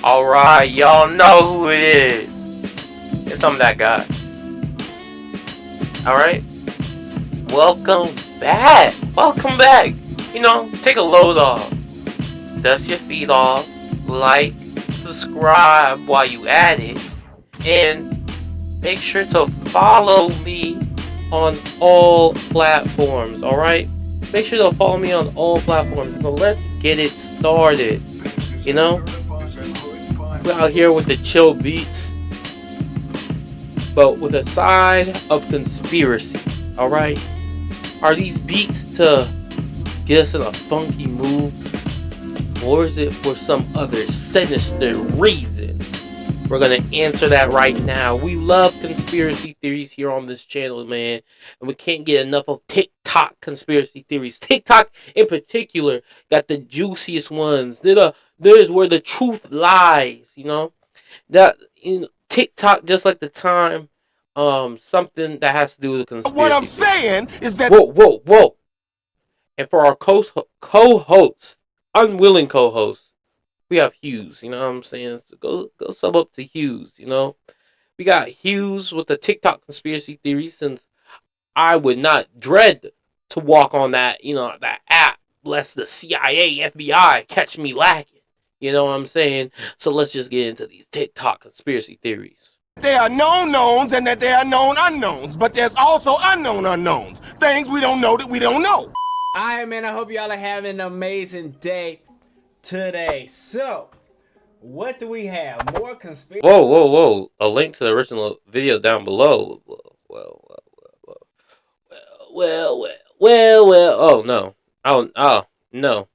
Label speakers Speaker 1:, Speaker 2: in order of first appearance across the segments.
Speaker 1: Alright, y'all know who it is. It's that guy. Alright? Welcome back. Welcome back. You know, take a load off. Dust your feet off. Like, subscribe while you at it. And make sure to follow me on all platforms. Alright? Make sure to follow me on all platforms. So let's get it started. You know? We're out here with the chill beats, but with a side of conspiracy. Alright? Are these beats to get us in a funky mood? Or is it for some other sinister reason? We're gonna answer that right now. We love conspiracy theories here on this channel, man. And we can't get enough of TikTok conspiracy theories. TikTok in particular got the juiciest ones. There's where the truth lies, you know? That TikTok, just like the time, something that has to do with the conspiracy.
Speaker 2: What I'm saying is that
Speaker 1: whoa. And for our co-host, unwilling co-host, we have Hughes, you know what I'm saying? So go sub up to Hughes, you know? We got Hughes with the TikTok conspiracy theory, since I would not dread to walk on that, you know, that app, lest the CIA, FBI catch me lacking. You know what I'm saying? So let's just get into these TikTok conspiracy theories.
Speaker 2: there are known knowns and that there are known unknowns, but there's also unknown unknowns. Things we don't know that we don't know.
Speaker 3: Alright, man, I hope y'all are having an amazing day today. So, what do we have? More conspiracy.
Speaker 1: Whoa. A link to the original video down below. Well. Oh, no. Oh, no.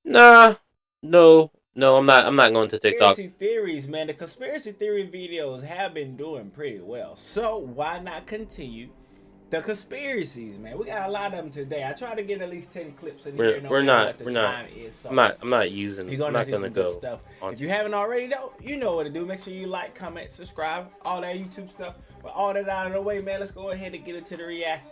Speaker 1: Nah. No, I'm not going to TikTok.
Speaker 3: Conspiracy theories, man. The conspiracy theory videos have been doing pretty well. So, why not continue the conspiracies, man? We got a lot of them today. I try to get at least 10 clips in here.
Speaker 1: We're not.
Speaker 3: So
Speaker 1: I'm not using.
Speaker 3: I'm not gonna go.
Speaker 1: Stuff
Speaker 3: if you haven't already, though, you know what to do. Make sure you like, comment, subscribe, all that YouTube stuff. But all that out of the way, man. Let's go ahead and get into the reaction.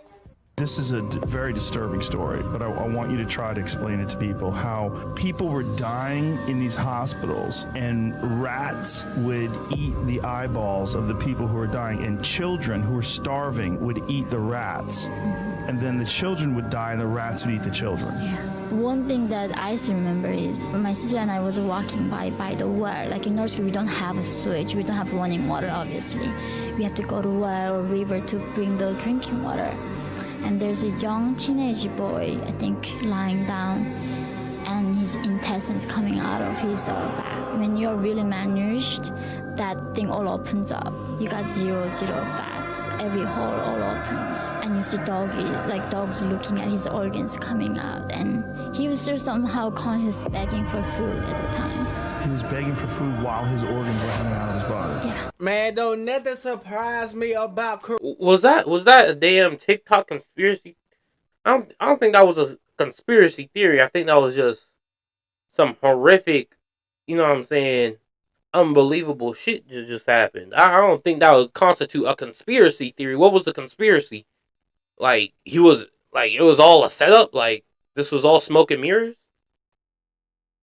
Speaker 4: This is a very disturbing story, but I want you to try to explain it to people, how people were dying in these hospitals and rats would eat the eyeballs of the people who were dying, and children who were starving would eat the rats. And then the children would die and the rats would eat the children.
Speaker 5: Yeah. One thing that I still remember is my sister and I was walking by the well. Like in North Korea, we don't have a switch. We don't have running water, obviously. We have to go to well or river to bring the drinking water. And there's a young teenage boy, I think, lying down, and his intestines coming out of his back. When you're really malnourished, that thing all opens up. You got zero fats. Every hole all opens, and you see dogs looking at his organs coming out. And he was still somehow conscious, begging for food at the time.
Speaker 4: He was begging for food while his organs were coming out of his body.
Speaker 5: Yeah.
Speaker 3: Man, don't nothing surprise me about.
Speaker 1: Was that a damn TikTok conspiracy? I don't think that was a conspiracy theory. I think that was just some horrific, you know what I'm saying, unbelievable shit just happened. I don't think that would constitute a conspiracy theory. What was the conspiracy? Like, it was all a setup? Like, this was all smoke and mirrors?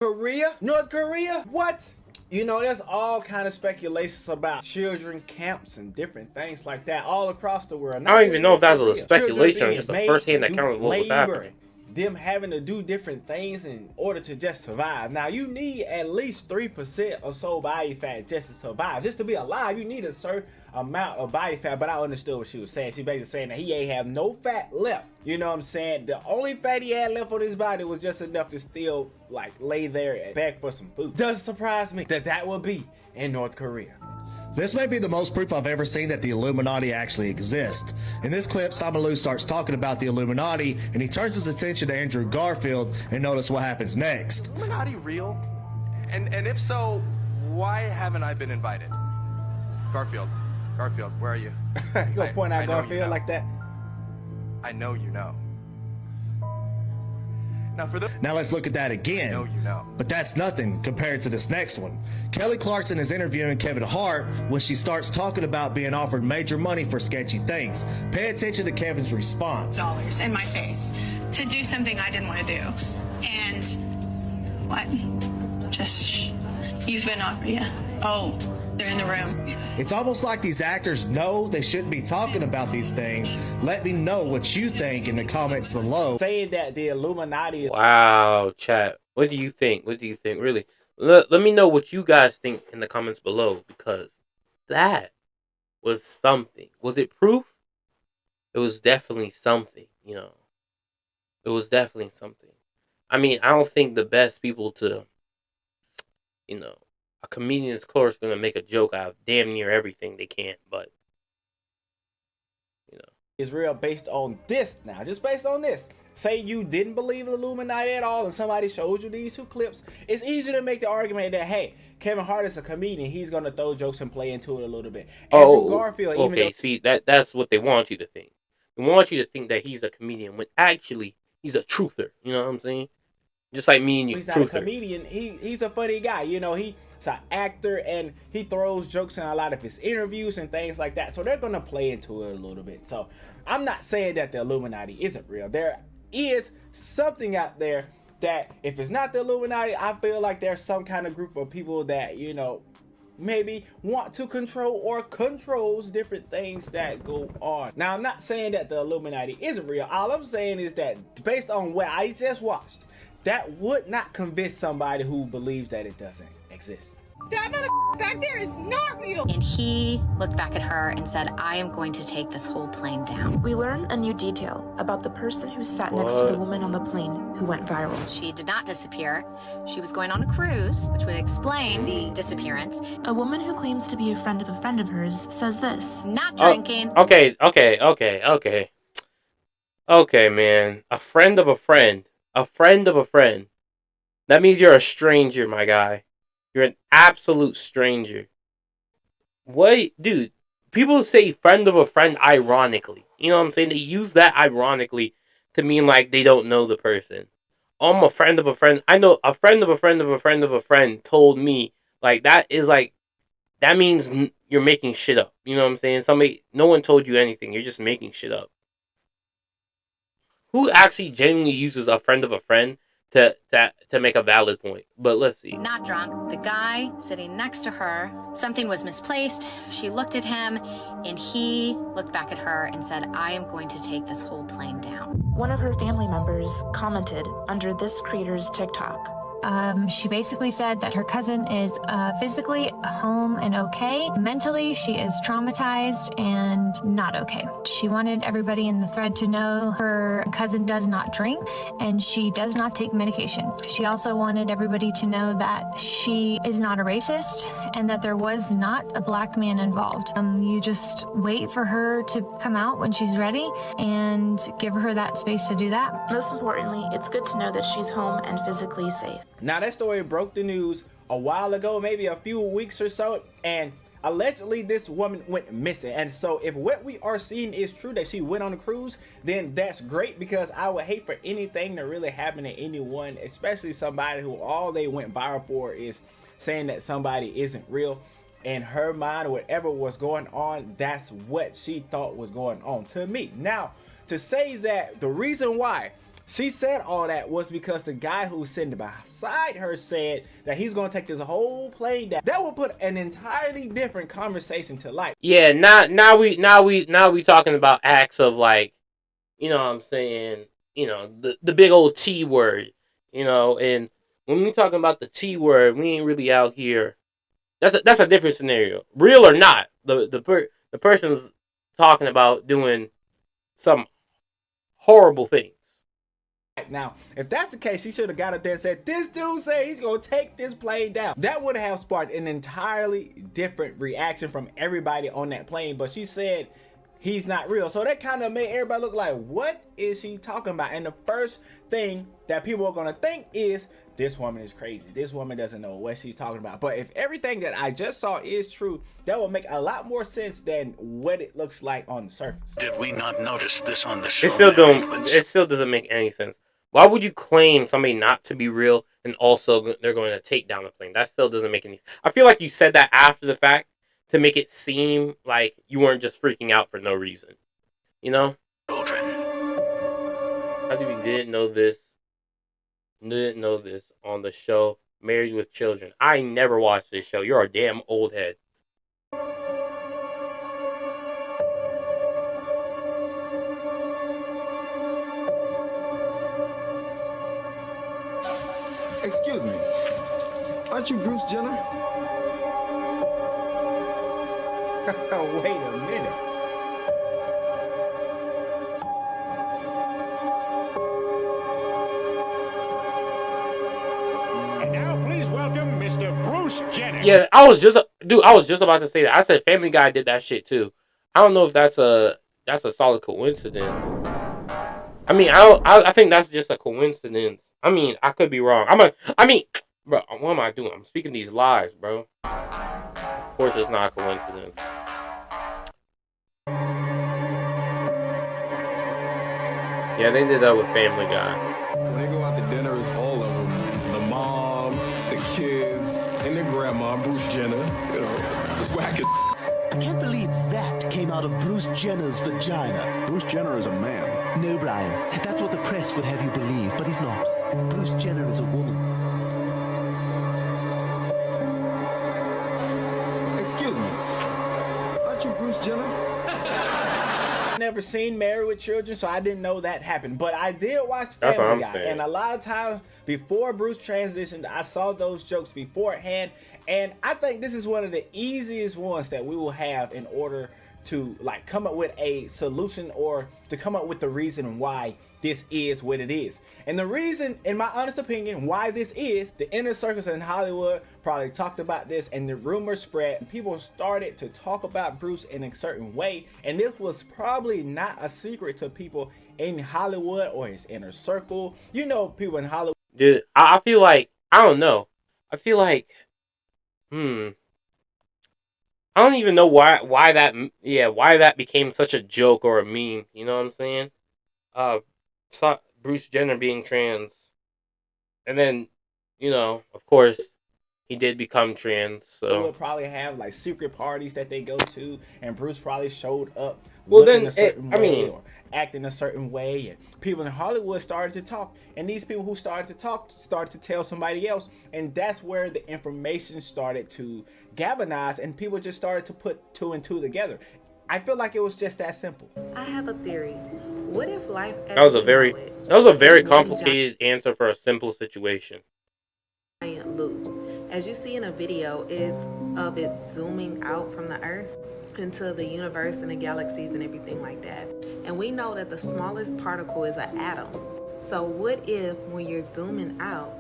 Speaker 3: North Korea? What? You know, there's all kind of speculations about children camps and different things like that all across the world.
Speaker 1: I don't even know if that was a speculation or just a first-hand account of what was happening.
Speaker 3: Them having to do different things in order to just survive. Now, you need at least 3% or so body fat just to survive. Just to be alive, you need a certain amount of body fat. But I understood what she was saying. She basically saying that he ain't have no fat left. You know what I'm saying? The only fat he had left on his body was just enough to still, like, lay there and beg for some food. Doesn't surprise me that would be in North Korea.
Speaker 6: This may be the most proof I've ever seen that the Illuminati actually exist. In this clip, Simon Liu starts talking about the Illuminati, and he turns his attention to Andrew Garfield, and notice what happens next.
Speaker 7: Illuminati real? And if so, why haven't I been invited? Garfield, where are you?
Speaker 3: You gonna point out Garfield
Speaker 7: you know.
Speaker 3: like that?
Speaker 7: I know you know.
Speaker 6: Now let's look at that again.
Speaker 7: I know you know.
Speaker 6: But that's nothing compared to this next one. Kelly Clarkson is interviewing Kevin Hart when she starts talking about being offered major money for sketchy things. Pay attention to Kevin's response.
Speaker 8: Dollars in my face to do something I didn't want to do. And what? Just You've been on, yeah. Oh, they're in the room.
Speaker 6: It's almost like these actors know they shouldn't be talking about these things. Let me know what you think in the comments below.
Speaker 3: Saying that the Illuminati is
Speaker 1: Wow, chat. What do you think? What do you think? Really? Let me know what you guys think in the comments below, because that was something. Was it proof? It was definitely something, you know. It was definitely something. I mean, I don't think the best people to, you know, a comedian, of course, going to make a joke out of damn near everything they can, but, you know.
Speaker 3: is real based on this now. Just based on this. Say you didn't believe in the Illuminati at all and somebody showed you these two clips. It's easy to make the argument that, hey, Kevin Hart is a comedian. He's going to throw jokes and play into it a little bit. Andrew Garfield, even
Speaker 1: okay,
Speaker 3: though
Speaker 1: see, that's what they want you to think. They want you to think that he's a comedian when actually he's a truther. You know what I'm saying? Just like me and you.
Speaker 3: he's not a comedian, he's a funny guy. You know, he's an actor and he throws jokes in a lot of his interviews and things like that. So they're going to play into it a little bit. So I'm not saying that the Illuminati isn't real. There is something out there that if it's not the Illuminati, I feel like there's some kind of group of people that, you know, maybe want to control or controls different things that go on. Now, I'm not saying that the Illuminati isn't real. All I'm saying is that based on what I just watched, that would not convince somebody who believes that it doesn't exist.
Speaker 9: That mother back there is not real.
Speaker 10: And he looked back at her and said, I am going to take this whole plane down.
Speaker 11: We learn a new detail about the person who sat next to the woman on the plane who went viral.
Speaker 10: She did not disappear. She was going on a cruise, which would explain the disappearance.
Speaker 11: A woman who claims to be a friend of hers says this.
Speaker 10: Not drinking.
Speaker 1: Okay, man. A friend of a friend. A friend of a friend. That means you're a stranger, my guy. You're an absolute stranger. What? Dude, people say friend of a friend ironically. You know what I'm saying? They use that ironically to mean like they don't know the person. Oh, I'm a friend of a friend. I know a friend of a friend of a friend of a friend told me. Like, that is like, that means you're making shit up. You know what I'm saying? No one told you anything. You're just making shit up. Who actually genuinely uses a friend of a friend to make a valid point? But let's see.
Speaker 10: Not drunk. The guy sitting next to her, something was misplaced. She looked at him and he looked back at her and said, I am going to take this whole plane down.
Speaker 11: One of her family members commented under this creator's TikTok.
Speaker 12: She basically said that her cousin is physically home and okay. Mentally, she is traumatized and not okay. She wanted everybody in the thread to know her cousin does not drink and she does not take medication. She also wanted everybody to know that she is not a racist and that there was not a black man involved. You just wait for her to come out when she's ready and give her that space to do that.
Speaker 11: Most importantly, it's good to know that she's home and physically safe.
Speaker 3: Now, that story broke the news a while ago, maybe a few weeks or so, and allegedly this woman went missing. And so if what we are seeing is true, that she went on a cruise, then that's great, because I would hate for anything to really happen to anyone, especially somebody who all they went viral for is saying that somebody isn't real. In her mind, whatever was going on, that's what she thought was going on to me. Now, to say that the reason why she said all that was because the guy who's sitting beside her said that he's gonna take this whole plane down. That would put an entirely different conversation to light.
Speaker 1: Yeah, now we talking about acts of, like, you know what I'm saying, you know, the big old T word, you know, and when we talking about the T word, we ain't really out here. That's a different scenario. Real or not, the person's talking about doing some horrible thing.
Speaker 3: Now, if that's the case, she should have got up there and said, this dude said he's gonna take this plane down. That would have sparked an entirely different reaction from everybody on that plane, but she said he's not real. So that kind of made everybody look like, what is she talking about? And the first thing that people are gonna think is, this woman is crazy. This woman doesn't know what she's talking about. But if everything that I just saw is true, that will make a lot more sense than what it looks like on the surface.
Speaker 13: Did we not notice this on the show?
Speaker 1: It still doesn't make any sense. Why would you claim somebody not to be real and also they're going to take down the plane? That still doesn't make any sense. I feel like you said that after the fact to make it seem like you weren't just freaking out for no reason. You know?
Speaker 13: Children.
Speaker 1: How do we didn't know this on the show? Married with Children. I never watched this show. You're a damn old head.
Speaker 14: Excuse me. Aren't you Bruce Jenner?
Speaker 3: Wait a minute.
Speaker 15: And now, please welcome Mr. Bruce Jenner.
Speaker 1: Yeah, I was just about to say that. I said Family Guy did that shit too. I don't know if that's a solid coincidence. I mean, I think that's just a coincidence. I mean, I could be wrong. Bro, what am I doing? I'm speaking these lies, bro. Of course, it's not a coincidence. Yeah, they did that with Family Guy.
Speaker 14: When they go out to dinner, it's all of them. The mom, the kids, and their grandma, Bruce Jenner. You know, it's whack as
Speaker 16: I can't believe that came out of Bruce Jenner's vagina.
Speaker 14: Bruce Jenner is a man.
Speaker 16: No, Brian. That's what the press would have you believe, but he's not. Bruce Jenner is a woman.
Speaker 14: Excuse me. Aren't you Bruce Jenner?
Speaker 3: Never seen Married with Children, so I didn't know that happened. But I did watch
Speaker 1: That's what
Speaker 3: Family
Speaker 1: I'm
Speaker 3: Guy,
Speaker 1: saying.
Speaker 3: and a lot of times before Bruce transitioned, I saw those jokes beforehand, and I think this is one of the easiest ones that we will have in order to like come up with a solution or to come up with the reason why this is what it is. And the reason, in my honest opinion, why this is, the inner circles in Hollywood probably talked about this and the rumors spread. People started to talk about Bruce in a certain way, and this was probably not a secret to people in Hollywood or his inner circle. You know, people in Hollywood.
Speaker 1: Dude, I feel like, I don't know. I feel like, I don't even know why that became such a joke or a meme. You know what I'm saying? Bruce Jenner being trans, and then, you know, of course, he did become trans.
Speaker 3: They
Speaker 1: So
Speaker 3: would probably have like secret parties that they go to, and Bruce probably showed up
Speaker 1: Well,
Speaker 3: looking
Speaker 1: then,
Speaker 3: a certain
Speaker 1: I
Speaker 3: way
Speaker 1: mean-
Speaker 3: or acting a certain way, and people in Hollywood started to talk, and these people who started to talk started to tell somebody else, and that's where the information started to galvanize, and people just started to put two and two together. I feel like it was just that simple.
Speaker 11: I have a theory. What if life as
Speaker 1: that was a
Speaker 11: we
Speaker 1: very
Speaker 11: know it
Speaker 1: that was a very
Speaker 11: is one
Speaker 1: complicated answer for a simple situation.
Speaker 11: giant loop? As you see in a video, is of it zooming out from the Earth into the universe and the galaxies and everything like that. And we know that the smallest particle is an atom. So what if when you're zooming out,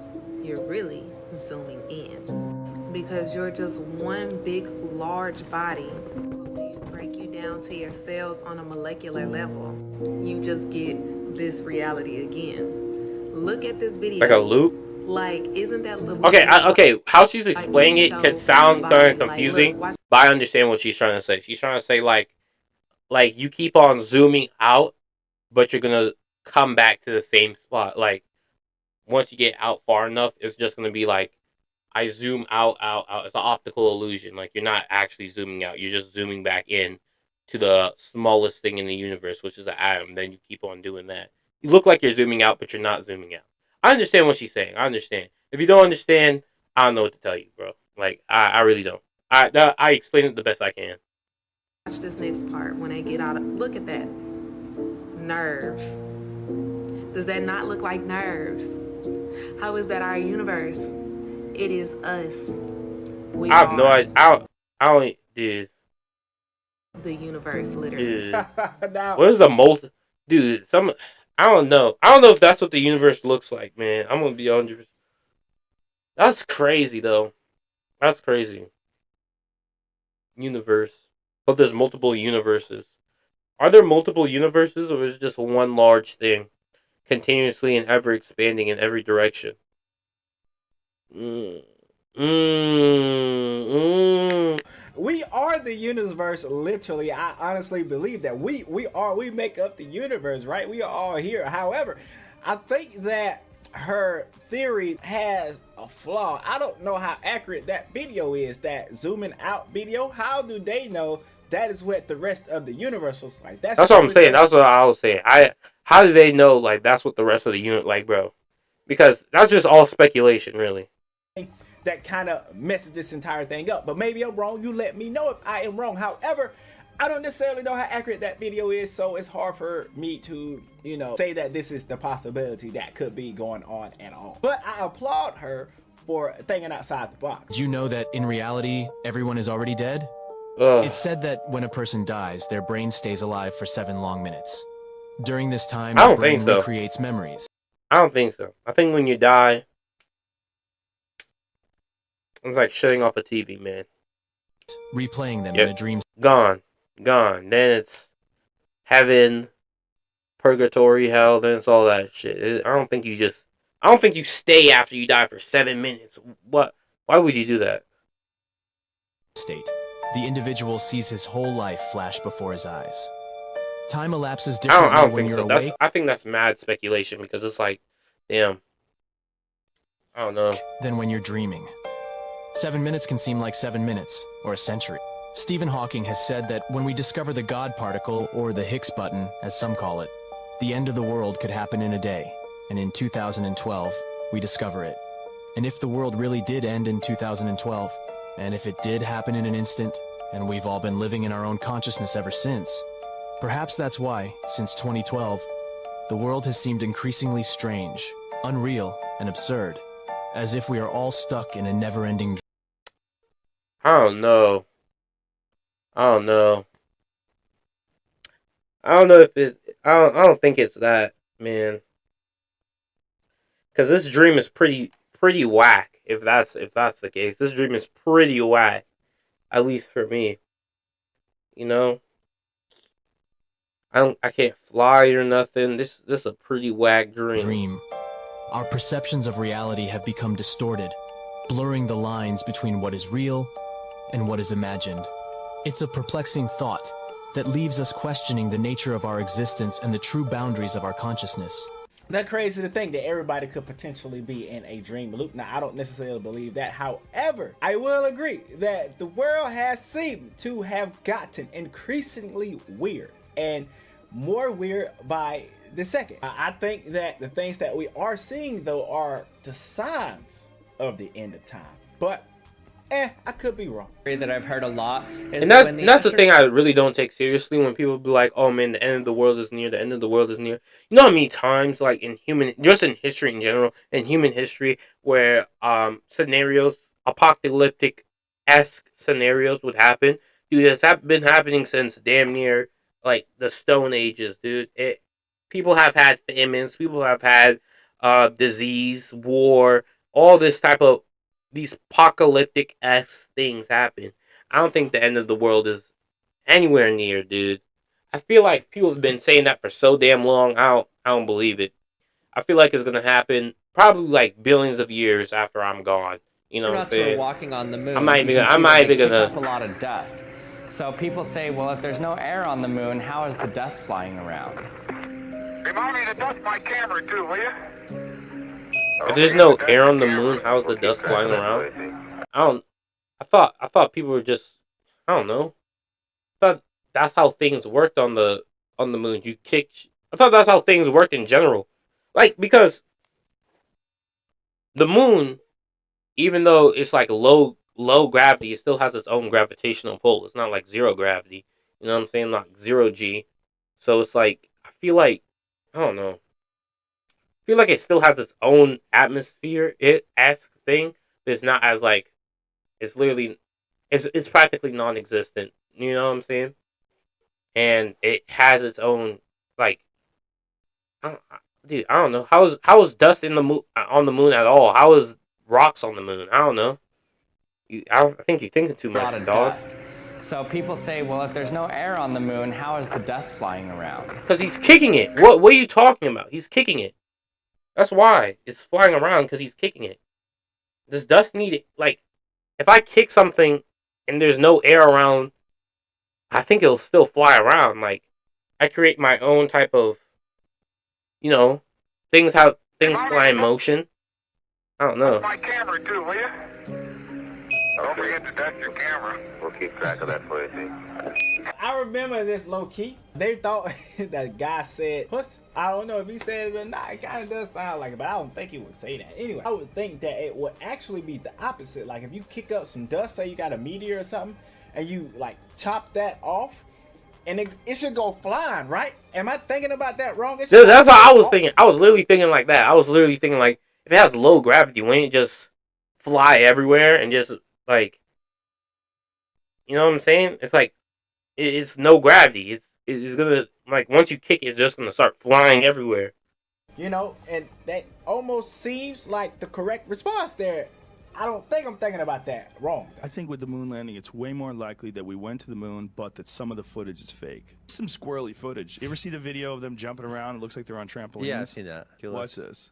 Speaker 11: you're really zooming in? Because you're just one big, large body. When you break you down to your cells on a molecular level, you just get this reality again. Look at this video.
Speaker 1: Like a loop.
Speaker 11: Like, isn't that the
Speaker 1: Okay. How she's explaining it could sound kind of confusing, but I understand what she's trying to say. She's trying to say like you keep on zooming out, but you're gonna come back to the same spot. Like once you get out far enough, it's just gonna be like I zoom out. It's an optical illusion. Like you're not actually zooming out. You're just zooming back in to the smallest thing in the universe, which is an atom. Then you keep on doing that. You look like you're zooming out, but you're not zooming out. I understand what she's saying. I understand. If you don't understand, I don't know what to tell you, bro. Like, I really don't. I explain it the best I can.
Speaker 11: Watch this next part when they get out of, look at that. Nerves. Does that not look like nerves? How is that our universe? It is us. We
Speaker 1: I have no
Speaker 11: are
Speaker 1: idea. I don't, dude.
Speaker 11: the universe, literally.
Speaker 1: Dude. What is the most, dude? I don't know. I don't know if that's what the universe looks like, man. I'm gonna be 100%. That's crazy, though. That's crazy. Universe. But there's multiple universes. Are there multiple universes, or is it just one large thing, continuously and ever expanding in every direction?
Speaker 3: We are the universe, literally. I honestly believe that we make up the universe, right? We are all here. However, I think that her theory has a flaw. I don't know how accurate that video is, that zooming out video. How do they know that is what the rest of the universe looks like?
Speaker 1: That's what I'm saying. That's what I was saying. How do they know, like, that's what the rest of the unit, like, bro? Because that's just all speculation, really.
Speaker 3: that kind of messes this entire thing up. But maybe I'm wrong. You let me know if I am wrong. However, I don't necessarily know how accurate that video is, so it's hard for me to, you know, say that this is the possibility that could be going on at all. But I applaud her for thinking outside the box.
Speaker 17: Do you know that in reality, everyone is already dead? It's said that when a person dies, their brain stays alive for 7 long minutes. During this time,
Speaker 1: I
Speaker 17: the
Speaker 1: don't
Speaker 17: brain
Speaker 1: think so.
Speaker 17: recreates memories.
Speaker 1: I don't think so. I think when you die, it's like shutting off a TV, man.
Speaker 17: Replaying them in a dream.
Speaker 1: Gone. Then it's heaven, purgatory, hell, then it's all that shit. I don't think you stay after you die for 7 minutes. What? Why would you do that?
Speaker 17: State. The individual sees his whole life flash before his eyes. Time elapses
Speaker 1: I
Speaker 17: differently
Speaker 1: don't
Speaker 17: when
Speaker 1: think
Speaker 17: you're
Speaker 1: so.
Speaker 17: awake.
Speaker 1: I think that's mad speculation because it's like, damn. I don't know.
Speaker 17: Than when you're dreaming. 7 minutes can seem like 7 minutes, or a century. Stephen Hawking has said that when we discover the God particle, or the Higgs boson, as some call it, the end of the world could happen in a day, and in 2012, we discover it. And if the world really did end in 2012, and if it did happen in an instant, and we've all been living in our own consciousness ever since, perhaps that's why, since 2012, the world has seemed increasingly strange, unreal, and absurd, as if we are all stuck in a never-ending dream.
Speaker 1: I don't know. I don't know if it. I don't think it's that, man. Because this dream is pretty whack. If that's the case, this dream is pretty whack. At least for me. You know. I can't fly or nothing. This is a pretty whack dream.
Speaker 17: Our perceptions of reality have become distorted, blurring the lines between what is real and what is imagined. It's a perplexing thought that leaves us questioning the nature of our existence and the true boundaries of our consciousness.
Speaker 3: That's crazy to think that everybody could potentially be in a dream loop. Now, I don't necessarily believe that. However, I will agree that the world has seemed to have gotten increasingly weird and more weird by the second. I think that the things that we are seeing, though, are the signs of the end of time. But I could be wrong.
Speaker 18: That I've heard a lot.
Speaker 1: And that's the thing I really don't take seriously when people be like, "Oh man, the end of the world is near. The end of the world is near." You know how many times, like in history in general, in human history, where scenarios, apocalyptic-esque scenarios would happen. Dude, it's been happening since damn near like the Stone Ages, dude. People have had famines. People have had disease, war, all this type of these apocalyptic-esque things happen. I don't think the end of the world is anywhere near, dude. I feel like people have been saying that for so damn long. I don't believe it. I feel like it's gonna happen probably like billions of years after I'm gone. You know what I'm saying?
Speaker 18: We're walking on the moon.
Speaker 1: I'm not even gonna.
Speaker 18: Up a lot of dust. So people say, well, if there's no air on the moon, how is the dust flying around?
Speaker 15: Remind me to dust my camera too, will you?
Speaker 1: If there's no air on the moon, how's the dust flying around? I thought people were just, I don't know. I thought that's how things worked on the moon. I thought that's how things worked in general. Like, because the moon, even though it's like low gravity, it still has its own gravitational pull. It's not like zero gravity. You know what I'm saying? Like 0G. So it's like, I feel like, I don't know. I feel like it still has its own atmosphere-esque thing, but it's not as like, it's practically non-existent. You know what I'm saying? And it has its own, like, I don't know. How is dust on the moon at all? How is rocks on the moon? I don't know. I think you're thinking too much, dog.
Speaker 18: Dust. So people say, well, if there's no air on the moon, how is the dust flying around?
Speaker 1: Because he's kicking it. What are you talking about? He's kicking it. That's why it's flying around, because he's kicking it. Does dust need it? Like, if I kick something and there's no air around, I think it'll still fly around. Like, I create my own type of, you know, things fly in motion. I don't know.
Speaker 15: My camera too, will you? Don't forget to dust your camera.
Speaker 19: We'll keep track of that for you, see?
Speaker 3: I remember this low key. They thought that guy said puss. I don't know if he said it or not. It kind of does sound like it, but I don't think he would say that. Anyway, I would think that it would actually be the opposite. Like if you kick up some dust, say you got a meteor or something, and you like chop that off, and it should go flying, right? Am I thinking about that wrong?
Speaker 1: Dude, that's what I was thinking. I was literally thinking like that. I was literally thinking like, if it has low gravity, wouldn't it just fly everywhere and just like, you know what I'm saying? It's like, it's no gravity. It's gonna, like, once you kick it, it's just gonna start flying everywhere.
Speaker 3: You know, and that almost seems like the correct response there. I don't think I'm thinking about that wrong.
Speaker 4: I think with the moon landing, it's way more likely that we went to the moon, but that some of the footage is fake. Some squirrely footage. You ever see the video of them jumping around? It looks like they're on trampolines.
Speaker 19: Yeah, I've seen that.
Speaker 4: Watch this.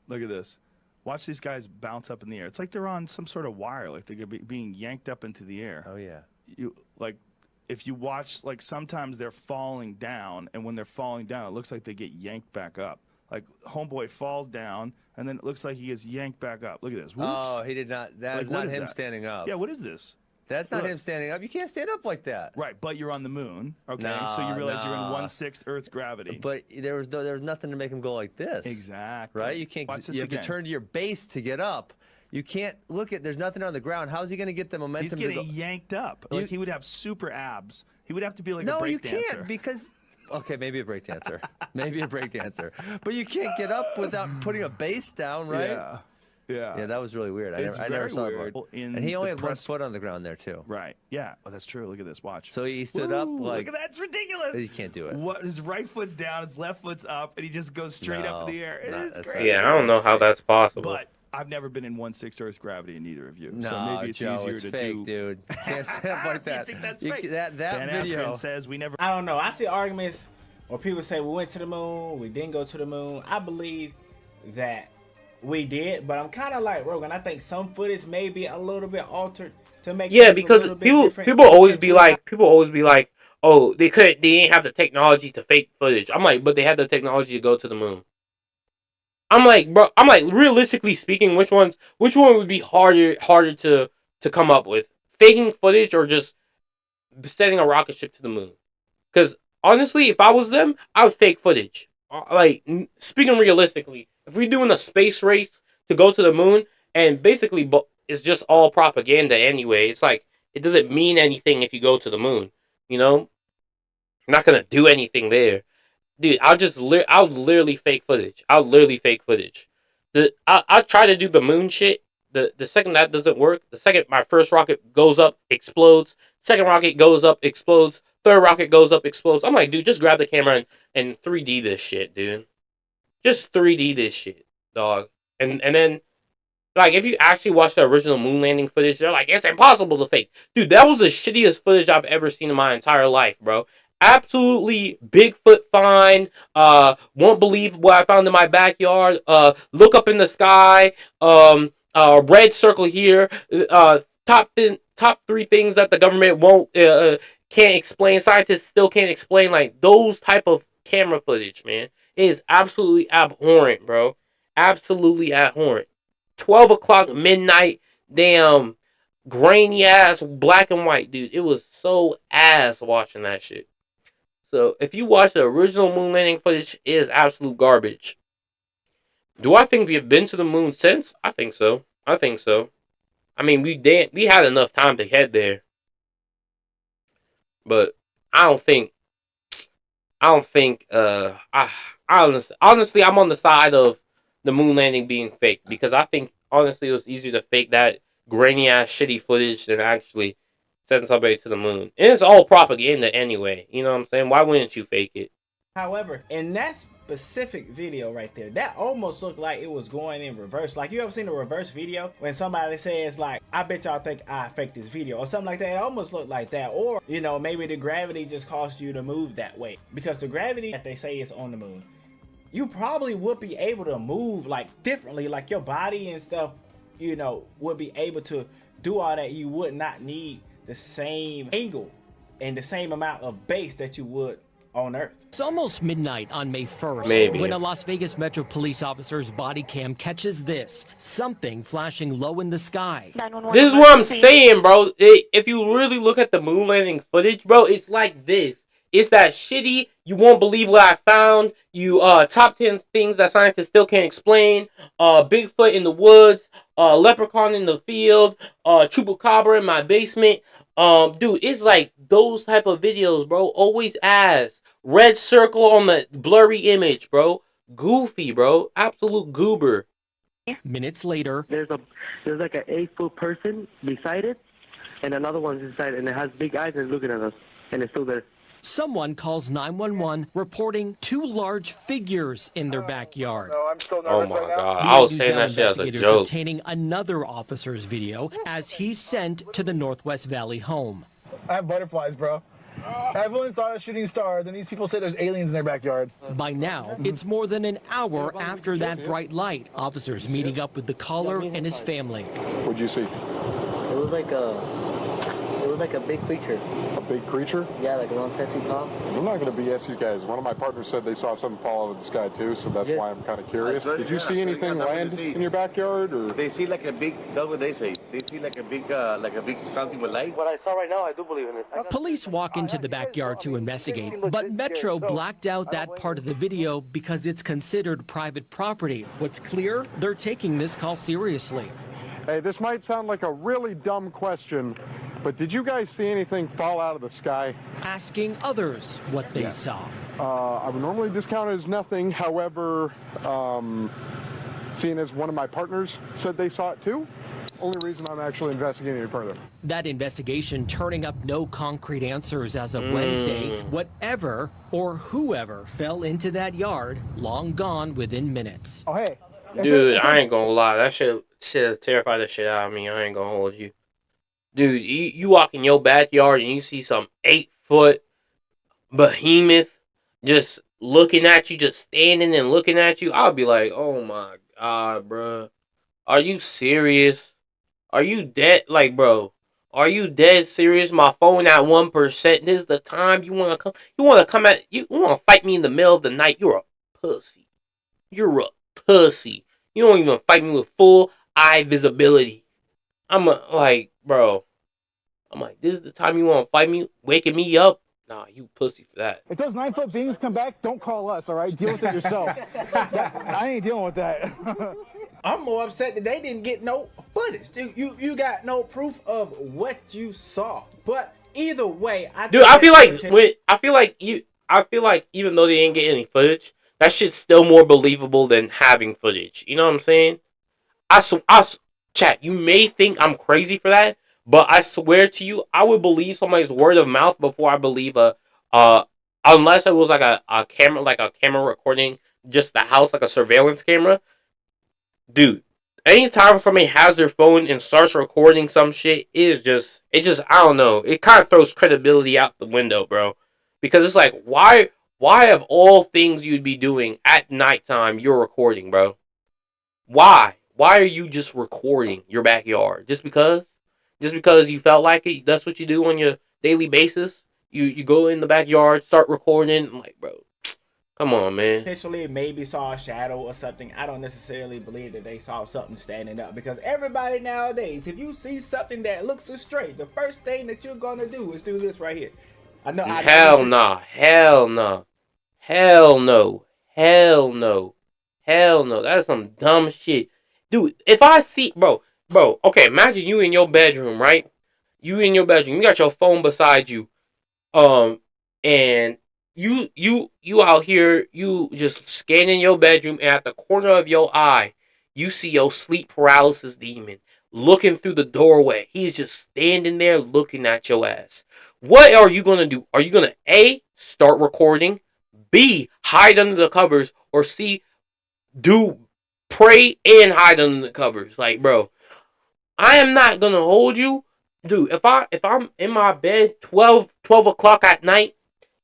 Speaker 4: Look at this. Watch these guys bounce up in the air. It's like they're on some sort of wire, like they're being yanked up into the air.
Speaker 19: Oh yeah.
Speaker 4: If you watch, like sometimes they're falling down, and when they're falling down, it looks like they get yanked back up. Like homeboy falls down, and then it looks like he gets yanked back up. Look at this. Whoops.
Speaker 19: Oh, he did not. That's not him standing up.
Speaker 4: Yeah, what is this?
Speaker 19: That's not him standing up. You can't stand up like that.
Speaker 4: Right, but you're on the moon. Okay,
Speaker 19: No,
Speaker 4: so you realize you're in
Speaker 19: no.
Speaker 4: 1/6 Earth's gravity.
Speaker 19: But there was nothing to make him go like this.
Speaker 4: Exactly.
Speaker 19: Right? You can't.
Speaker 4: Watch this
Speaker 19: You have
Speaker 4: again.
Speaker 19: to turn to your base to get up. You can't look at. There's nothing on the ground. How's he going to get the momentum?
Speaker 4: He's
Speaker 19: to
Speaker 4: getting
Speaker 19: go?
Speaker 4: yanked up. Like he would have super abs. He would have to be like a
Speaker 19: No,
Speaker 4: break
Speaker 19: you
Speaker 4: dancer.
Speaker 19: can't because. Okay, maybe a break dancer. Maybe a break dancer. But you can't get up without putting a base down, right?
Speaker 4: Yeah. Yeah.
Speaker 19: Yeah, that was really weird.
Speaker 4: It's
Speaker 19: I never
Speaker 4: very
Speaker 19: saw
Speaker 4: weird.
Speaker 19: it before.
Speaker 4: In
Speaker 19: And he only
Speaker 4: the
Speaker 19: had one
Speaker 4: press-
Speaker 19: foot on the ground there too.
Speaker 4: Right. Yeah. Oh, that's true. Look at this. Watch.
Speaker 19: So he stood up
Speaker 4: Woo,
Speaker 19: like.
Speaker 4: Look at that. It's ridiculous.
Speaker 19: You can't do it.
Speaker 4: What? His right foot's down. His left foot's up, and he just goes straight up in the air. It is
Speaker 19: that's
Speaker 4: crazy.
Speaker 1: Yeah, I don't know how that's possible.
Speaker 4: But I've never been in 1/6 Earth's gravity in either of you.
Speaker 19: No,
Speaker 4: so maybe it's
Speaker 19: Joe,
Speaker 4: easier
Speaker 19: it's
Speaker 4: to
Speaker 19: fake,
Speaker 4: do.
Speaker 19: dude. Can't stand up like that.
Speaker 4: You think that's
Speaker 19: You-
Speaker 4: fake?
Speaker 19: that
Speaker 4: Ben
Speaker 19: video.
Speaker 4: Askren says we never.
Speaker 3: I don't know. I see arguments where people say we went to the moon, we didn't go to the moon. I believe that we did, but I'm kind of like Rogan. I think some footage may be a little bit altered to make
Speaker 1: Yeah,
Speaker 3: things a
Speaker 1: because
Speaker 3: little bit
Speaker 1: people
Speaker 3: different.
Speaker 1: always be like, oh, they didn't have the technology to fake footage. I'm like, but they had the technology to go to the moon. I'm like, bro, realistically speaking, which one would be harder to come up with? Faking footage or just sending a rocket ship to the moon? Because honestly, if I was them, I would fake footage. Like, speaking realistically, if we're doing a space race to go to the moon, and basically it's just all propaganda anyway, it's like, it doesn't mean anything if you go to the moon, you know? You're not gonna do anything there. Dude, I would literally fake footage. I'll try to do the moon shit. The second that doesn't work, the second my first rocket goes up, explodes, second rocket goes up, explodes, third rocket goes up, explodes. I'm like, dude, just grab the camera and 3D this shit, dude. Just 3D this shit, dog. And then, like, if you actually watch the original moon landing footage, they're like, it's impossible to fake. Dude, that was the shittiest footage I've ever seen in my entire life, bro. Absolutely Bigfoot find. Won't believe what I found in my backyard. Look up in the sky. Red circle here. Top 3 things that the government can't explain. Scientists still can't explain. Like, those type of camera footage, man. It is absolutely abhorrent, bro. Absolutely abhorrent. 12 o'clock midnight. Damn. Grainy ass black and white, dude. It was so ass watching that shit. So, if you watch the original moon landing footage, it is absolute garbage. Do I think we have been to the moon since? I think so. I mean, we had enough time to head there. But honestly, I'm on the side of the moon landing being fake, because I think honestly it was easier to fake that grainy ass shitty footage than actually send somebody to the moon. And it's all propaganda anyway. You know what I'm saying? Why wouldn't you fake it?
Speaker 3: However, in that specific video right there, that almost looked like it was going in reverse. Like, you ever seen a reverse video when somebody says like, I bet y'all think I faked this video or something like that? It almost looked like that. Or, you know, maybe the gravity just caused you to move that way, because the gravity that they say is on the moon, you probably would be able to move like differently, like your body and stuff, you know, would be able to do all that. You would not need the same angle and the same amount of base that you would on Earth.
Speaker 20: It's almost midnight on May 1st
Speaker 1: Maybe.
Speaker 20: when a Las Vegas Metro police officer's body cam catches this, something flashing low in the sky.
Speaker 1: This is what I'm saying, bro. If you really look at the moon landing footage, bro, it's like this. It's that shitty, you won't believe what I found, you top 10 things that scientists still can't explain, Bigfoot in the woods, leprechaun in the field, chupacabra in my basement. Dude, it's like those type of videos, bro. Always ass. Red circle on the blurry image, bro. Goofy, bro. Absolute goober.
Speaker 20: Minutes later,
Speaker 21: there's like an 8-foot person beside it, and another one's inside, and it has big eyes and it's looking at us, and it's still there.
Speaker 20: someone calls 911 reporting two large figures in their backyard.
Speaker 1: Oh my God. I was saying that shit as a joke.
Speaker 20: Obtaining another officer's video as he's sent to the Northwest Valley home.
Speaker 22: I have butterflies, bro. Everyone saw a shooting star, then these people say there's aliens in their backyard.
Speaker 20: By now, it's more than an hour after that bright light. Officers meeting up with the caller and his family.
Speaker 23: What'd you see?
Speaker 21: It was like a big creature.
Speaker 23: A big creature?
Speaker 21: Yeah, like around 10 feet tall.
Speaker 23: I'm not going to BS you guys. One of my partners said they saw something fall out of the sky too, so that's why I'm kind of curious. Did you see anything land in your backyard, or?
Speaker 24: They see like a big, that's what they say. They see like a big something with light.
Speaker 21: What I saw right now, I do believe in it.
Speaker 20: Police walk into the backyard to investigate, but Metro blacked out that part of the video because it's considered private property. What's clear, they're taking this call seriously.
Speaker 23: Hey, this might sound like a really dumb question, but did you guys see anything fall out of the sky?
Speaker 20: Asking others what they saw.
Speaker 23: I would normally discount it as nothing. However, seeing as one of my partners said they saw it too, only reason I'm actually investigating it further.
Speaker 20: That investigation turning up no concrete answers as of Wednesday. Whatever or whoever fell into that yard, long gone within minutes.
Speaker 22: Oh, hey.
Speaker 1: Dude, I ain't gonna lie. That shit terrified the shit out of me. I ain't gonna hold you. Dude, you walk in your backyard and you see some 8-foot behemoth just looking at you, just standing and looking at you. I'll be like, oh my God, bro. Are you serious? Are you dead? Like, bro, are you dead serious? My phone at 1%. This is the time you want to come. You want to come at, you want to fight me in the middle of the night. You're a pussy. You're a pussy. You don't even fight me with full eye visibility. Like, bro. I'm like, this is the time you want to fight me? Waking me up? Nah, you pussy for that.
Speaker 22: If those 9-foot beings come back, don't call us, all right? Deal with it yourself. I ain't dealing with that.
Speaker 3: I'm more upset that they didn't get no footage. You got no proof of what you saw. But either way, I feel like even though they didn't get any footage, that shit's still more believable than having footage. You know what I'm saying? Chat, you may think I'm crazy for that, but I swear to you, I would believe somebody's word of mouth before I believe unless it was like a camera recording just the house, like a surveillance camera. Dude, anytime somebody has their phone and starts recording some shit, it just I don't know. It kind of throws credibility out the window, bro. Because it's like, why of all things you'd be doing at nighttime, you're recording, bro? Why? Why are you just recording your backyard? Just because? Just because you felt like it? That's what you do on your daily basis? You go in the backyard, start recording. I'm like, bro, come on, man. Potentially maybe saw a shadow or something. I don't necessarily believe that they saw something standing up, because everybody nowadays, if you see something that looks straight, the first thing that you're gonna do is do this right here.
Speaker 1: Hell no. That is some dumb shit. Dude, if I see, bro, okay, imagine you in your bedroom, right? You in your bedroom, you got your phone beside you, and you out here, you just scanning your bedroom, and at the corner of your eye, you see your sleep paralysis demon looking through the doorway. He's just standing there looking at your ass. What are you gonna do? Are you gonna A, start recording, B, hide under the covers, or C, pray and hide under the covers? Like, bro, I am not gonna hold you. Dude, if I'm in my bed 12 o'clock at night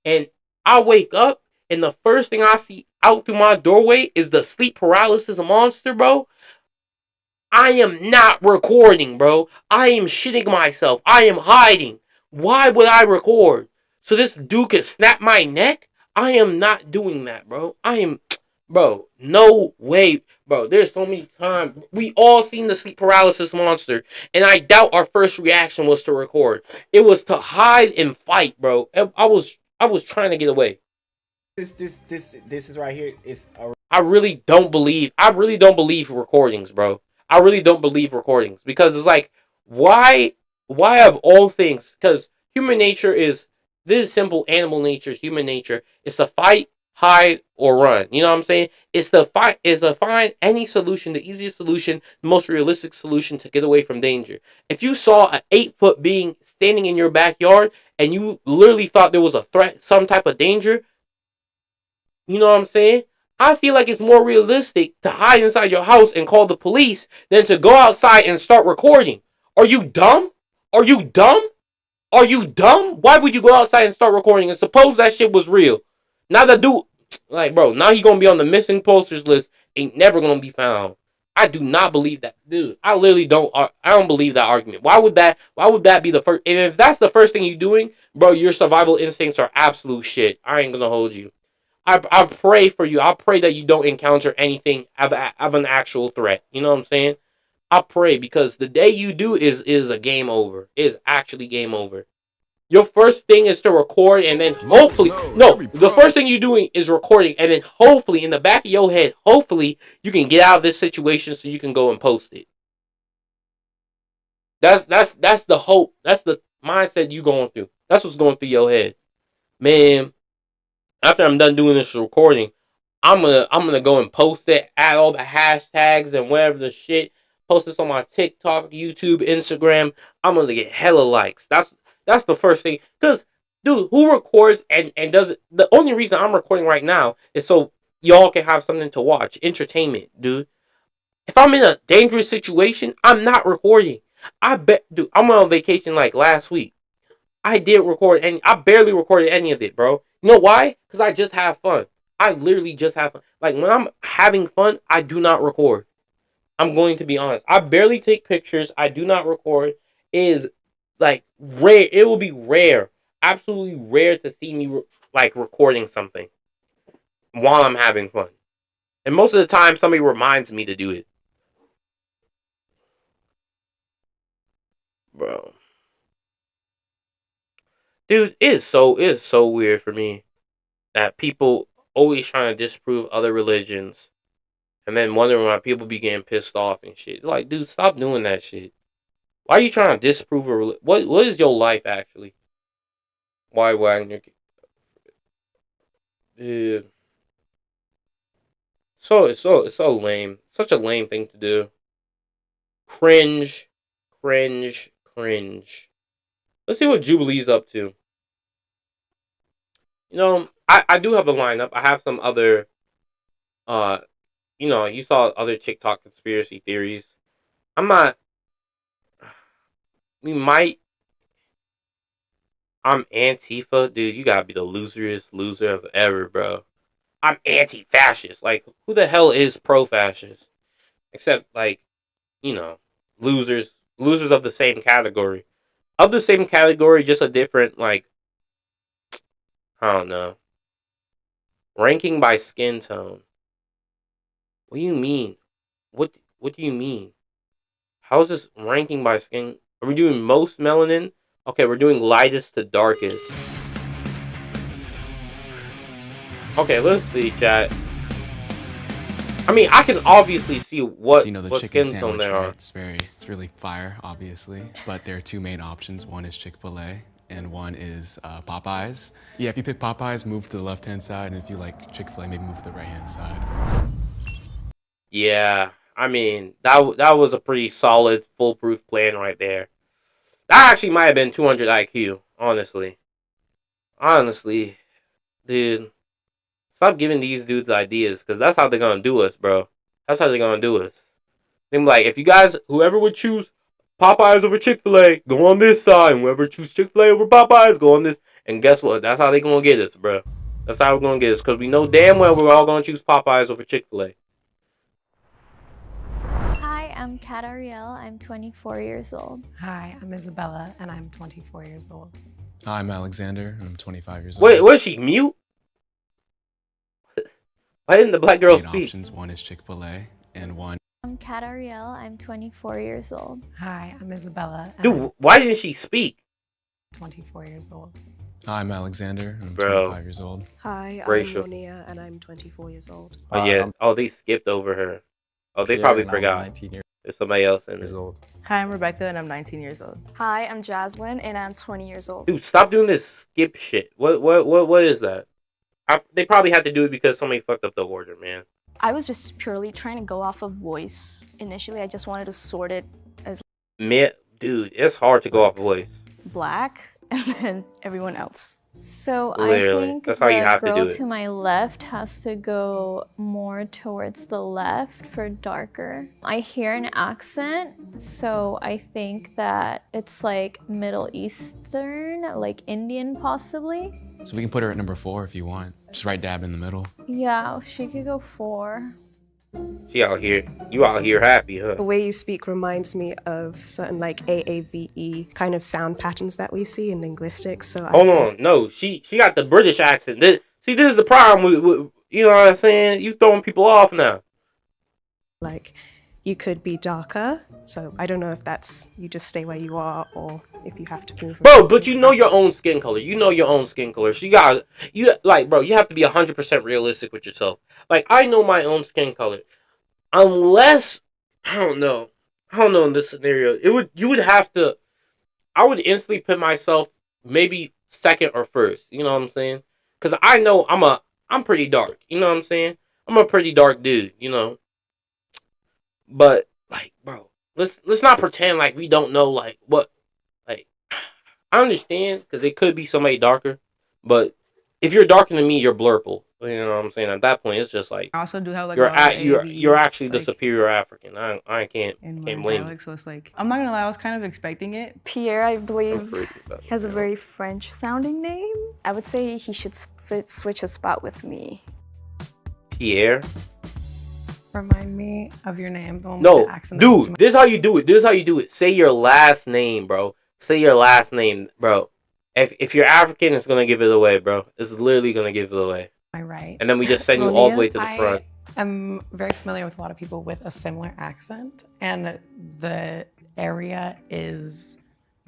Speaker 1: and I wake up and the first thing I see out through my doorway is the sleep paralysis monster, bro, I am not recording, bro. I am shitting myself. I am hiding. Why would I record? So this dude can snap my neck? I am not doing that, bro. Bro, no way, bro. There's so many times we all seen the sleep paralysis monster, and I doubt our first reaction was to record. It was to hide and fight, bro. I was trying to get away.
Speaker 3: This is right here. It's a
Speaker 1: I really don't believe recordings, bro. I really don't believe recordings because it's like, why of all things? Because human nature is this is simple. Animal nature, human nature. It's to fight, hide, or run. You know what I'm saying? It's to fight. Is to find any solution, the easiest solution, the most realistic solution to get away from danger. If you saw an 8-foot being standing in your backyard and you literally thought there was a threat, some type of danger, you know what I'm saying? I feel like it's more realistic to hide inside your house and call the police than to go outside and start recording. Are you dumb? Are you dumb? Are you dumb? Why would you go outside and start recording? And suppose that shit was real. Now the dude, like, bro, now he gonna be on the missing posters list. Ain't never gonna be found. I do not believe that, dude. I literally don't. I don't believe that argument. Why would that be the first? And if that's the first thing you're doing, bro, your survival instincts are absolute shit. I ain't gonna hold you. I pray for you. I pray that you don't encounter anything of an actual threat. You know what I'm saying? I pray, because the day you do is a game over. Is actually game over. Your first thing is to record, and then hopefully the first thing you're doing is recording, and then hopefully in the back of your head, hopefully you can get out of this situation so you can go and post it. That's the hope. That's the mindset you going through. That's what's going through your head, man. After I'm done doing this recording, I'm gonna go and post it, add all the hashtags and whatever the shit. Post this on my TikTok, YouTube, Instagram. I'm gonna get hella likes. That's the first thing. Cause, dude, who records and does it? The only reason I'm recording right now is so y'all can have something to watch, entertainment, dude. If I'm in a dangerous situation, I'm not recording. I bet, dude. I'm on vacation like last week. I didn't record I barely recorded any of it, bro. You know why? Because I just have fun. I literally just have fun. Like, when I'm having fun, I do not record. I'm going to be honest. I barely take pictures. I do not record. It is, like, rare. It will be rare. Absolutely rare to see me, like, recording something while I'm having fun. And most of the time, somebody reminds me to do it. Bro. Dude, it is so weird for me that people always trying to disprove other religions and then wondering why people be getting pissed off and shit. Like, dude, stop doing that shit. Why are you trying to disprove a religion? What is your life, actually? Why Wagner? Dude. It's so lame. Such a lame thing to do. Cringe. Cringe. Cringe. Let's see what Jubilee's up to. You know, I do have a lineup. I have some other, you know, you saw other TikTok conspiracy theories. I'm Antifa. Dude, you gotta be the loseriest loser of ever, bro. I'm anti-fascist. Like, who the hell is pro-fascist? Except, like, you know, losers of the same category. Of the same category, just a different, like, I don't know. Ranking by skin tone. What do you mean? What do you mean? How is this ranking by skin? Are we doing most melanin? Okay, we're doing lightest to darkest. Okay, let's see, chat. I mean, I can obviously see what,
Speaker 2: So, you know, the
Speaker 1: what
Speaker 2: chicken
Speaker 1: skin tone
Speaker 2: sandwich,
Speaker 1: there
Speaker 2: right?
Speaker 1: are.
Speaker 2: It's really fire, obviously. But there are two main options. One is Chick-fil-A, and one is Popeyes. Yeah, if you pick Popeyes, move to the left-hand side, and if you like Chick-fil-A, maybe move to the right-hand side.
Speaker 1: Yeah, I mean, that was a pretty solid, foolproof plan right there. That actually might have been 200 IQ, honestly. Honestly, dude. Stop giving these dudes ideas, because that's how they're going to do us, bro. That's how they're going to do us. They're like, if you guys, whoever would choose Popeyes over Chick-fil-A, go on this side. And whoever choose Chick-fil-A over Popeyes, go on this. And guess what? That's how they're going to get us, bro. That's how we're going to get us. Because we know damn well we're all going to choose Popeyes over Chick-fil-A.
Speaker 5: Hi, I'm Kat Ariel. I'm 24 years old.
Speaker 7: Hi, I'm Isabella, and I'm 24 years old.
Speaker 2: Hi, I'm Alexander, and I'm 25 years old.
Speaker 1: Wait, was she mute? Why didn't the black girl
Speaker 2: main
Speaker 1: speak?
Speaker 2: options. One is Chick-fil-A, and one.
Speaker 5: I'm Kat Ariel. I'm 24 years old.
Speaker 7: Hi, I'm Isabella. And
Speaker 1: Dude, why didn't she speak?
Speaker 7: I'm 24 years old.
Speaker 2: I'm Alexander. I'm
Speaker 1: Bro.
Speaker 2: 25 years old.
Speaker 6: Hi,
Speaker 1: Racial.
Speaker 6: I'm Monia, and I'm 24 years old.
Speaker 1: Oh yeah. Oh, they skipped over her. Oh, they probably forgot. There's somebody else in there.
Speaker 6: Hi, I'm Rebecca, and I'm 19 years old.
Speaker 8: Hi, I'm Jaslyn, and I'm 20 years old.
Speaker 1: Dude, stop doing this skip shit. What is that? They probably had to do it because somebody fucked up the order, man.
Speaker 8: I was just purely trying to go off of voice. Initially, I just wanted to sort it as
Speaker 1: Dude, it's hard to go off voice.
Speaker 8: black and then everyone else.
Speaker 5: So
Speaker 1: Literally.
Speaker 5: I think
Speaker 1: That's how you have
Speaker 5: the
Speaker 1: to
Speaker 5: girl
Speaker 1: do it.
Speaker 5: to my left has to go more towards the left for darker. I hear an accent, so I think that it's like Middle Eastern, like Indian possibly.
Speaker 2: So we can put her at number 4 if you want. Just right dab in the middle.
Speaker 5: Yeah, she could go 4.
Speaker 1: She out here. You out here happy, huh?
Speaker 6: The way you speak reminds me of certain like AAVE kind of sound patterns that we see in linguistics. So
Speaker 1: Hold on. No, she got the British accent. This is the problem with you know what I'm saying? You throwing people off now.
Speaker 6: like you could be darker. So I don't know if that's you just stay where you are or if you have to move.
Speaker 1: Bro, but you know your own skin color. You know your own skin color. So you have to be 100% realistic with yourself. Like, I know my own skin color. Unless, I don't know in this scenario. You would have to, I would instantly put myself maybe second or first. You know what I'm saying? Because I know I'm pretty dark. You know what I'm saying? I'm a pretty dark dude, you know. But, like, bro, let's not pretend like we don't know, like, what. Like, I understand because it could be somebody darker, but if you're darker than me, you're blurple. You know what I'm saying? At that point, it's just like
Speaker 6: I also do have like
Speaker 1: you're actually the superior African. I can't blame you.
Speaker 6: so it's like I'm not gonna lie, I was kind of expecting it.
Speaker 8: Pierre, I believe, has a very French-sounding name. I would say he should switch his spot with me.
Speaker 1: Pierre.
Speaker 7: Remind me of your name. The one with
Speaker 1: No,
Speaker 7: the accent that's too
Speaker 1: dude, this is how you do it. This is how you do it. Say your last name, bro. Say your last name, bro. If you're African, it's gonna give it away, bro. It's literally gonna give it away.
Speaker 7: Am I right?
Speaker 1: And then we just send you all the way to the front.
Speaker 7: I'm very familiar with a lot of people with a similar accent, and the area is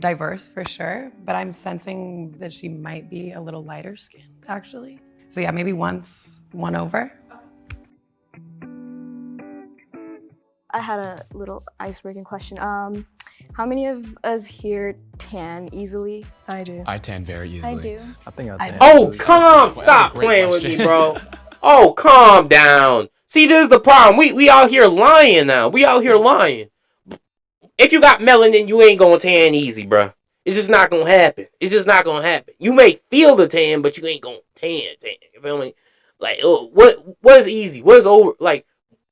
Speaker 7: diverse for sure, but I'm sensing that she might be a little lighter skinned, actually. So yeah, maybe one over.
Speaker 8: I had a little icebreaking question. How many of us here tan easily?
Speaker 6: I do.
Speaker 2: I tan very easily.
Speaker 5: I do.
Speaker 17: I think I tan.
Speaker 1: Oh, stop
Speaker 2: great
Speaker 1: playing with
Speaker 2: question.
Speaker 1: me, bro. Oh, calm down. See, this is the problem. We out here lying now. We out here lying. If you got melanin, you ain't gonna tan easy, bro. It's just not gonna happen. It's just not gonna happen. You may feel the tan, but you ain't gonna tan. You feel me? Like, oh, what is easy? What is over? Like,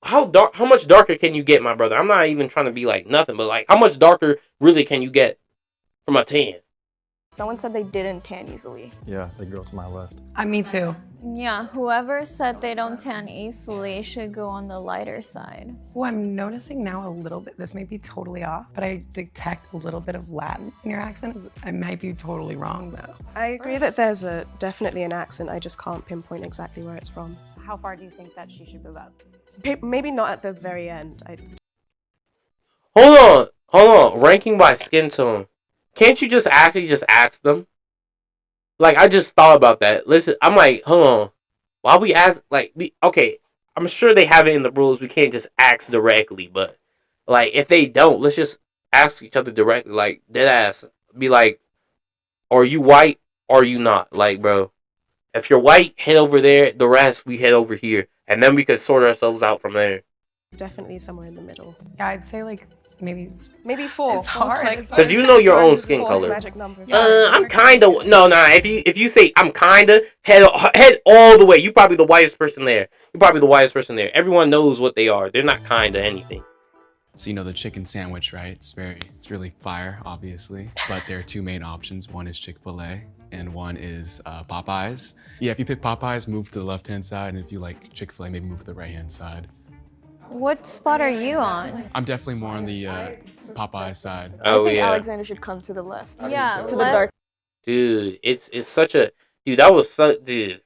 Speaker 1: how much darker can you get, my brother? I'm not even trying to be like nothing, but like, how much darker really can you get from a tan?
Speaker 8: Someone said they didn't tan easily.
Speaker 17: Yeah, the girl to my left.
Speaker 7: Me too.
Speaker 5: Yeah, whoever said they don't tan easily should go on the lighter side.
Speaker 7: Oh, I'm noticing now a little bit, this may be totally off, but I detect a little bit of Latin in your accent. I might be totally wrong though.
Speaker 6: I agree that there's definitely an accent. I just can't pinpoint exactly where it's from.
Speaker 8: How far do you think that she should move up?
Speaker 6: Maybe not at the very end.
Speaker 1: Hold on. Ranking by skin tone. Can't you just actually just ask them? Like, I just thought about that. Listen, I'm like, hold on. Why we ask, like, okay, I'm sure they have it in the rules. We can't just ask directly, but, like, if they don't, let's just ask each other directly, like, dead ass. Be like, are you white or are you not? Like, bro, if you're white, head over there. The rest, we head over here. And then we could sort ourselves out from there.
Speaker 6: Definitely somewhere in the middle.
Speaker 7: Yeah, I'd say like maybe
Speaker 6: 4.
Speaker 7: It's hard.
Speaker 1: Because you know your own skin color.
Speaker 6: Magic number.
Speaker 1: I'm kinda If you say I'm kinda, head all the way. You probably the whitest person there. Everyone knows what they are. They're not kinda anything.
Speaker 2: So you know the chicken sandwich, right? It's really fire, obviously. But there are two main options. One is Chick-fil-A, and one is Popeyes. Yeah, if you pick Popeyes, move to the left-hand side, and if you like Chick-fil-A, maybe move to the right-hand side.
Speaker 5: What spot are you on?
Speaker 2: I'm definitely more on the Popeye side.
Speaker 1: Oh,
Speaker 8: I think
Speaker 1: yeah.
Speaker 8: Alexander should come to the left.
Speaker 5: Yeah,
Speaker 8: To the dark.
Speaker 1: Dude, it's such a dude. That was dude.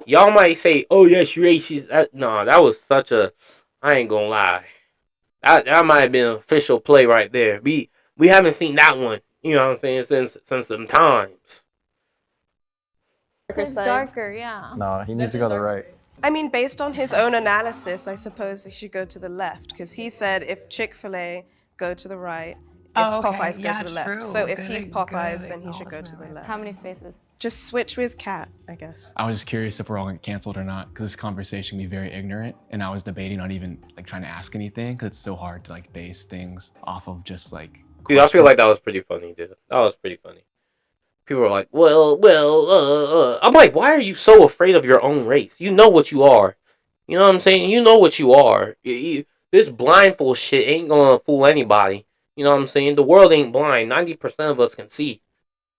Speaker 1: Y'all might say, "Oh, that's racist." No, that was such a. I ain't gonna lie. That might have been an official play right there. We haven't seen that one. You know what I'm saying since them times.
Speaker 5: It's darker, yeah.
Speaker 9: No, he needs to go to the right.
Speaker 6: I mean, based on his own analysis, I suppose he should go to the left because he said if Chick-fil-A, go to the right. If Popeyes, go to the left. So if he's Popeyes, then he should go to the left.
Speaker 10: How many spaces?
Speaker 6: Just switch with Kat, I guess.
Speaker 2: I was just curious if we're all gonna get canceled or not, because this conversation can be very ignorant, and I was debating on even like trying to ask anything, because it's so hard to like base things off of just like.
Speaker 1: Dude, I feel like that was pretty funny, dude. That was pretty funny. People are like, I'm like, why are you so afraid of your own race? You know what you are. You know what I'm saying? You know what you are. This blindfold shit ain't gonna fool anybody. You know what I'm saying? The world ain't blind. 90% of us can see.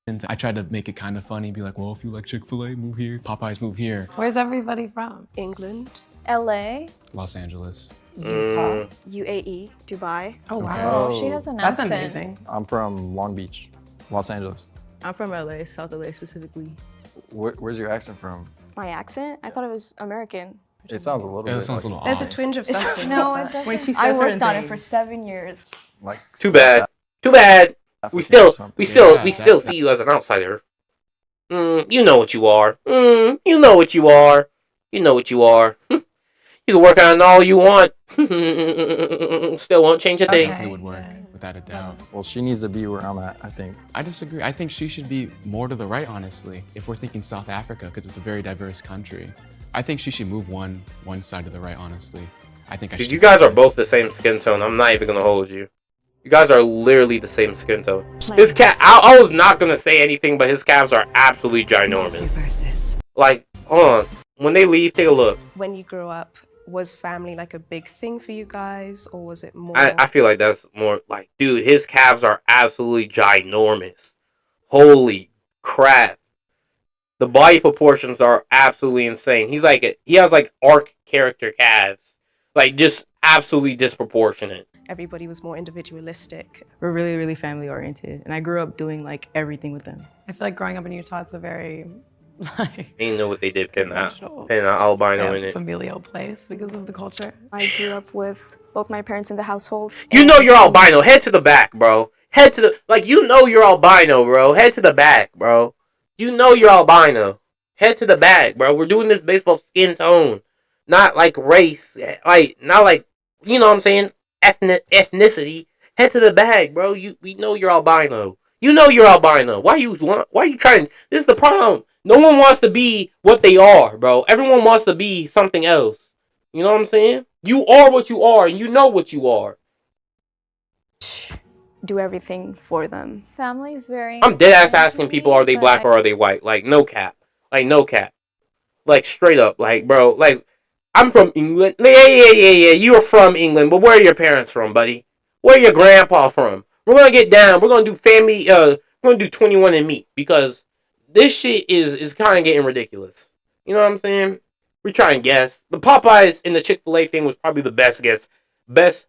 Speaker 2: And I tried to make it kind of funny, be like, well, if you like Chick-fil-A, move here. Popeyes, move here.
Speaker 7: Where's everybody from?
Speaker 6: England.
Speaker 5: LA.
Speaker 2: Los Angeles.
Speaker 7: Utah.
Speaker 8: UAE. Dubai.
Speaker 7: Oh, wow.
Speaker 5: She has an
Speaker 7: That's
Speaker 5: accent.
Speaker 7: amazing.
Speaker 9: I'm from Long Beach, Los Angeles.
Speaker 10: I'm from LA, South LA specifically.
Speaker 9: Where's your accent from?
Speaker 8: My accent? I thought it was American.
Speaker 9: It sounds a little bit.
Speaker 2: It sounds a little
Speaker 6: There's
Speaker 2: odd.
Speaker 6: a twinge of something.
Speaker 5: No, it doesn't.
Speaker 10: When she
Speaker 8: I
Speaker 10: says
Speaker 8: worked
Speaker 10: certain
Speaker 8: on it
Speaker 10: things.
Speaker 8: for 7 years.
Speaker 9: Like
Speaker 1: Too bad. Too bad. We still see you as an outsider. You know what you are. You know what you are. You know what you are. You can work on all you want. Still won't change a thing.
Speaker 2: It would work, without a doubt.
Speaker 9: Well, she needs to be where I'm at, I think.
Speaker 2: I disagree. I think she should be more to the right, honestly, if we're thinking South Africa, because it's a very diverse country. I think she should move one side to the right, honestly. I think I should.
Speaker 1: Dude, you guys are both the same skin tone. I'm not even gonna hold you. You guys are literally the same skin tone. His cat. I was not gonna say anything, but his calves are absolutely ginormous. Like, hold on. When they leave, take a look.
Speaker 6: When you grew up, was family like a big thing for you guys, or was it more?
Speaker 1: I feel like that's more like, dude, his calves are absolutely ginormous. Holy crap. The body proportions are absolutely insane. He has like arc character calves. Like, just absolutely disproportionate.
Speaker 6: Everybody was more individualistic.
Speaker 10: We're really, really family oriented. And I grew up doing like everything with them.
Speaker 7: I feel like growing up in Utah, it's a very
Speaker 1: I didn't know what they did pin albino in it.
Speaker 7: familial place because of the culture.
Speaker 8: I grew up with both my parents in the household.
Speaker 1: You know you're albino. Head to the back, bro. Head to the you know you're albino, bro. Head to the back, bro. You know you're albino. Head to the back, bro. We're doing this based off skin tone, not like race. Not like, you know what I'm saying, ethnicity. Head to the back, bro. We know you're albino. You know you're albino. Why you trying? This is the problem. No one wants to be what they are, bro. Everyone wants to be something else. You know what I'm saying? You are what you are, and you know what you are.
Speaker 8: Do everything for them.
Speaker 5: Family's very.
Speaker 1: I'm dead ass asking people, are they black or are they white? Like, no cap. Like, no cap. Like, straight up. Like, bro. Like, I'm from England. Yeah. You're from England, but where are your parents from, buddy? Where your grandpa from? We're gonna get down. We're gonna do family. We're gonna do 21andMe because this shit is kind of getting ridiculous. You know what I'm saying? We try and guess. The Popeyes and the Chick-fil-A thing was probably the best guess. Best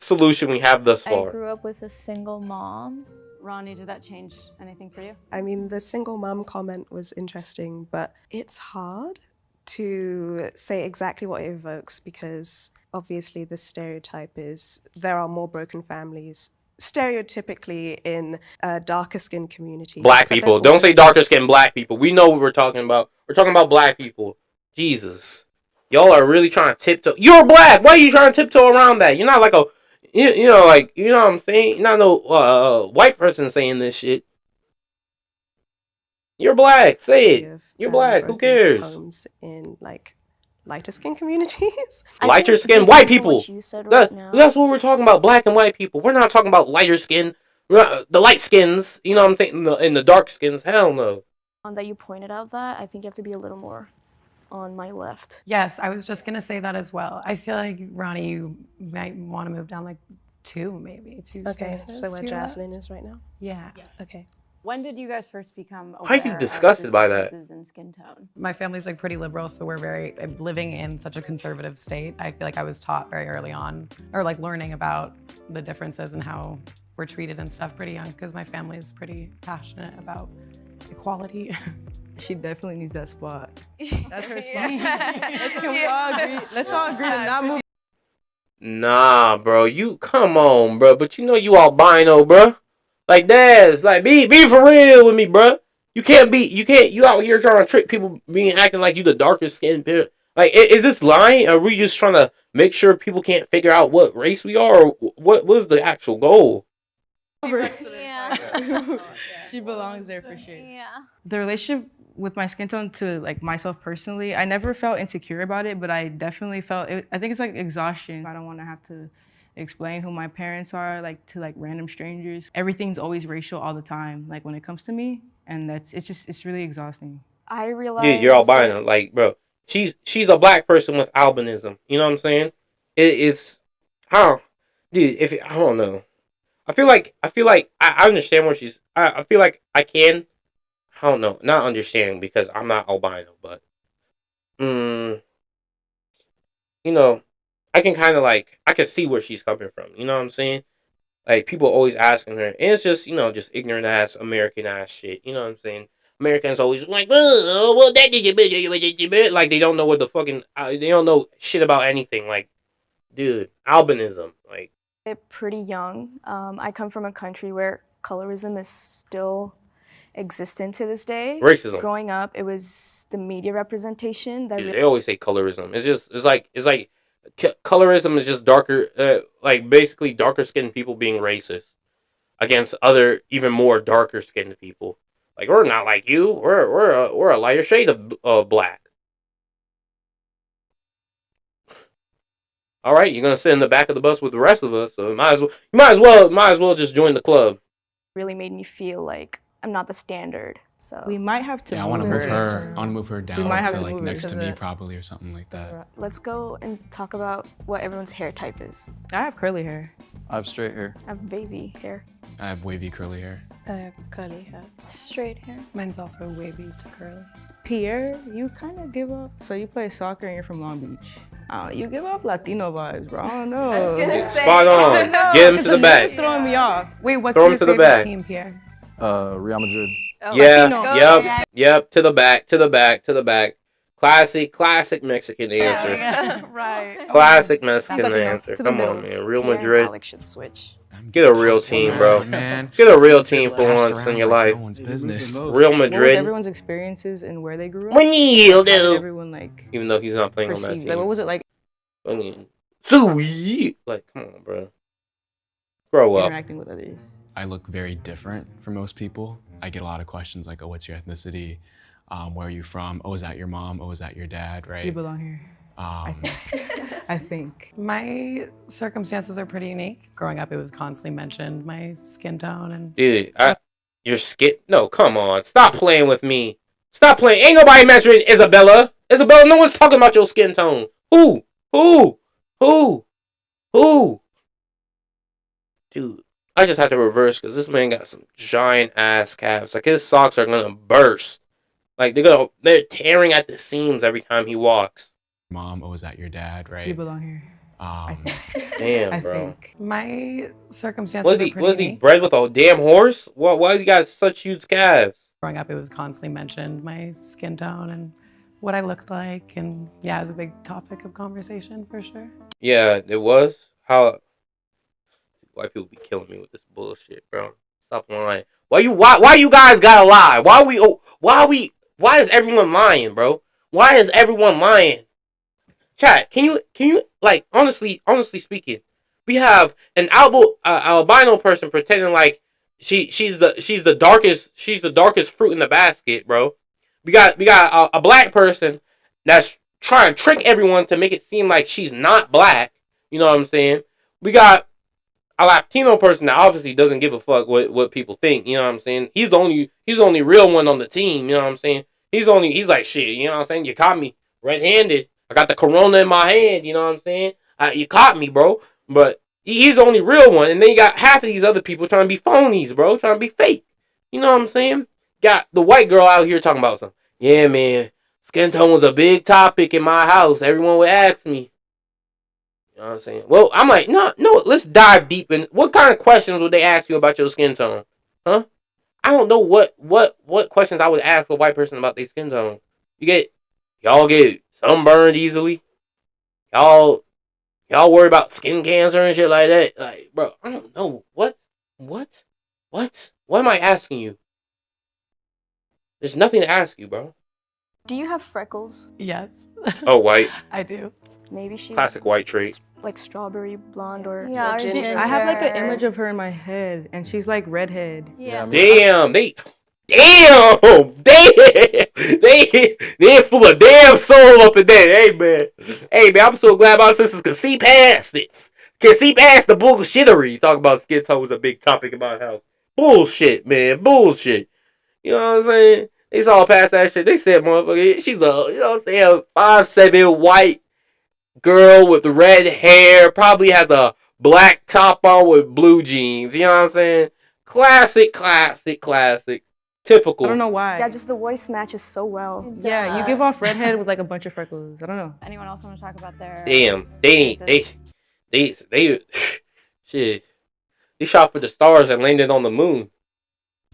Speaker 1: solution we have thus far.
Speaker 5: I grew up with a single mom.
Speaker 10: Ronnie, did that change anything for you?
Speaker 6: I mean, the single mom comment was interesting, but it's hard to say exactly what it evokes because obviously the stereotype is there are more broken families stereotypically in darker skinned communities.
Speaker 1: Black people. Don't say darker skinned black people. We know what we're talking about. We're talking about black people. Jesus. Y'all are really trying to tiptoe. You're black. Why are you trying to tiptoe around that? You're not like you know what I'm saying? You're not no white person saying this shit. You're black. Say it. You're black. Who cares?
Speaker 6: Homes in like lighter skin communities.
Speaker 1: Lighter skin white people. That's what we're talking about. Black and white people. We're not talking about lighter skin. The light skins. You know what I'm saying? In the dark skins. Hell no.
Speaker 8: On that you pointed out that I think you have to be a little more on my left.
Speaker 7: Yes, I was just gonna say that as well. I feel like Ronnie, you might want to move down like two
Speaker 6: Okay,
Speaker 7: spaces.
Speaker 6: so where Jaslyn is right now?
Speaker 7: Yeah.
Speaker 6: Okay.
Speaker 10: When did you guys first become aware
Speaker 1: Why are you disgusted by that?
Speaker 10: differences in skin tone?
Speaker 7: My family's like pretty liberal, so we're very living in such a conservative state. I feel like I was taught very early on, or like learning about the differences and how we're treated and stuff pretty young, because my family is pretty passionate about equality.
Speaker 10: She definitely needs that spot. That's her spot. Can we all agree? Let's all agree to not move.
Speaker 1: Nah, bro. You come on, bro. But you know you albino, bro. Like Daz, like be for real with me, bro. You out here trying to trick people, acting like you the darkest skinned people. Like, is this lying? Are we just trying to make sure people can't figure out what race we are, or what is the actual goal?
Speaker 5: Yeah.
Speaker 10: She belongs there for sure.
Speaker 5: Yeah.
Speaker 10: The relationship with my skin tone to like myself personally, I never felt insecure about it, but I definitely felt it. I think it's like exhaustion. I don't want to have to explain who my parents are like to like random strangers. Everything's always racial all the time, like when it comes to me, and it's really exhausting.
Speaker 8: I realized.
Speaker 1: Dude, you're albino, like, bro. She's a black person with albinism. You know what I'm saying? It's how, dude. I don't know. I feel like I understand where she's. I feel like I can. I don't know, not understand because I'm not albino, but you know, I can kind of like I can see where she's coming from. You know what I'm saying? Like people always asking her, and it's just just ignorant ass American ass shit. You know what I'm saying? Americans always like, oh, well, that did like they don't know what the fucking they don't know shit about anything. Like, dude, albinism, like.
Speaker 8: Pretty young. I come from a country where colorism is still existent to this day.
Speaker 1: Racism.
Speaker 8: Growing up, it was the media representation that.
Speaker 1: They always say colorism. It's like colorism is just darker, like basically darker skinned people being racist against other even more darker skinned people. Like we're not like you. We're a lighter shade of black. All right, you're gonna sit in the back of the bus with the rest of us, so you might as well just join the club.
Speaker 8: Really made me feel like I'm not the standard. So
Speaker 10: we might have to.
Speaker 2: Yeah, I want to move her. I want to move her down to like next to me, probably, or something like that.
Speaker 8: Let's go and talk about what everyone's hair type is.
Speaker 10: I have curly hair.
Speaker 9: I have straight hair.
Speaker 8: I have wavy hair.
Speaker 2: I have wavy curly hair.
Speaker 6: I have curly hair.
Speaker 5: Straight hair.
Speaker 7: Mine's also wavy to curly.
Speaker 10: Pierre, you kind of give up. So you play soccer and you're from Long Beach. You give up Latino vibes, bro. I don't know.
Speaker 8: I was gonna say.
Speaker 1: Spot on. Get him to the back.
Speaker 10: It's throwing me off.
Speaker 7: Wait, what's
Speaker 1: Throw him
Speaker 7: your
Speaker 1: to the
Speaker 7: favorite
Speaker 1: back.
Speaker 7: team, Pierre?
Speaker 9: Real Madrid.
Speaker 8: Oh,
Speaker 1: Yeah. Yep. To the back. Classic Mexican answer.
Speaker 8: Yeah, right.
Speaker 1: Classic Mexican answer. Come on, man. Real Madrid.
Speaker 8: Alex should switch.
Speaker 1: Get a real team, bro.
Speaker 2: Man.
Speaker 1: Get a real team for once in your life.
Speaker 2: No one's business.
Speaker 1: Real
Speaker 10: What was
Speaker 1: Madrid.
Speaker 10: everyone's experiences and where they grew up?
Speaker 1: How did
Speaker 10: Everyone like.
Speaker 1: Even though he's not playing on that
Speaker 10: perceived.
Speaker 1: team.
Speaker 10: Like, what was it like
Speaker 1: Sweet. Like, come on, bro. Grow up.
Speaker 10: interacting with others?
Speaker 2: I look very different from most people. I get a lot of questions like, oh, what's your ethnicity? Where are you from? Oh, is that your mom? Oh, is that your dad? Right?
Speaker 10: You belong here. I think.
Speaker 7: My circumstances are pretty unique. Growing up, it was constantly mentioned, my skin tone and.
Speaker 1: Dude, your skin. No, come on. Stop playing with me. Stop playing. Ain't nobody measuring Isabella. Isabella, no one's talking about your skin tone. Who? Dude, I just have to reverse because this man got some giant ass calves. Like his socks are gonna burst. Like they're tearing at the seams every time he walks.
Speaker 2: Mom, oh, is that your dad? Right?
Speaker 10: You belong here.
Speaker 1: Damn, bro.
Speaker 7: My circumstances are pretty
Speaker 1: Was he
Speaker 7: unique.
Speaker 1: bred with a damn horse? Why he got such huge calves?
Speaker 7: Growing up, it was constantly mentioned, my skin tone and what I looked like. And yeah, it was a big topic of conversation for sure.
Speaker 1: Yeah, it was. How white people be killing me with this bullshit, bro. Stop lying. Why you guys gotta lie? Why is everyone lying, bro? Why is everyone lying? Chat, can you like honestly speaking, we have an albino person pretending like she's the darkest fruit in the basket, bro. We got a black person that's trying to trick everyone to make it seem like she's not black. You know what I'm saying? We got a Latino person that obviously doesn't give a fuck what people think. You know what I'm saying? He's the only real one on the team. You know what I'm saying? He's like, shit. You know what I'm saying? You caught me red-handed. I got the corona in my hand. You know what I'm saying? You caught me, bro. But he's the only real one. And then you got half of these other people trying to be phonies, bro. Trying to be fake. You know what I'm saying? Got the white girl out here talking about something. Yeah, man. Skin tone was a big topic in my house. Everyone would ask me. You know what I'm saying? Well, I'm like, no, let's dive deep in. What kind of questions would they ask you about your skin tone? Huh? I don't know what questions I would ask a white person about their skin tone. Y'all get sunburned easily. Y'all worry about skin cancer and shit like that. Like, bro, I don't know what am I asking you? There's nothing to ask you, bro.
Speaker 8: Do you have freckles?
Speaker 7: Yes.
Speaker 1: Oh, white.
Speaker 7: I do.
Speaker 8: Maybe she's
Speaker 1: Classic white trait.
Speaker 8: like strawberry blonde or
Speaker 5: Yeah, or
Speaker 8: ginger.
Speaker 10: I have like an image of her in my head, and she's like redhead.
Speaker 5: Yeah.
Speaker 1: Damn, they full of damn soul up in there. Hey man, I'm so glad my sisters can see past this. Can see past the bullshittery. Talk about skin tone was a big topic about how bullshit, man, bullshit. You know what I'm saying? They saw past that shit. They said, motherfucker, she's a, you know what I'm saying, 5'7" white girl with red hair, probably has a black top on with blue jeans. You know what I'm saying? Classic. Typical.
Speaker 10: I don't know why.
Speaker 8: Yeah, just the voice matches so well.
Speaker 10: Yeah, you give off redhead with like a bunch of freckles. I don't know.
Speaker 12: Anyone else want to talk about their?
Speaker 1: Damn, they shit. They shot for the stars and landed on the moon.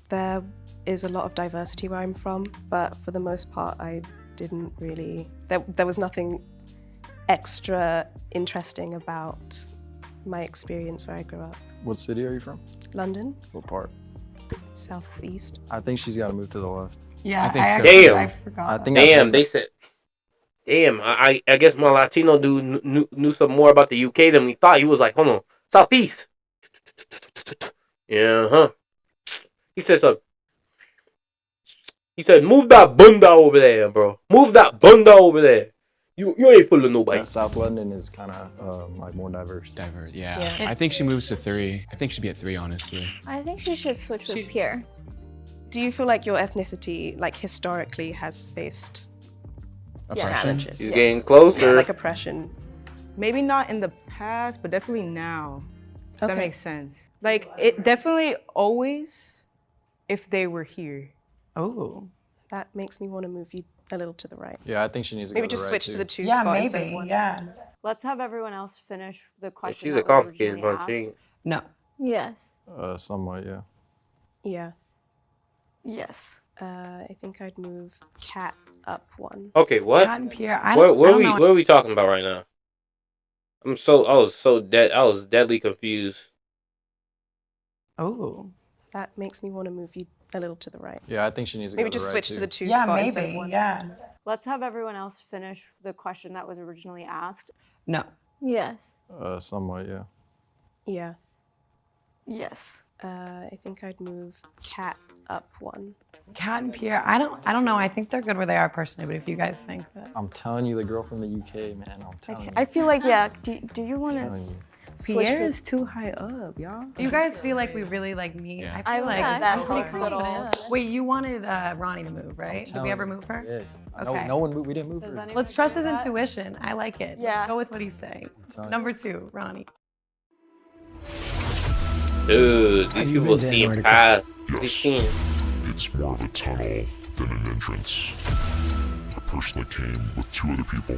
Speaker 6: There is a lot of diversity where I'm from, but for the most part, I didn't really. There was nothing extra interesting about my experience where I grew up.
Speaker 9: What city are you from?
Speaker 6: London,
Speaker 9: What part?
Speaker 6: southeast.
Speaker 9: I think she's got to move to the left.
Speaker 7: Yeah,
Speaker 2: I think so.
Speaker 1: Damn.
Speaker 7: I forgot.
Speaker 9: I
Speaker 7: that.
Speaker 9: think that's
Speaker 1: Damn,
Speaker 9: what-
Speaker 1: they said. Damn, I guess my Latino dude knew some more about the UK than we thought. He was like, hold on, southeast. Yeah, huh. He said something. He said, move that bunda over there, bro. Move that bunda over there. You ain't full of nobody.
Speaker 9: Yeah, South London is kind of like more diverse.
Speaker 2: Diverse, yeah.
Speaker 6: Yeah.
Speaker 2: I think she moves to 3. I think she'd be at 3, honestly.
Speaker 5: I think she should switch with Pierre.
Speaker 6: Do you feel like your ethnicity, like historically, has faced
Speaker 2: Oppression?
Speaker 6: challenges?
Speaker 1: He's
Speaker 6: Yes.
Speaker 1: getting closer.
Speaker 6: Yeah, like oppression.
Speaker 10: Maybe not in the past, but definitely now. If that
Speaker 6: Okay.
Speaker 10: makes sense. Like it definitely always, if they were here.
Speaker 7: Oh.
Speaker 6: That makes me want to move you a little to the right.
Speaker 9: Yeah, I think she needs to
Speaker 6: Maybe
Speaker 9: go to
Speaker 6: just
Speaker 9: the
Speaker 6: switch
Speaker 9: right
Speaker 6: to the
Speaker 9: too.
Speaker 6: 2
Speaker 7: Yeah,
Speaker 6: spot instead of
Speaker 7: maybe.
Speaker 6: 1.
Speaker 7: Yeah.
Speaker 12: Let's have everyone else finish the question.
Speaker 1: She's
Speaker 12: that
Speaker 1: a
Speaker 12: was
Speaker 1: complicated
Speaker 12: originally
Speaker 1: one. She
Speaker 12: asked.
Speaker 1: ain't.
Speaker 7: No.
Speaker 5: Yes.
Speaker 9: Somewhat, yeah.
Speaker 6: Yeah.
Speaker 8: Yes.
Speaker 6: I think I'd move Cat up 1.
Speaker 1: Okay, what?
Speaker 7: Cat and Pierre. I
Speaker 1: What
Speaker 7: don't know.
Speaker 1: what are we talking about right now? I was deadly confused.
Speaker 7: Oh.
Speaker 6: That makes me want to move you a little to the right.
Speaker 9: Yeah, I think she needs to
Speaker 6: Maybe
Speaker 9: go to
Speaker 6: just
Speaker 9: the right
Speaker 6: switch
Speaker 9: too.
Speaker 6: to the 2
Speaker 7: Yeah,
Speaker 6: spot instead of
Speaker 7: maybe.
Speaker 6: 1.
Speaker 7: Yeah.
Speaker 12: Let's have everyone else finish the question that was originally asked.
Speaker 7: No.
Speaker 5: Yes.
Speaker 9: Somewhat, yeah.
Speaker 6: Yeah.
Speaker 8: Yes.
Speaker 6: I think I'd move Cat up 1.
Speaker 7: Cat and Pierre. I don't know. I think they're good where they are personally, but if you guys think that.
Speaker 9: I'm telling you, the girl from the UK, man. I'm telling you.
Speaker 8: I feel like, yeah. Do you want
Speaker 9: telling
Speaker 8: to
Speaker 9: you.
Speaker 8: switch
Speaker 10: Pierre
Speaker 8: with-
Speaker 10: is too high up, y'all.
Speaker 7: Do you guys feel like we really like meet?
Speaker 2: Yeah.
Speaker 7: I feel
Speaker 8: like
Speaker 7: like
Speaker 8: that
Speaker 7: I'm pretty
Speaker 8: helps at all.
Speaker 7: confident. Wait, you wanted Ronnie to move, right? Did we
Speaker 9: telling
Speaker 7: ever
Speaker 9: you.
Speaker 7: move her?
Speaker 9: Yes.
Speaker 7: Okay.
Speaker 9: No one moved. We didn't move
Speaker 12: Does
Speaker 9: her.
Speaker 12: anyone
Speaker 7: Let's trust
Speaker 12: agree
Speaker 7: his
Speaker 12: with that?
Speaker 7: intuition. I like it.
Speaker 8: Yeah.
Speaker 7: Let's go with what he's saying.
Speaker 9: telling you.
Speaker 7: Number 2, Ronnie.
Speaker 1: Dude, these
Speaker 13: you
Speaker 1: people
Speaker 13: been to
Speaker 1: seem
Speaker 13: Antarctica?
Speaker 1: past.
Speaker 13: Yes.
Speaker 1: These seem.
Speaker 13: It's more of a tunnel than an entrance. I personally came with 2 other people.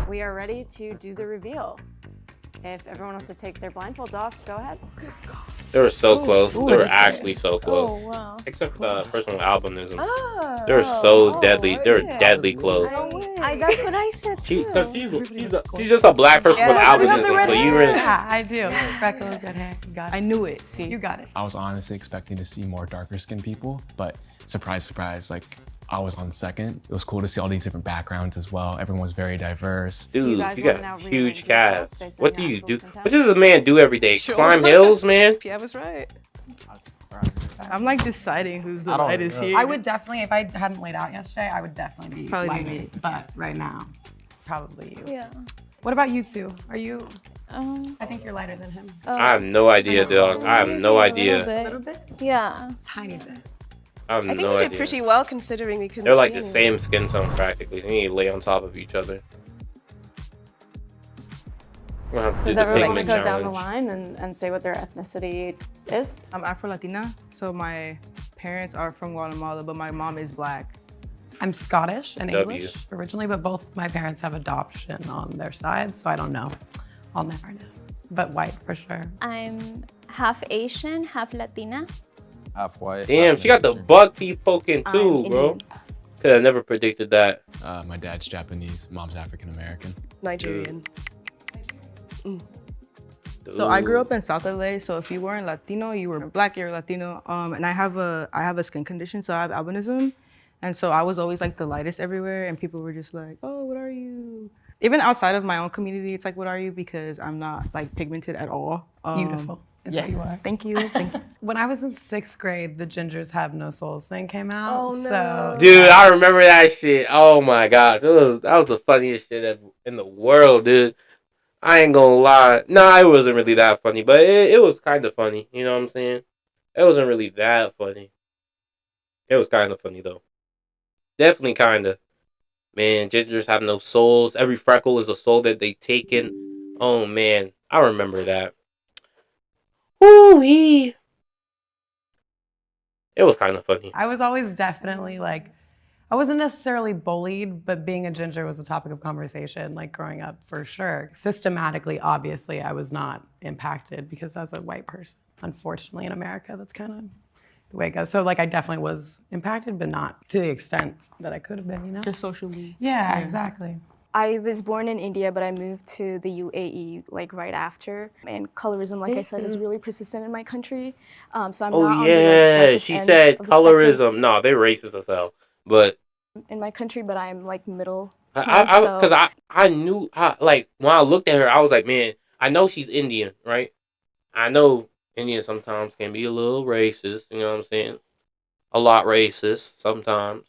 Speaker 12: We are ready to do the reveal. If everyone wants to take their blindfolds off, go ahead.
Speaker 1: They were so close.
Speaker 7: ooh,
Speaker 1: They were
Speaker 7: it is scary.
Speaker 1: actually so close.
Speaker 5: Oh wow.
Speaker 1: Except for the first one, albinism.
Speaker 5: Oh.
Speaker 1: They were so deadly. They were deadly close.
Speaker 5: That's what I said too.
Speaker 1: She's just a black person with
Speaker 7: You have the
Speaker 1: albinism.
Speaker 7: red
Speaker 1: So you
Speaker 7: hair.
Speaker 1: were.
Speaker 7: Yeah, I do. Freckles, red hair. You got it.
Speaker 10: I knew it. See.
Speaker 7: You got it.
Speaker 2: I was honestly expecting to see more darker skinned people, but surprise, surprise, like I was on second. It was cool to see all these different backgrounds as well. Everyone was very diverse.
Speaker 1: Dude,
Speaker 12: guys
Speaker 1: you
Speaker 12: wanna
Speaker 1: got
Speaker 12: now
Speaker 1: a
Speaker 12: rearrange
Speaker 1: huge
Speaker 12: yourselves
Speaker 1: cast.
Speaker 12: based on
Speaker 1: What do
Speaker 12: your
Speaker 1: you
Speaker 12: actual
Speaker 1: do?
Speaker 12: skin tone?
Speaker 1: What does a man do every day?
Speaker 6: Sure.
Speaker 1: Climb hills, man?
Speaker 6: Pierre was right.
Speaker 10: I'm like deciding who's the
Speaker 9: I don't
Speaker 10: lightest
Speaker 9: know.
Speaker 10: here.
Speaker 7: I would definitely, if I hadn't laid out yesterday, I would definitely be
Speaker 10: Probably
Speaker 7: lighter.
Speaker 10: me.
Speaker 7: But right now, probably you.
Speaker 5: Yeah.
Speaker 7: What about you 2? Are you?
Speaker 5: Um.
Speaker 7: I think you're lighter than him.
Speaker 1: I have no idea, dog. I have no
Speaker 5: maybe a
Speaker 1: idea.
Speaker 5: little
Speaker 7: A
Speaker 5: bit.
Speaker 7: little bit?
Speaker 5: Yeah.
Speaker 7: Tiny bit.
Speaker 1: I have
Speaker 6: I think
Speaker 1: no
Speaker 6: we did
Speaker 1: idea.
Speaker 6: pretty well considering we couldn't
Speaker 1: They're like
Speaker 6: see
Speaker 1: the
Speaker 6: anyone.
Speaker 1: same skin tone practically. They need to lay on top of each other. We're gonna have to do
Speaker 12: Does
Speaker 1: the
Speaker 12: everyone want to
Speaker 1: pigment
Speaker 12: go down the
Speaker 1: challenge.
Speaker 12: line and say what their ethnicity is?
Speaker 10: I'm Afro-Latina, so my parents are from Guatemala, but my mom is black.
Speaker 7: I'm Scottish and
Speaker 1: W.
Speaker 7: English originally, but both my parents have adoption on their side, so I don't know. I'll never know. But white for sure.
Speaker 5: I'm Half Asian, half Latina.
Speaker 19: Half white.
Speaker 1: Damn,
Speaker 19: half
Speaker 1: she got the
Speaker 19: Eastern.
Speaker 1: buck teeth poking too,
Speaker 8: I'm
Speaker 1: bro.
Speaker 8: Indian.
Speaker 1: Could have never predicted that.
Speaker 2: My dad's Japanese, mom's African American.
Speaker 6: Nigerian.
Speaker 10: So I grew up in South LA. So if you weren't Latino, you were Black, you're Latino. And I have a skin condition, so I have albinism, and so I was always like the lightest everywhere, and people were just like, "Oh, what are you?" Even outside of my own community, it's like, "What are you?" Because I'm not like pigmented at all.
Speaker 7: Beautiful. Is
Speaker 10: Yeah.
Speaker 7: what you are.
Speaker 10: Thank you. Thank you.
Speaker 7: When I was in 6th grade, the Gingers Have No Souls thing came out.
Speaker 6: Oh, no.
Speaker 7: So
Speaker 1: Dude, I remember that shit. Oh my gosh, that was the funniest shit in the world, dude. I ain't gonna lie. Nah, it wasn't really that funny, but it was kind of funny. You know what I'm saying? It wasn't really that funny. It was kind of funny though. Definitely kind of. Man, gingers have no souls. Every freckle is a soul that they taken. Oh man, I remember that. Woo-wee. It was kind of funny.
Speaker 7: I was always definitely like, I wasn't necessarily bullied, but being a ginger was a topic of conversation, like growing up for sure. Systematically, obviously, I was not impacted because as a white person, unfortunately in America, that's kind of the way it goes. So like I definitely was impacted, but not to the extent that I could have been, you know?
Speaker 10: Just socially.
Speaker 7: Yeah, exactly.
Speaker 8: I was born in India, but I moved to the UAE like right after. And colorism, like I said, is really persistent in my country. So I'm not
Speaker 1: Oh
Speaker 8: on the
Speaker 1: yeah,
Speaker 8: brightest
Speaker 1: she
Speaker 8: end
Speaker 1: said
Speaker 8: of the spectrum
Speaker 1: colorism. No, they're racist as hell. But
Speaker 8: in my country, but I'm like middle.
Speaker 1: I knew like when I looked at her, I was like, man, I know she's Indian, right? I know Indians sometimes can be a little racist. You know what I'm saying? A lot racist sometimes.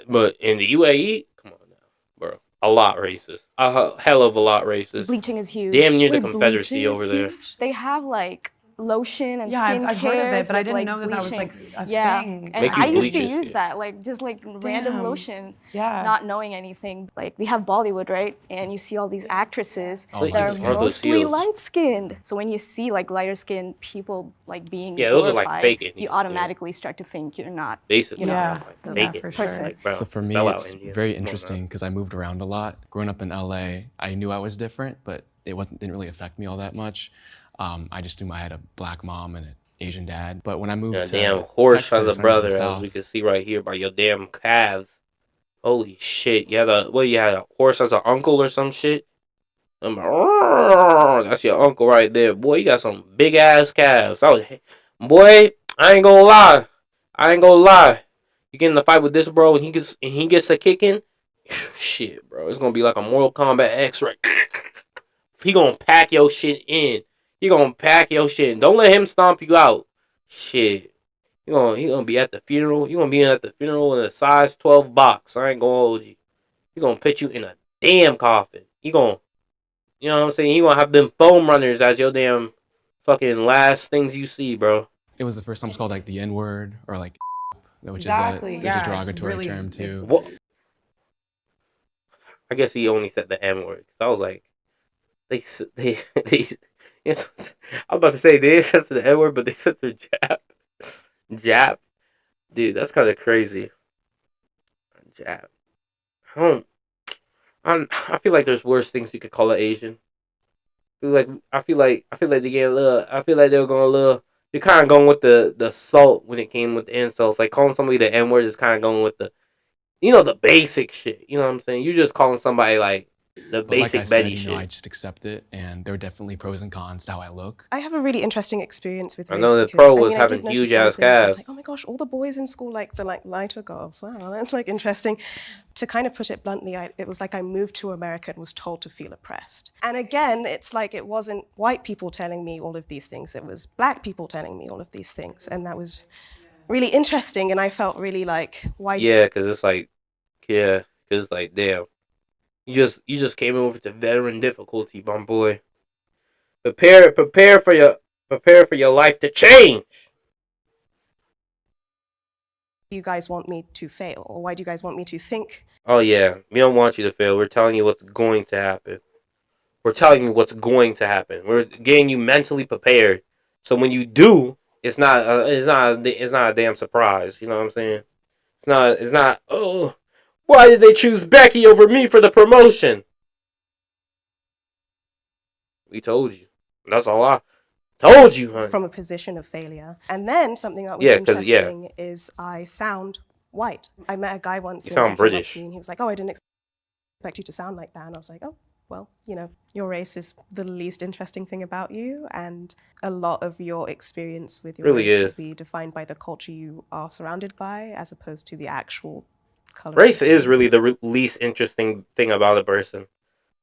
Speaker 1: But in the UAE, come on now, bro, a lot racist. A hell of a lot racist.
Speaker 8: Bleaching is huge.
Speaker 1: Damn near the
Speaker 7: Wait,
Speaker 1: Confederacy
Speaker 7: bleaching is
Speaker 1: over there.
Speaker 7: huge?
Speaker 8: They have like lotion and
Speaker 7: Yeah,
Speaker 8: skin
Speaker 7: I've heard of it,
Speaker 8: cares
Speaker 7: but I
Speaker 8: with,
Speaker 7: didn't
Speaker 8: like,
Speaker 7: know that that was, like,
Speaker 8: bleaching.
Speaker 7: a
Speaker 8: yeah.
Speaker 7: thing.
Speaker 8: And
Speaker 1: Make you
Speaker 8: I used
Speaker 1: bleach
Speaker 8: to
Speaker 1: your
Speaker 8: use
Speaker 1: skin.
Speaker 8: that, like just like random
Speaker 7: Damn.
Speaker 8: lotion,
Speaker 7: Yeah.
Speaker 8: not knowing anything. Like we have Bollywood, right? And you see all these actresses
Speaker 2: Oh,
Speaker 8: that
Speaker 2: light
Speaker 8: are
Speaker 2: skin.
Speaker 1: Martha
Speaker 8: mostly
Speaker 1: Shields.
Speaker 8: light skinned. So when you see like lighter skinned people like being
Speaker 1: Yeah, those are, like,
Speaker 8: glorified,
Speaker 1: fake
Speaker 8: you
Speaker 1: Indians, yeah.
Speaker 8: automatically start to think you're not.
Speaker 1: Basically,
Speaker 8: You know,
Speaker 7: Yeah,
Speaker 8: the
Speaker 1: fake
Speaker 7: for
Speaker 1: it.
Speaker 7: sure.
Speaker 1: Like, bro,
Speaker 2: So for me,
Speaker 1: sellout
Speaker 2: it's
Speaker 1: Indians.
Speaker 2: very
Speaker 1: Come on now.
Speaker 2: interesting because I moved around a lot. Growing up in LA, I knew I was different, but it didn't really affect me all that much. I just knew I had a black mom and an Asian dad. But when I moved
Speaker 1: Yeah,
Speaker 2: to
Speaker 1: damn horse
Speaker 2: Texas,
Speaker 1: has a
Speaker 2: when I moved to
Speaker 1: brother,
Speaker 2: the
Speaker 1: as
Speaker 2: South,
Speaker 1: we can see right here by your damn calves. Holy shit! You had a horse as an uncle or some shit. I'm like, "Roar." That's your uncle right there, boy. You got some big ass calves. Boy, I ain't gonna lie. You get in the fight with this bro, and he gets a kick in. Shit, bro, it's gonna be like a Mortal Kombat X, right? He gonna pack your shit in. Don't let him stomp you out. Shit. He gonna be at the funeral. You gonna be at the funeral in a size 12 box. I ain't gonna hold you. He gonna put you in a damn coffin. You know what I'm saying? He gonna have them foam runners as your damn fucking last things you see, bro.
Speaker 2: it was the first time it's called like the N word or like, which
Speaker 7: Exactly,
Speaker 2: is
Speaker 7: yeah,
Speaker 2: a
Speaker 7: it's
Speaker 2: derogatory
Speaker 7: really-
Speaker 2: term
Speaker 7: it's-
Speaker 2: too.
Speaker 1: What? I guess he only said the N word. I was like, they you know, I was about to say they censored the N word, but they censored Jap. Dude, that's kind of crazy. Jap. I feel like there's worse things you could call an Asian. I feel like they get a little. I feel like they were going a little. You're kind of going with the salt when it came with the insults. Like calling somebody the N word is kind of going with the, the basic shit. You know what I'm saying? You're just calling somebody like the
Speaker 2: But
Speaker 1: basic
Speaker 2: like I said,
Speaker 1: Betty
Speaker 2: you
Speaker 1: shit.
Speaker 2: know, I just accept it, and there are definitely pros and cons to how I look.
Speaker 6: I have a really interesting experience with
Speaker 1: I
Speaker 6: race
Speaker 1: know the
Speaker 6: because,
Speaker 1: pro
Speaker 6: I
Speaker 1: was
Speaker 6: mean, I
Speaker 1: having
Speaker 6: did notice
Speaker 1: huge
Speaker 6: some
Speaker 1: ass
Speaker 6: things. I was
Speaker 1: calves.
Speaker 6: like, oh my gosh, all the boys in school like the lighter girls. Wow, that's like interesting. To kind of put it bluntly, it was like I moved to America and was told to feel oppressed. And again, it's like it wasn't white people telling me all of these things. It was black people telling me all of these things, and that was really interesting. And I felt really like, why?
Speaker 1: Yeah, because it's like, damn. You just came over to veteran difficulty, my boy. Prepare for your life to change.
Speaker 6: do you guys want me to fail, or why do you guys want me to think?
Speaker 1: Oh yeah, we don't want you to fail. We're telling you what's going to happen. We're getting you mentally prepared. So when you do, it's not a damn surprise. You know what I'm saying? It's not. Oh, why did they choose Becky over me for the promotion? We told you. That's all Told you, honey.
Speaker 6: from a position of failure. And then something that was
Speaker 1: Yeah, 'cause
Speaker 6: interesting is I sound white. I met a guy once
Speaker 1: You
Speaker 6: and he
Speaker 1: sound
Speaker 6: came up
Speaker 1: British.
Speaker 6: to me and he was like, "Oh, I didn't expect you to sound like that." And I was like, "Oh, well, you know, your race is the least interesting thing about you, and a lot of your experience with your
Speaker 1: Really
Speaker 6: race will
Speaker 1: is.
Speaker 6: be defined by the culture you are surrounded by, as opposed to the actual color."
Speaker 1: Race is really the least interesting thing about a person,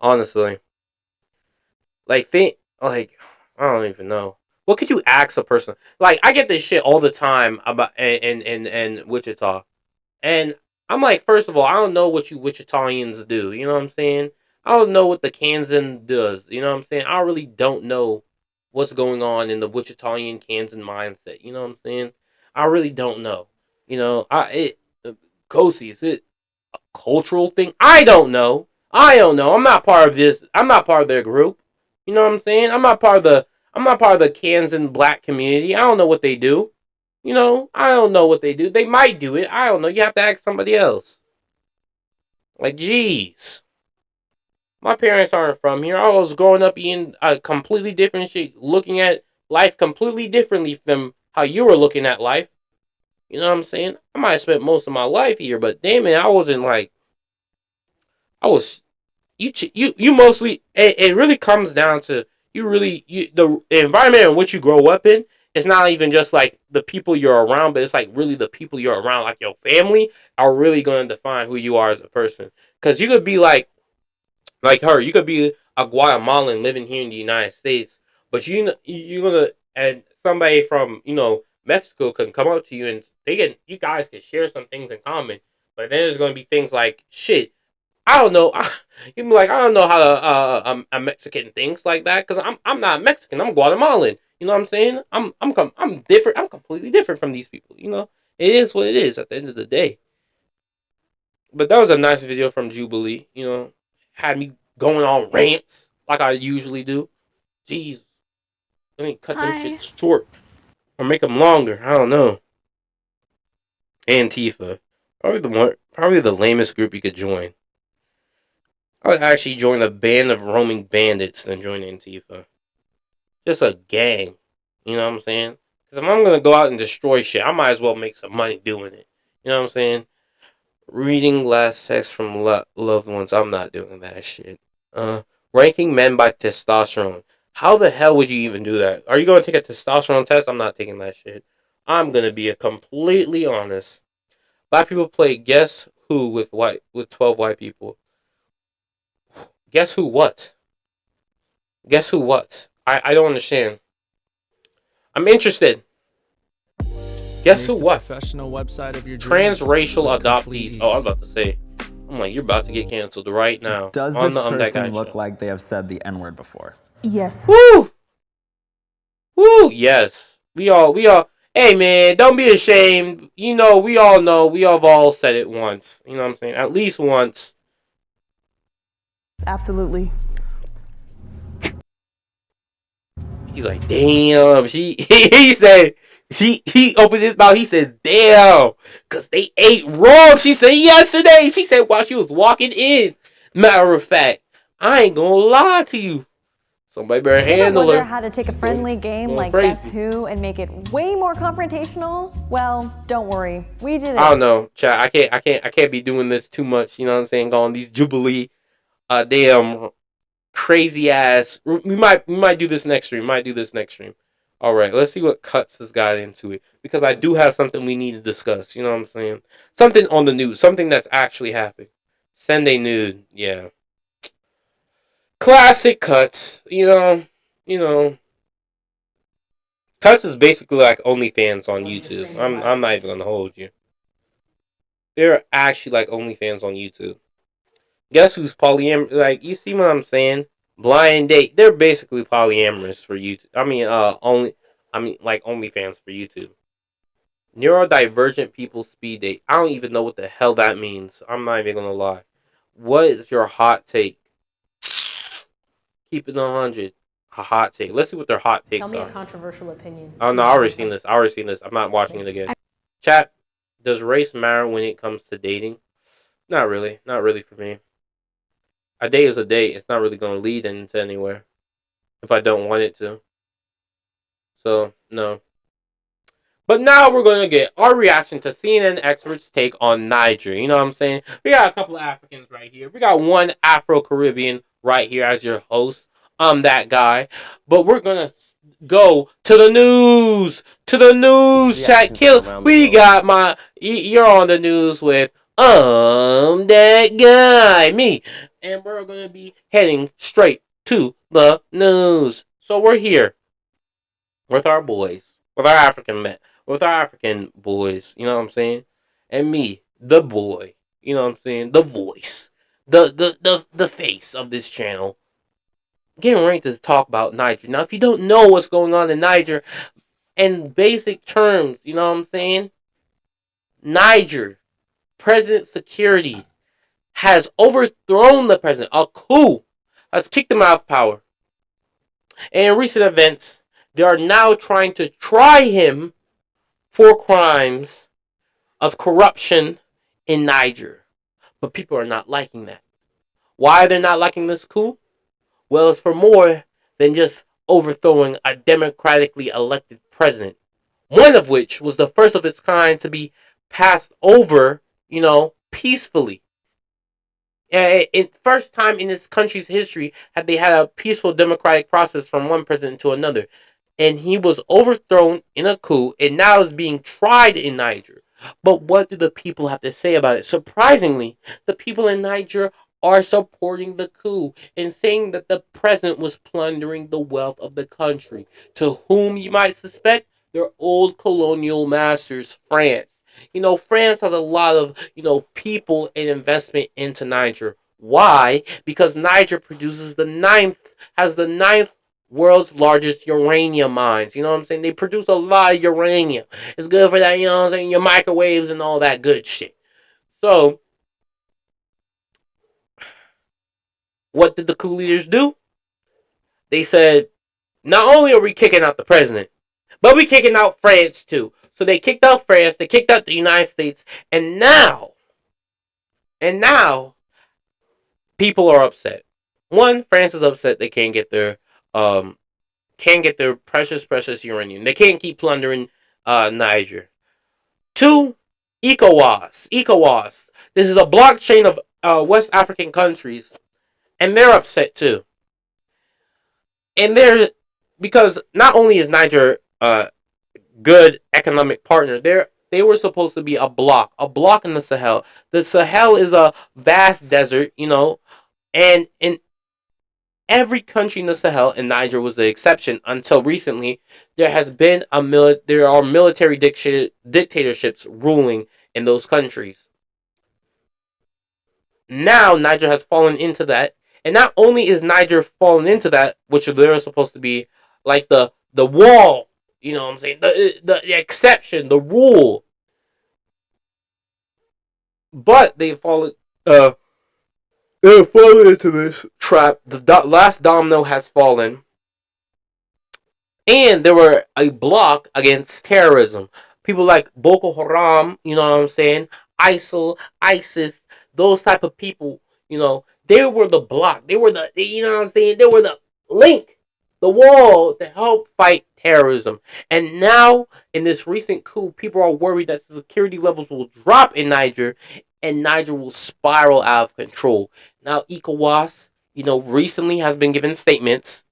Speaker 1: honestly. Like I don't even know. What could you ask a person? Like I get this shit all the time about in Wichita, and I'm like, first of all, I don't know what you Wichitanians do. You know what I'm saying? I don't know what the Kansan does. You know what I'm saying? I really don't know what's going on in the Wichitanian Kansan mindset. You know what I'm saying? I really don't know. You know, Kosi, is it a cultural thing? I don't know. I don't know. I'm not part of this. I'm not part of their group. You know what I'm saying? I'm not part of the Kansan black community. I don't know what they do. You know, I don't know what they do. They might do it. I don't know. You have to ask somebody else. Like, jeez. My parents aren't from here. I was growing up eating a completely different shit, looking at life completely differently from how you were looking at life. You know what I'm saying? I might have spent most of my life here, but damn it, I wasn't like, I was, you mostly, it really comes down to, the environment in which you grow up in, it's not even just like the people you're around, but it's like really the people you're around, like your family, are really going to define who you are as a person. Because you could be like her, you could be a Guatemalan living here in the United States, but you're gonna, and somebody from, Mexico can come up to you and you guys can share some things in common, but then there's gonna be things like shit. I don't know. You be like, I don't know how a Mexican thinks like that because I'm not Mexican. I'm Guatemalan. You know what I'm saying? I'm different. I'm completely different from these people. You know, it is what it is at the end of the day. But that was a nice video from Jubilee. You know, had me going on rants like I usually do. Jeez, let me cut them shit short or make them longer. I don't know. Antifa, probably the lamest group you could join. I would actually join a band of roaming bandits than join Antifa. Just a gang. You know what I'm saying? Because if I'm going to go out and destroy shit, I might as well make some money doing it. You know what I'm saying? Reading last text from loved ones. I'm not doing that shit. Ranking men by testosterone. How the hell would you even do that? Are you going to take a testosterone test? I'm not taking that shit. I'm going to be completely honest. Black people play Guess Who with 12 white people. Guess who what? Guess who what? I don't understand. I'm interested. Guess who what?
Speaker 17: Professional website of your dreams.
Speaker 1: Transracial adoptees. Oh, I was about to say. I'm like, you're about to get canceled right now.
Speaker 11: Does
Speaker 1: on
Speaker 11: this
Speaker 1: the That Guy
Speaker 11: person look
Speaker 1: show.
Speaker 11: like they have said the N-word before?
Speaker 7: Yes.
Speaker 1: Woo! Woo! Yes. We all. Hey man, don't be ashamed. You know, we all know. We have all said it once. You know what I'm saying? At least once.
Speaker 7: Absolutely.
Speaker 1: He's like, damn. He said, he opened his mouth. He said, damn, because they ate wrong. She said yesterday. She said while she was walking in. Matter of fact, I ain't gonna lie to you. Somebody better
Speaker 12: You ever
Speaker 1: handle
Speaker 12: wonder
Speaker 1: her.
Speaker 12: how to take a friendly game like
Speaker 1: crazy.
Speaker 12: Guess Who and make it way more confrontational? Well, don't worry, we did it.
Speaker 1: I don't know, chat. I can't be doing this too much. You know what I'm saying? Going these Jubilee, damn crazy ass. We might do this next stream. All right, let's see what Cuts has got into it because I do have something we need to discuss. You know what I'm saying? Something on the news, something that's actually happening. Send a nude, yeah. Classic Cuts. You know. Cuts is basically like OnlyFans on YouTube. I'm not even gonna hold you. They're actually like OnlyFans on YouTube. Guess who's polyamorous? Like, you see what I'm saying? Blind date. They're basically polyamorous for YouTube. Like OnlyFans for YouTube. Neurodivergent people speed date. I don't even know what the hell that means. I'm not even gonna lie. What is your hot take? Keep it 100. A hot take. Let's see what their hot takes
Speaker 12: Tell me
Speaker 1: are.
Speaker 12: a controversial opinion.
Speaker 1: Oh no, I already seen this. I'm not watching it again. Chat. Does race matter when it comes to dating? Not really. Not really for me. A date is a date. It's not really going to lead into anywhere if I don't want it to. So, no. But now we're going to get our reaction to CNN experts' take on Niger. You know what I'm saying? We got a couple of Africans right here. We got one Afro-Caribbean right here as your host. I'm that guy. But we're going to go to the news. To the news, chat. Kill. We got my... You're on the news with... that guy. Me. And we're going to be heading straight to the news. So we're here with our boys. With our African men. With our African boys, you know what I'm saying? And me, the boy, you know what I'm saying? The voice, the face of this channel. Getting ready to talk about Niger. Now, if you don't know what's going on in Niger, in basic terms, you know what I'm saying? Niger, president security, has overthrown the president. A coup has kicked him out of power. And in recent events, they are now trying to try him for crimes of corruption in Niger. But people are not liking that. Why are they not liking this coup? Well, it's for more than just overthrowing a democratically elected president. One of which was the first of its kind to be passed over, peacefully. It's first time in this country's history have they had a peaceful democratic process from one president to another. And he was overthrown in a coup and now is being tried in Niger. But what do the people have to say about it? Surprisingly, the people in Niger are supporting the coup and saying that the president was plundering the wealth of the country. To whom you might suspect? Their old colonial masters, France. France has a lot of, people and investment into Niger. Why? Because Niger has the ninth world's largest uranium mines. You know what I'm saying? They produce a lot of uranium. It's good for that, you know what I'm saying? Your microwaves and all that good shit. So, what did the coup leaders do? They said, not only are we kicking out the president, but we're kicking out France too. So they kicked out France, they kicked out the United States, and now, people are upset. One, France is upset they can't get their precious uranium. They can't keep plundering Niger. Two, ECOWAS. This is a blockchain of West African countries, and they're upset too. And because not only is Niger a good economic partner, they were supposed to be a block in the Sahel. The Sahel is a vast desert, and in every country in the Sahel, and Niger was the exception until recently, there are military dictatorships ruling in those countries. Now Niger has fallen into that, and not only is Niger fallen into that, which they're supposed to be like the wall, you know what I'm saying, the exception, the rule, but they've fallen into this trap. The last domino has fallen. And there were a block against terrorism. People like Boko Haram, you know what I'm saying? ISIL, ISIS, those type of people, they were the block. They were you know what I'm saying? They were the link, the wall to help fight terrorism. And now, in this recent coup, people are worried that the security levels will drop in Niger, and Niger will spiral out of control. Now, ECOWAS, recently has been given statements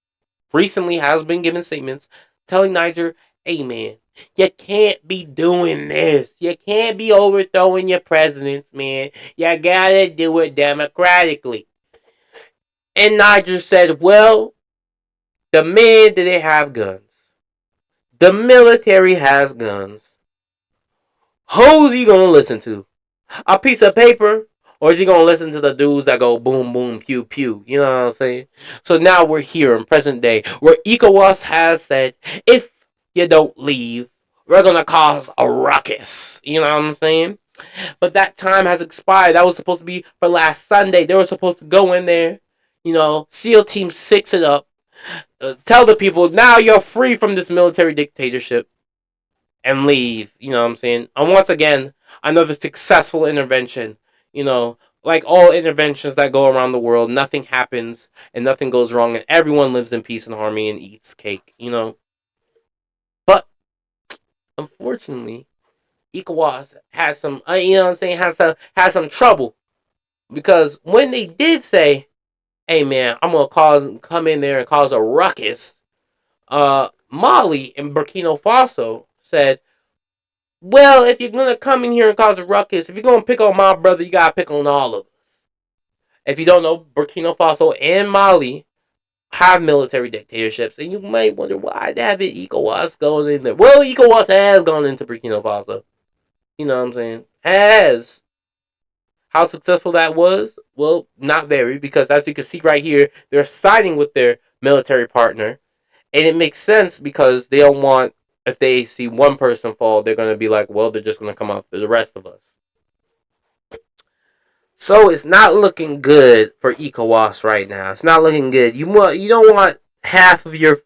Speaker 1: telling Niger, hey man, you can't be doing this. You can't be overthrowing your presidents, man. You gotta do it democratically. And Niger said, well, the men didn't have guns. The military has guns. Who's he gonna listen to? A piece of paper? Or is he going to listen to the dudes that go boom, boom, pew, pew? You know what I'm saying? So now we're here in present day where ECOWAS has said, if you don't leave, we're going to cause a ruckus. You know what I'm saying? But that time has expired. That was supposed to be for last Sunday. They were supposed to go in there, SEAL Team 6 it up. Tell the people, now you're free from this military dictatorship. And leave. You know what I'm saying? And once again, another successful intervention. Like all interventions that go around the world, nothing happens and nothing goes wrong and everyone lives in peace and harmony and eats cake, unfortunately, ECOWAS has some, you know what I'm saying, has some trouble. Because when they did say, hey man, I'm gonna come in there and cause a ruckus, Mali and Burkina Faso said, well, if you're gonna come in here and cause a ruckus, if you're gonna pick on my brother, you gotta pick on all of us. If you don't know, Burkina Faso and Mali have military dictatorships, and you might wonder why haven't ECOWAS gone in there. Well, ECOWAS has gone into Burkina Faso. You know what I'm saying? Has. How successful that was? Well, not very, because as you can see right here, they're siding with their military partner. And it makes sense because they don't want, if they see one person fall, they're going to be like, well, they're just going to come after the rest of us. So it's not looking good for ECOWAS right now. It's not looking good. You don't want half of your,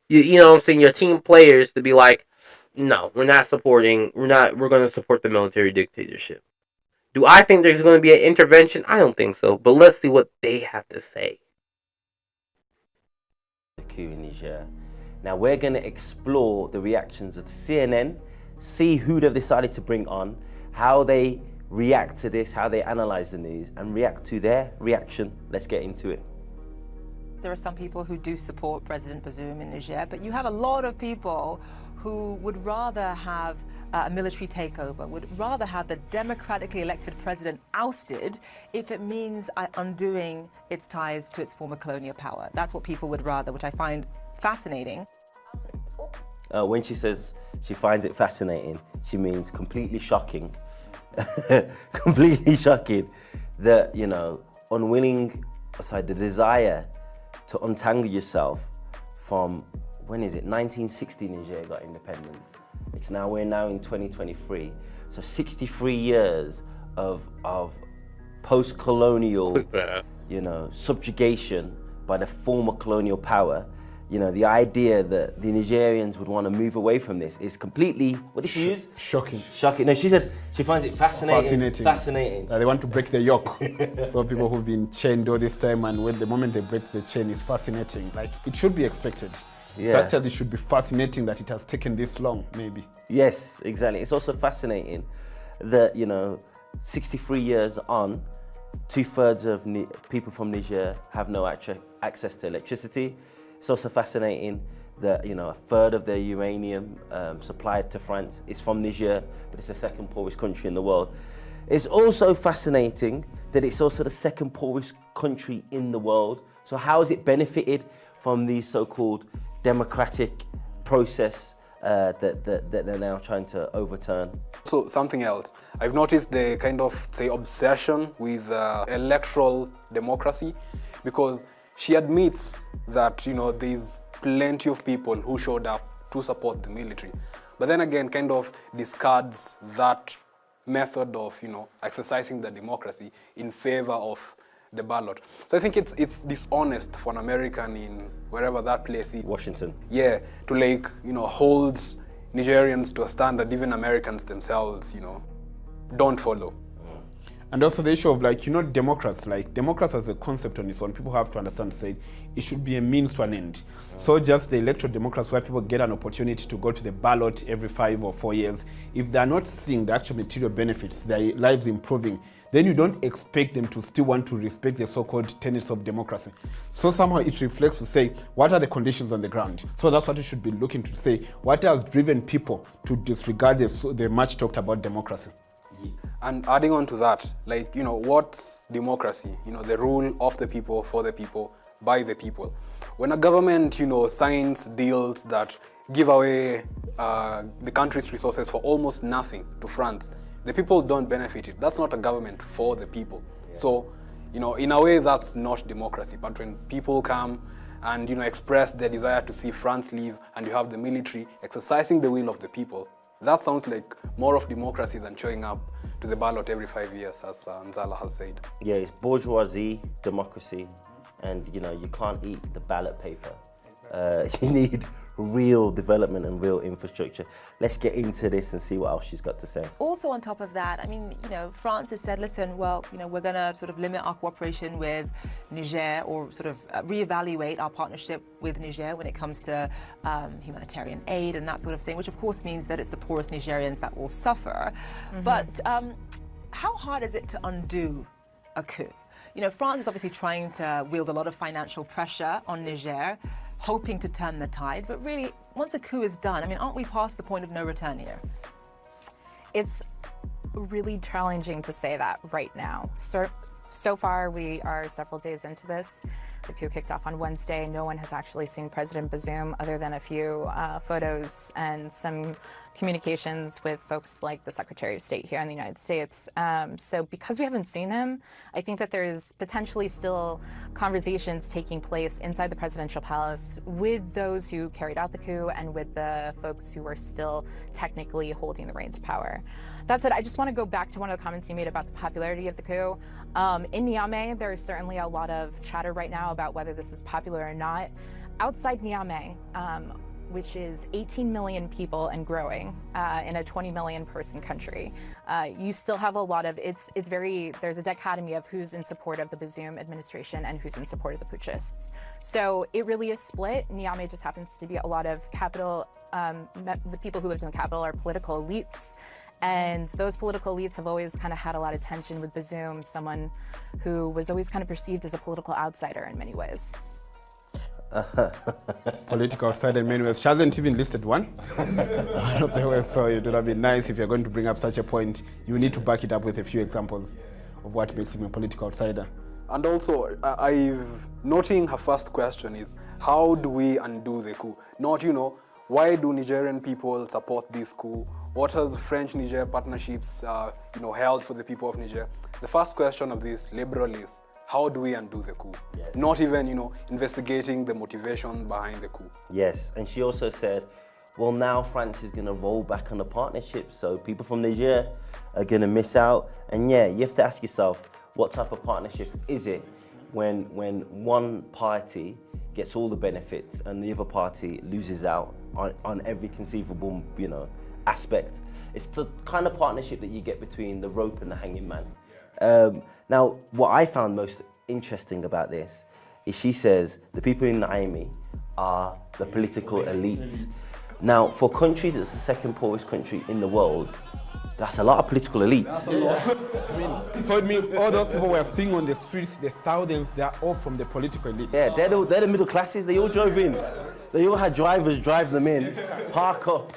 Speaker 1: you know what I'm saying, your team players to be like, no, we're going to support the military dictatorship. Do I think there's going to be an intervention? I don't think so. But let's see what they have to say.
Speaker 14: The coup in Niger. Now we're going to explore the reactions of CNN, see who they've decided to bring on, how they react to this, how they analyze the news, and react to their reaction. Let's get into it.
Speaker 15: There are some people who do support President Bazoum in Niger, but you have a lot of people who would rather have a military takeover, would rather have the democratically elected president ousted if it means undoing its ties to its former colonial power. That's what people would rather, which I find fascinating.
Speaker 14: When she says she finds it fascinating, she means completely shocking. Completely shocking that, you know, the desire to untangle yourself from, when is it, 1960 Niger got independence. We're now in 2023. So 63 years of post-colonial, you know, subjugation by the former colonial power. You know, the idea that the Nigerians would want to move away from this is completely, what did she use?
Speaker 3: Shocking.
Speaker 14: Shocking. No, she said she finds it fascinating.
Speaker 3: Fascinating. They want to break the yoke. So people who've been chained all this time, and when the moment they break the chain is fascinating. Like, it should be expected.
Speaker 14: Yeah.
Speaker 3: Actually, it should be fascinating that it has taken this long, maybe.
Speaker 14: Yes, exactly. It's also fascinating that, you know, 63 years on, 2/3 of people from Niger have no access to electricity. It's also fascinating that, you know, 1/3 of their uranium supplied to France is from Niger, but it's the second poorest country in the world. It's also fascinating that it's also the second poorest country in the world. So how has it benefited from these so-called democratic process that they're now trying to overturn?
Speaker 16: So something else, I've noticed the kind of, say, obsession with electoral democracy, because she admits that, you know, there's plenty of people who showed up to support the military, but then again kind of discards that method of, you know, exercising the democracy in favor of the ballot. So I think it's dishonest for an American in wherever that place is.
Speaker 14: Washington.
Speaker 16: Yeah, to, like, you know, hold Nigerians to a standard even Americans themselves, you know, don't follow.
Speaker 3: And also the issue of, like, you know, Democrats as a concept on its own, people have to understand, say, it should be a means to an end. So just the electoral democrats where people get an opportunity to go to the ballot every 5 or 4 years, if they're not seeing the actual material benefits, their lives improving, then you don't expect them to still want to respect the so-called tenets of democracy. So somehow it reflects to say, what are the conditions on the ground? So that's what you should be looking to say, what has driven people to disregard the much talked about democracy?
Speaker 16: And adding on to that, like, you know, what's democracy? You know, the rule of the people, for the people, by the people. When a government, you know, signs deals that give away the country's resources for almost nothing to France, the people don't benefit it. That's not a government for the people. Yeah. So, you know, in a way, that's not democracy. But when people come and, you know, express their desire to see France leave, and you have the military exercising the will of the people, that sounds like more of democracy than showing up to the ballot every 5 years, as Nzala has said.
Speaker 14: Yeah, it's bourgeoisie democracy, and, you know, you can't eat the ballot paper. You need real development and real infrastructure. Let's get into this and see what else she's got to say.
Speaker 15: Also on top of that, I mean, you know, France has said, listen, well, you know, we're going to sort of limit our cooperation with Niger, or sort of reevaluate our partnership with Niger when it comes to humanitarian aid and that sort of thing, which of course means that it's the poorest Nigerians that will suffer. But how hard is it to undo a coup? You know, France is obviously trying to wield a lot of financial pressure on Niger, hoping to turn the tide, but really, once a coup is done, I mean, aren't we past the point of no return here?
Speaker 4: It's really challenging to say that right now. So far, we are several days into this. The coup kicked off on Wednesday. No one has actually seen President Bazoum other than a few photos and some communications with folks like the Secretary of State here in the United States. So because we haven't seen him, I think that there's potentially still conversations taking place inside the presidential palace with those who carried out the coup and with the folks who are still technically holding the reins of power. That said, I just want to go back to one of the comments you made about the popularity of the coup. In Niamey, there is certainly a lot of chatter right now about whether this is popular or not. Outside Niamey, which is 18 million people and growing in a 20 million person country, you still have a lot of, there's a dichotomy of who's in support of the Bazoum administration and who's in support of the putschists. So it really is split. Niamey just happens to be a lot of capital, the people who lived in the capital are political elites. And those political elites have always kind of had a lot of tension with Bazoum, someone who was always kind of perceived as a political outsider in many ways.
Speaker 18: Political outsider in many ways. She hasn't even listed one. One of the ways, so it would have been nice if you're going to bring up such a point, you need to back it up with a few examples of what makes him a political outsider.
Speaker 16: And also, noting her first question is, how do we undo the coup? Not, you know, why do Nigerian people support this coup? What has French-Niger partnerships, held for the people of Niger? The first question of this liberal is, how do we undo the coup? Yes. Not even, investigating the motivation behind the coup.
Speaker 14: Yes, and she also said, well, now France is going to roll back on the partnership, so people from Niger are going to miss out. And yeah, you have to ask yourself, what type of partnership is it when one party gets all the benefits and the other party loses out on every conceivable, aspect? It's the kind of partnership that you get between the rope and the hanging man. Now, what I found most interesting about this is she says the people in Niamey are the political elite. Now, for a country that's the second poorest country in the world, that's a lot of political elites.
Speaker 18: So it means all those people we're seeing on the streets, the thousands, they are all from the political elite.
Speaker 14: Yeah, they're the middle classes. They all drove in. They all had drivers drive them in, park up,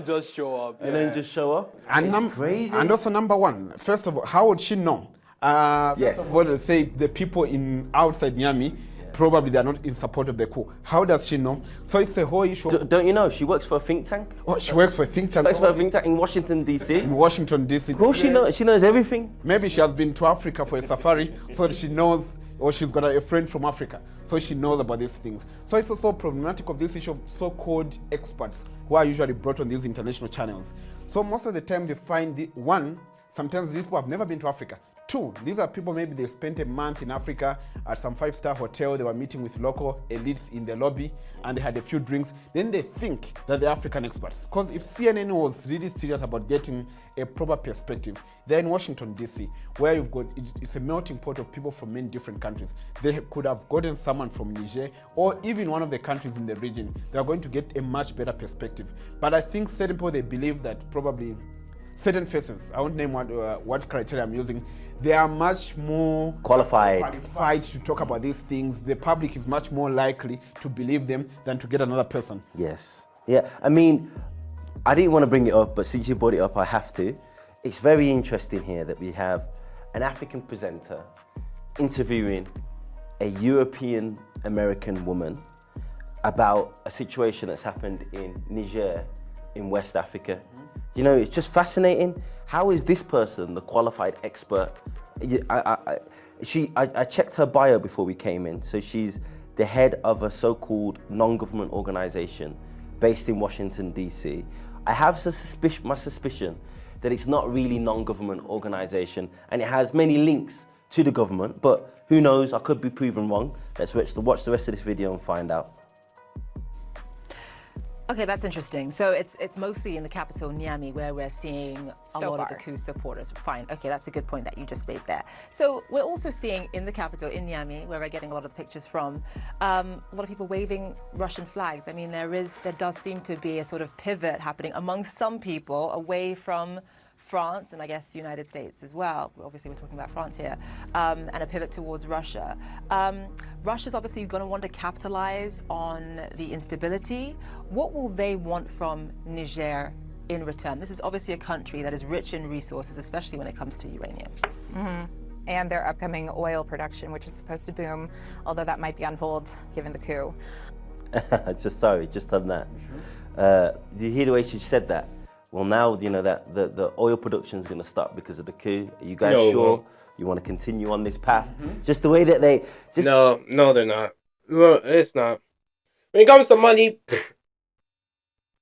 Speaker 16: just show up,
Speaker 14: and then just show up.
Speaker 18: And
Speaker 14: crazy.
Speaker 18: And also, number one, first of all, how would she know?
Speaker 14: Yes.
Speaker 18: First of all, say the people outside Niamey, probably they are not in support of the coup. How does she know? So it's the whole issue.
Speaker 14: Don't you know? She works for a think tank.
Speaker 18: Oh, she works for a think tank.
Speaker 14: Works for a think tank in Washington, D.C.
Speaker 18: In Washington, D.C.
Speaker 14: Of course, she knows everything.
Speaker 18: Maybe she has been to Africa for a safari, so she knows, or she's got a friend from Africa, so she knows about these things. So it's also problematic of this issue of so-called experts who are usually brought on these international channels. So most of the time they find, sometimes these people have never been to Africa. Two, these are people, maybe they spent a month in Africa at some 5-star hotel, they were meeting with local elites in the lobby, and they had a few drinks. Then they think that they're African experts. Because if CNN was really serious about getting a proper perspective, they're in Washington, D.C., where you've got, it's a melting pot of people from many different countries. They could have gotten someone from Niger, or even one of the countries in the region. They are going to get a much better perspective. But I think certain people, they believe that probably certain faces, I won't name what criteria I'm using, they are much more qualified to talk about these things. The public is much more likely to believe them than to get another person.
Speaker 14: Yes. Yeah, I mean, I didn't want to bring it up, but since you brought it up, I have to. It's very interesting here that we have an African presenter interviewing a European American woman about a situation that's happened in Niger, in West Africa. It's just fascinating. How is this person the qualified expert? I checked her bio before we came in. So she's the head of a so-called non-government organization based in Washington, D.C. I have my suspicion that it's not really non-government organization and it has many links to the government, but who knows, I could be proven wrong. Let's watch the rest of this video and find out.
Speaker 15: Okay, that's interesting. So it's mostly in the capital, Niamey, where we're seeing a
Speaker 4: So
Speaker 15: lot of
Speaker 4: far.
Speaker 15: the coup supporters. Fine. Okay, that's a good point that you just made there. So we're also seeing in the capital, in Niamey, where we're getting a lot of the pictures from, a lot of people waving Russian flags. I mean, there does seem to be a sort of pivot happening among some people away from France and I guess the United States as well. Obviously, we're talking about France here, and a pivot towards Russia. Russia's obviously going to want to capitalize on the instability. What will they want from Niger in return? This is obviously a country that is rich in resources, especially when it comes to uranium.
Speaker 4: And their upcoming oil production, which is supposed to boom, although that might be on hold given the coup.
Speaker 14: just on that. Do you hear the way she said that? Well, now you know that the oil production is going to stop because of the coup. Are you guys sure you want to continue on this path? Just the way that they.
Speaker 1: No, they're not. Well, it's not. When it comes to money,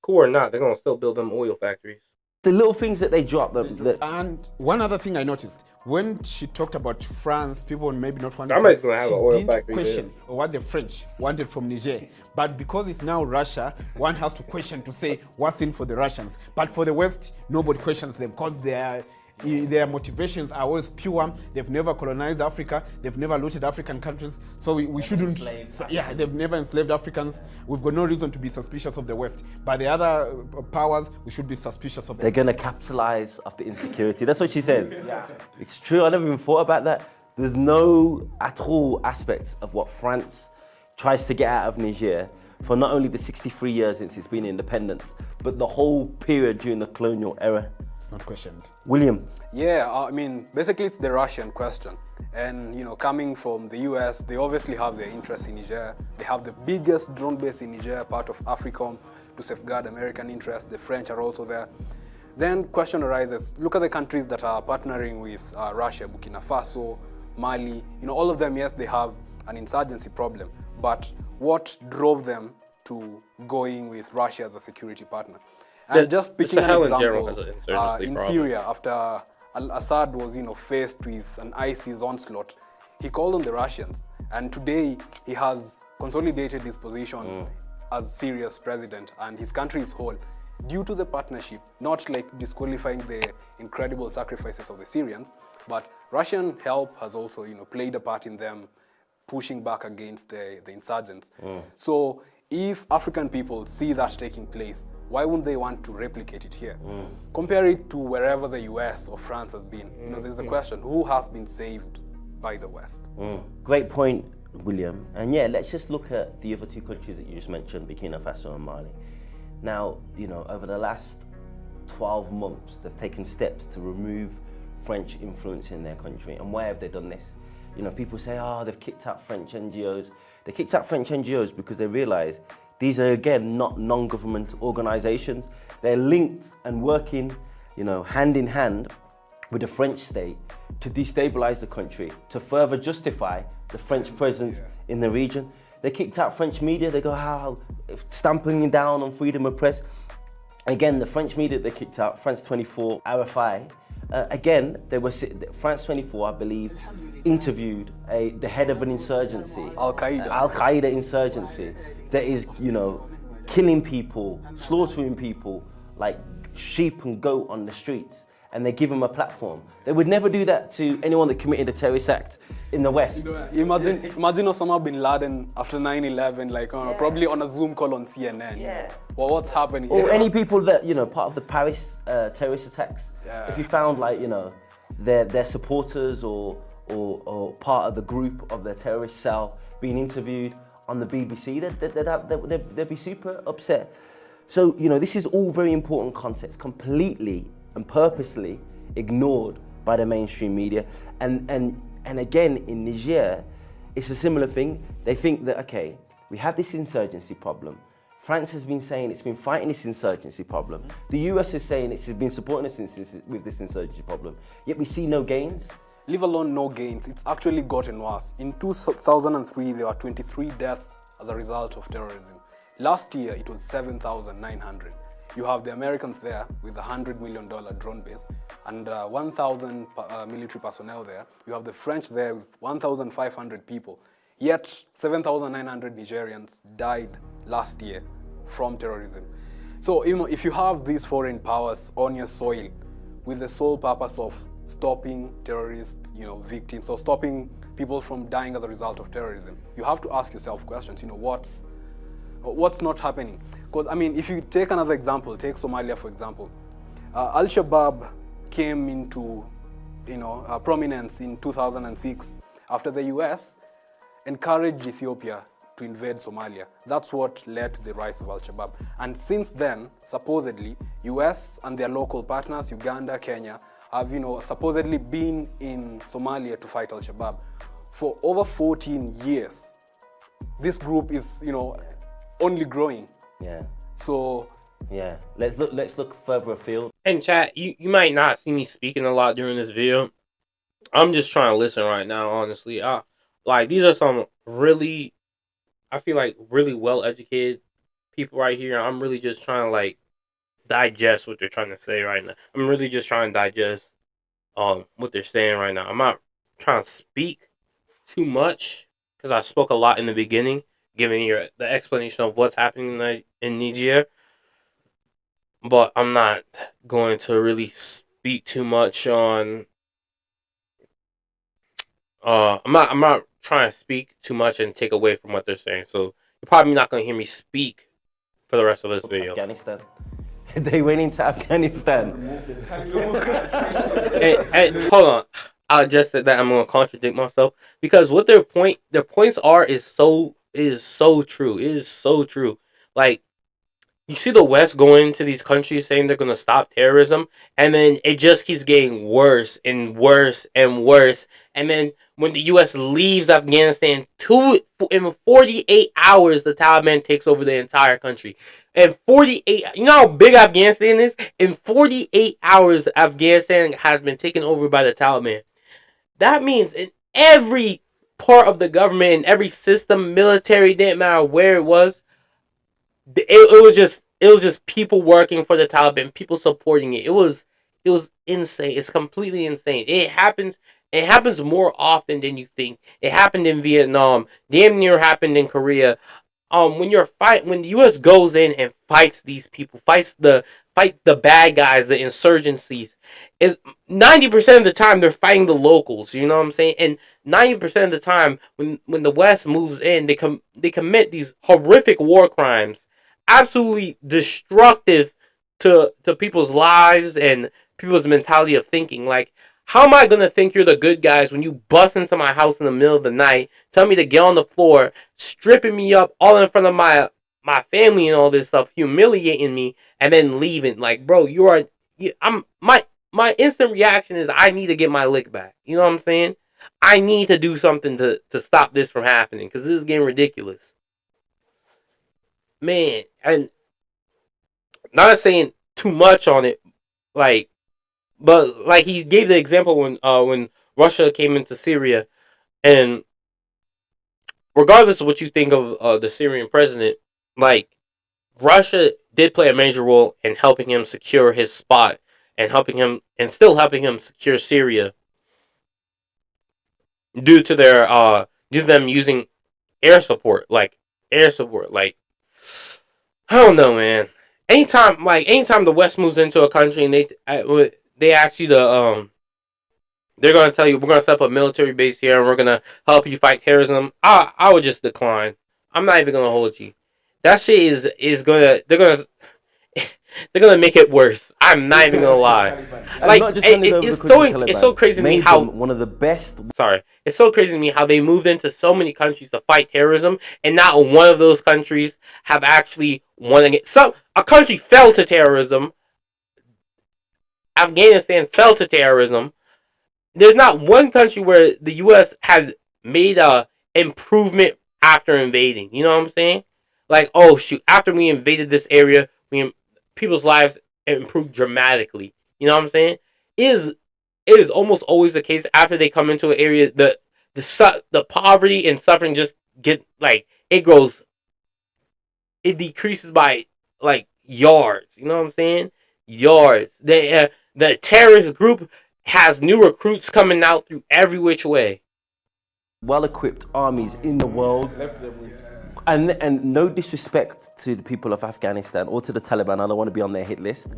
Speaker 1: cool or not, they're gonna still build them oil factories.
Speaker 14: The little things that they drop.
Speaker 18: And one other thing I noticed, when she talked about France, people maybe not wanting
Speaker 1: Somebody's gonna have an oil
Speaker 18: didn't
Speaker 1: factory
Speaker 18: question what the French wanted from Niger. But because it's now Russia, one has to question to say what's in for the Russians. But for the West, nobody questions them because their motivations are always pure. They've never colonized Africa. They've never looted African countries. So we shouldn't. Yeah, they've never enslaved Africans. We've got no reason to be suspicious of the West. But the other powers, we should be suspicious of them.
Speaker 14: They're going to capitalize off the insecurity. That's what she said.
Speaker 18: Yeah.
Speaker 14: It's true. I never even thought about that. There's no at all aspect of what France tries to get out of Niger for not only the 63 years since it's been independent, but the whole period during the colonial era.
Speaker 18: It's not questioned.
Speaker 14: William.
Speaker 16: Yeah, I mean, basically it's the Russian question. And, you know, coming from the US, they obviously have their interest in Niger. They have the biggest drone base in Niger, part of AFRICOM, to safeguard American interests. The French are also there. Then question arises, look at the countries that are partnering with Russia, Burkina Faso, Mali. You know, all of them, yes, they have an insurgency problem. But what drove them to going with Russia as a security partner? And just picking an example, in Syria, after Al-Assad was, you know, faced with an ISIS onslaught, he called on the Russians. And today, he has consolidated his position as Syria's president, and his country is whole due to the partnership, not like disqualifying the incredible sacrifices of the Syrians, but Russian help has also, you know, played a part in them pushing back against the insurgents. So if African people see that taking place, why wouldn't they want to replicate it here? Compare it to wherever the US or France has been. You know, there's the question, who has been saved by the West?
Speaker 14: Great point, William. And yeah, let's just look at the other two countries that you just mentioned, Burkina Faso and Mali. Now, you know, over the last 12 months, they've taken steps to remove French influence in their country. And why have they done this? You know, people say, oh, they've kicked out French NGOs. They kicked out French NGOs because they realize these are, again, not non-government organizations. They're linked and working, you know, hand in hand with the French state to destabilize the country, to further justify the French presence in the region. They kicked out French media. They go, stamping down on freedom of press. Again, the French media they kicked out, France 24, RFI. Again, they were France 24, I believe, interviewed the head of an insurgency, Al-Qaeda insurgency, that is, you know, killing people, slaughtering people like sheep and goat on the streets, and they give them a platform. They would never do that to anyone that committed a terrorist act in the West.
Speaker 16: Imagine Osama bin Laden after 9/11, like probably on a Zoom call on CNN.
Speaker 14: Yeah.
Speaker 16: Well, what's happening?
Speaker 14: Or any people that, you know, part of the Paris terrorist attacks. If you found, like, you know, their supporters or part of the group of their terrorist cell being interviewed on the BBC, they'd be super upset. So, you know, this is all very important context, completely and purposely ignored by the mainstream media. And again, in Niger, it's a similar thing. They think that, okay, we have this insurgency problem. France has been saying it's been fighting this insurgency problem. The US is saying it's been supporting us with this insurgency problem. Yet we see no gains.
Speaker 16: Leave alone no gains, it's actually gotten worse. In 2003, there were 23 deaths as a result of terrorism. Last year, it was 7,900. You have the Americans there with a $100 million drone base and 1,000 military personnel there. You have the French there with 1,500 people. Yet 7,900 Nigerians died last year from terrorism. So, you know, if you have these foreign powers on your soil with the sole purpose of stopping terrorist, you know, victims or stopping people from dying as a result of terrorism, you have to ask yourself questions, you know, what's not happening? Because, I mean, if you take another example, take Somalia, for example. Al-Shabaab came into, you know, prominence in 2006 after the US encouraged Ethiopia to invade Somalia. That's what led to the rise of Al-Shabaab. And since then, supposedly, US and their local partners, Uganda, Kenya, have, you know, supposedly been in Somalia to fight Al-Shabaab for over 14 years. This group is, you know, only growing.
Speaker 14: Yeah.
Speaker 16: So
Speaker 14: yeah, let's look further afield.
Speaker 1: And chat, you might not see me speaking a lot during this video. I'm just trying to listen right now, honestly. Like, these are some really, I feel like, really well-educated people right here. I'm really just trying to, like, digest what they're trying to say right now. I'm really just trying to digest what they're saying right now. I'm not trying to speak too much because I spoke a lot in the beginning, giving you the explanation of what's happening in Niger. But I'm not going to really speak too much on. I'm not trying to speak too much and take away from what they're saying. So you're probably not going to hear me speak for the rest of this video.
Speaker 14: Afghanistan. They went into Afghanistan.
Speaker 1: and hold on, I just said that I'm going to contradict myself because what their points are is so true. It is so true. Like, you see the West going into these countries saying they're going to stop terrorism, and then it just keeps getting worse and worse and worse. And then when the U.S. leaves Afghanistan, in 48 hours, the Taliban takes over the entire country. In 48, you know how big Afghanistan is? In 48 hours, Afghanistan has been taken over by the Taliban. That means in every part of the government, in every system, military, didn't matter where it was, it was just people working for the Taliban, people supporting it. It was insane. It's completely insane. It happens more often than you think. It happened in Vietnam. Damn near happened in Korea. When the US goes in and fights these people, fight the bad guys, the insurgencies, is 90% of the time they're fighting the locals, you know what I'm saying? And 90% of the time when the West moves in, they commit these horrific war crimes, absolutely destructive to people's lives and people's mentality of thinking. Like, how am I going to think you're the good guys when you bust into my house in the middle of the night, tell me to get on the floor, stripping me up all in front of my family and all this stuff, humiliating me, and then leaving? Like, bro, my instant reaction is I need to get my lick back. You know what I'm saying? I need to do something to stop this from happening because this is getting ridiculous. Man, and not saying too much on it, but like he gave the example when Russia came into Syria, and regardless of what you think of the Syrian president, like, Russia did play a major role in helping him secure his spot and still helping him secure Syria due to them using air support. I don't know, man. Anytime the West moves into a country and they ask you they're gonna tell you, we're gonna set up a military base here and we're gonna help you fight terrorism, I would just decline. I'm not even gonna hold you. That shit is gonna they're gonna make it worse. I'm not even gonna lie. Like, it's so crazy to me how
Speaker 14: one of the best.
Speaker 1: Sorry, it's so crazy to me how they moved into so many countries to fight terrorism, and not one of those countries have actually won against. A country fell to terrorism. Afghanistan fell to terrorism. There's not one country where the U.S. has made a improvement after invading. You know what I'm saying? Like, oh shoot, after we invaded this area, people's lives improved dramatically. You know what I'm saying? It is almost always the case after they come into an area, the poverty and suffering just get, like, it decreases by like yards. You know what I'm saying? Yards. The terrorist group has new recruits coming out through every which way.
Speaker 14: Well-equipped armies in the world. And no disrespect to the people of Afghanistan or to the Taliban, I don't want to be on their hit list,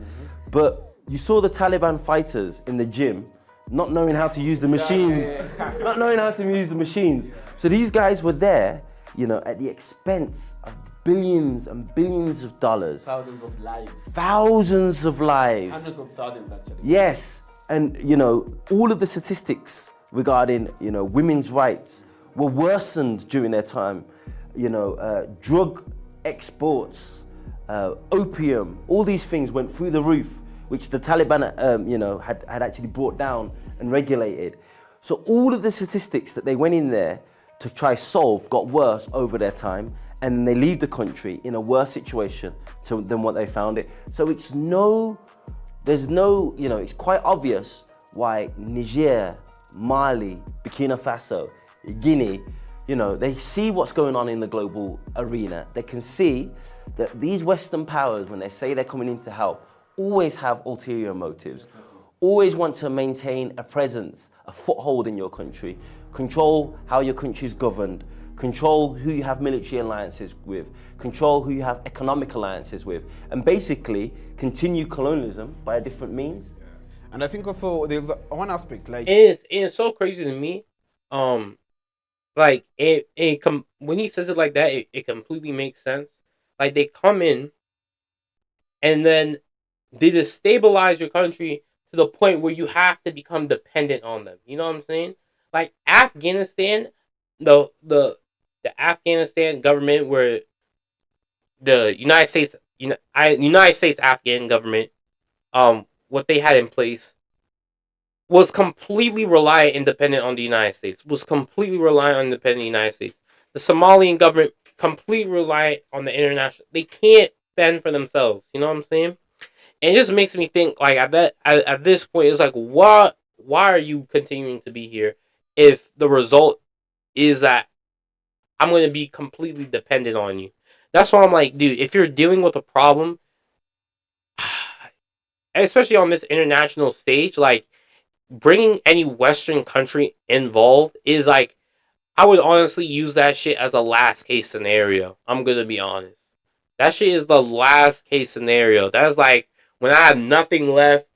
Speaker 14: but you saw the Taliban fighters in the gym not knowing how to use the machines, not knowing how to use the machines. So these guys were there, you know, at the expense of billions and billions of dollars.
Speaker 3: Thousands of lives.
Speaker 14: Thousands of lives.
Speaker 3: Hundreds of thousands, actually.
Speaker 14: Yes, and you know, all of the statistics regarding, you know, women's rights were worsened during their time. You know, drug exports, opium, all these things went through the roof, which the Taliban, you know, had actually brought down and regulated. So all of the statistics that they went in there to try solve got worse over their time, and they leave the country in a worse situation than what they found it. So there's no, you know, it's quite obvious why Niger, Mali, Burkina Faso, Guinea, you know, they see what's going on in the global arena. They can see that these Western powers, when they say they're coming in to help, always have ulterior motives, always want to maintain a presence, a foothold in your country, control how your country's governed, control who you have military alliances with, control who you have economic alliances with, and basically continue colonialism by a different means.
Speaker 18: And I think also there's one aspect, like
Speaker 1: it's so crazy to me. Like when he says it like that, it completely makes sense. Like they come in and then they destabilize your country to the point where you have to become dependent on them. You know what I'm saying? Like Afghanistan, the Afghanistan government, where the United States Afghan government, what they had in place was completely reliant and dependent on the United States. Was completely reliant on the United States. The Somalian government completely reliant on the international. They can't fend for themselves. You know what I'm saying? And it just makes me think, like, at this point, it's like, why are you continuing to be here if the result is that I'm going to be completely dependent on you? That's why I'm like, dude, if you're dealing with a problem, especially on this international stage, like, bringing any Western country involved is like, I would honestly use that shit as a last case scenario. I'm going to be honest. That shit is the last case scenario. That's like, when I have nothing left,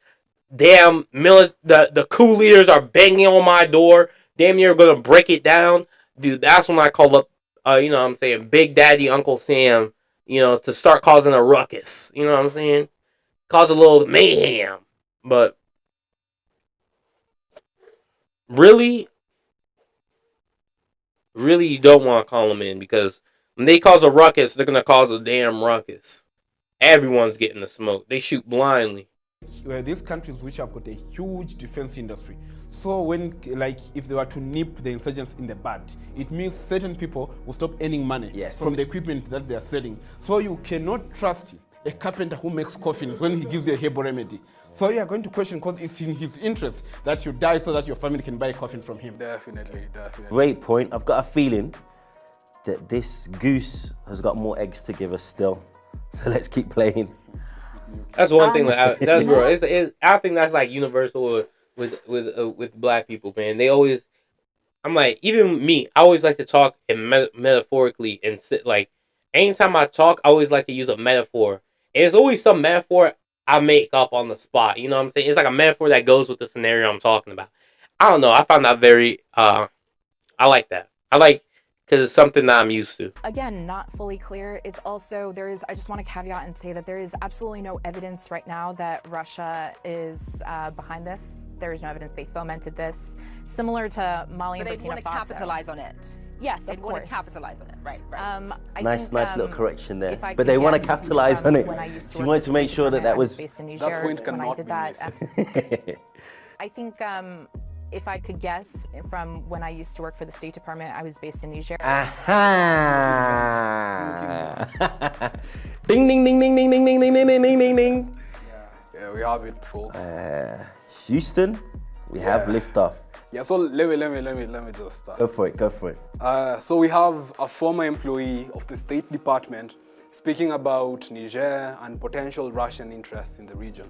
Speaker 1: damn, the coup leaders are banging on my door, damn near gonna break it down. Dude, that's when I call up, you know what I'm saying, Big Daddy, Uncle Sam, you know, to start causing a ruckus. You know what I'm saying? Cause a little mayhem. But really, you don't want to call them in, because when they cause a ruckus, they're gonna cause a damn ruckus. Everyone's getting the smoke. They shoot blindly.
Speaker 18: These countries which have got a huge defense industry. So when, like, if they were to nip the insurgents in the bud, it means certain people will stop earning money from the equipment that they are selling. So you cannot trust a carpenter who makes coffins when he gives you a herbal remedy. So you are going to question, because it's in his interest that you die so that your family can buy a coffin from him.
Speaker 16: Definitely.
Speaker 14: Great point. I've got a feeling that this goose has got more eggs to give us still. So let's keep playing.
Speaker 1: That's one thing that I think that's like universal with black people, man. They always, I'm like, even me, I always like to talk in metaphorically, and like, anytime I talk, I always like to use a metaphor. And it's always some metaphor I make up on the spot. You know what I'm saying? It's like a metaphor that goes with the scenario I'm talking about. I don't know. I found that very, I like that. Because it's something that I'm used to.
Speaker 4: Again, not fully clear. It's also, I just want to caveat and say that there is absolutely no evidence right now that Russia is behind this. There is no evidence they fomented this. Similar to Mali and Burkina Faso.
Speaker 15: But they want to capitalize on it.
Speaker 4: Yes,
Speaker 15: they
Speaker 4: of
Speaker 15: want
Speaker 4: course.
Speaker 15: to capitalize on it, right.
Speaker 14: Nice little correction there. But they want to capitalize on it. She wanted to make sure that was...
Speaker 16: That point cannot be missed.
Speaker 4: I think if I could guess, from when I used to work for the State Department, I was based in Niger.
Speaker 14: Aha! Ding, ding, ding, ding, ding, ding, ding, ding, ding, ding, ding, ding.
Speaker 16: Yeah, we have it, folks.
Speaker 14: Houston, we have liftoff.
Speaker 16: Yeah, so let me just start.
Speaker 14: Go for it.
Speaker 16: So we have a former employee of the State Department speaking about Niger and potential Russian interests in the region.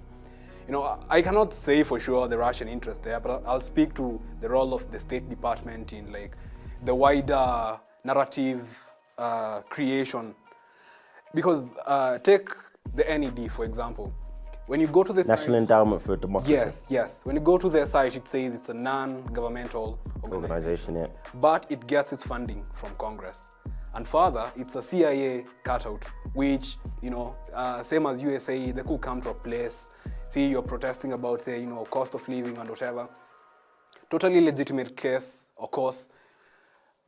Speaker 16: You know, I cannot say for sure the Russian interest there, but I'll speak to the role of the State Department in, like, the wider narrative creation. Because take the NED, for example. When you go to the
Speaker 14: National Endowment for Democracy.
Speaker 16: Yes. When you go to their site, it says it's a non-governmental organization.
Speaker 14: Yeah.
Speaker 16: But it gets its funding from Congress. And further, it's a CIA cutout, which, you know, same as USA, they could come to a place, see you're protesting about, say, you know, cost of living and whatever. Totally legitimate case, of course.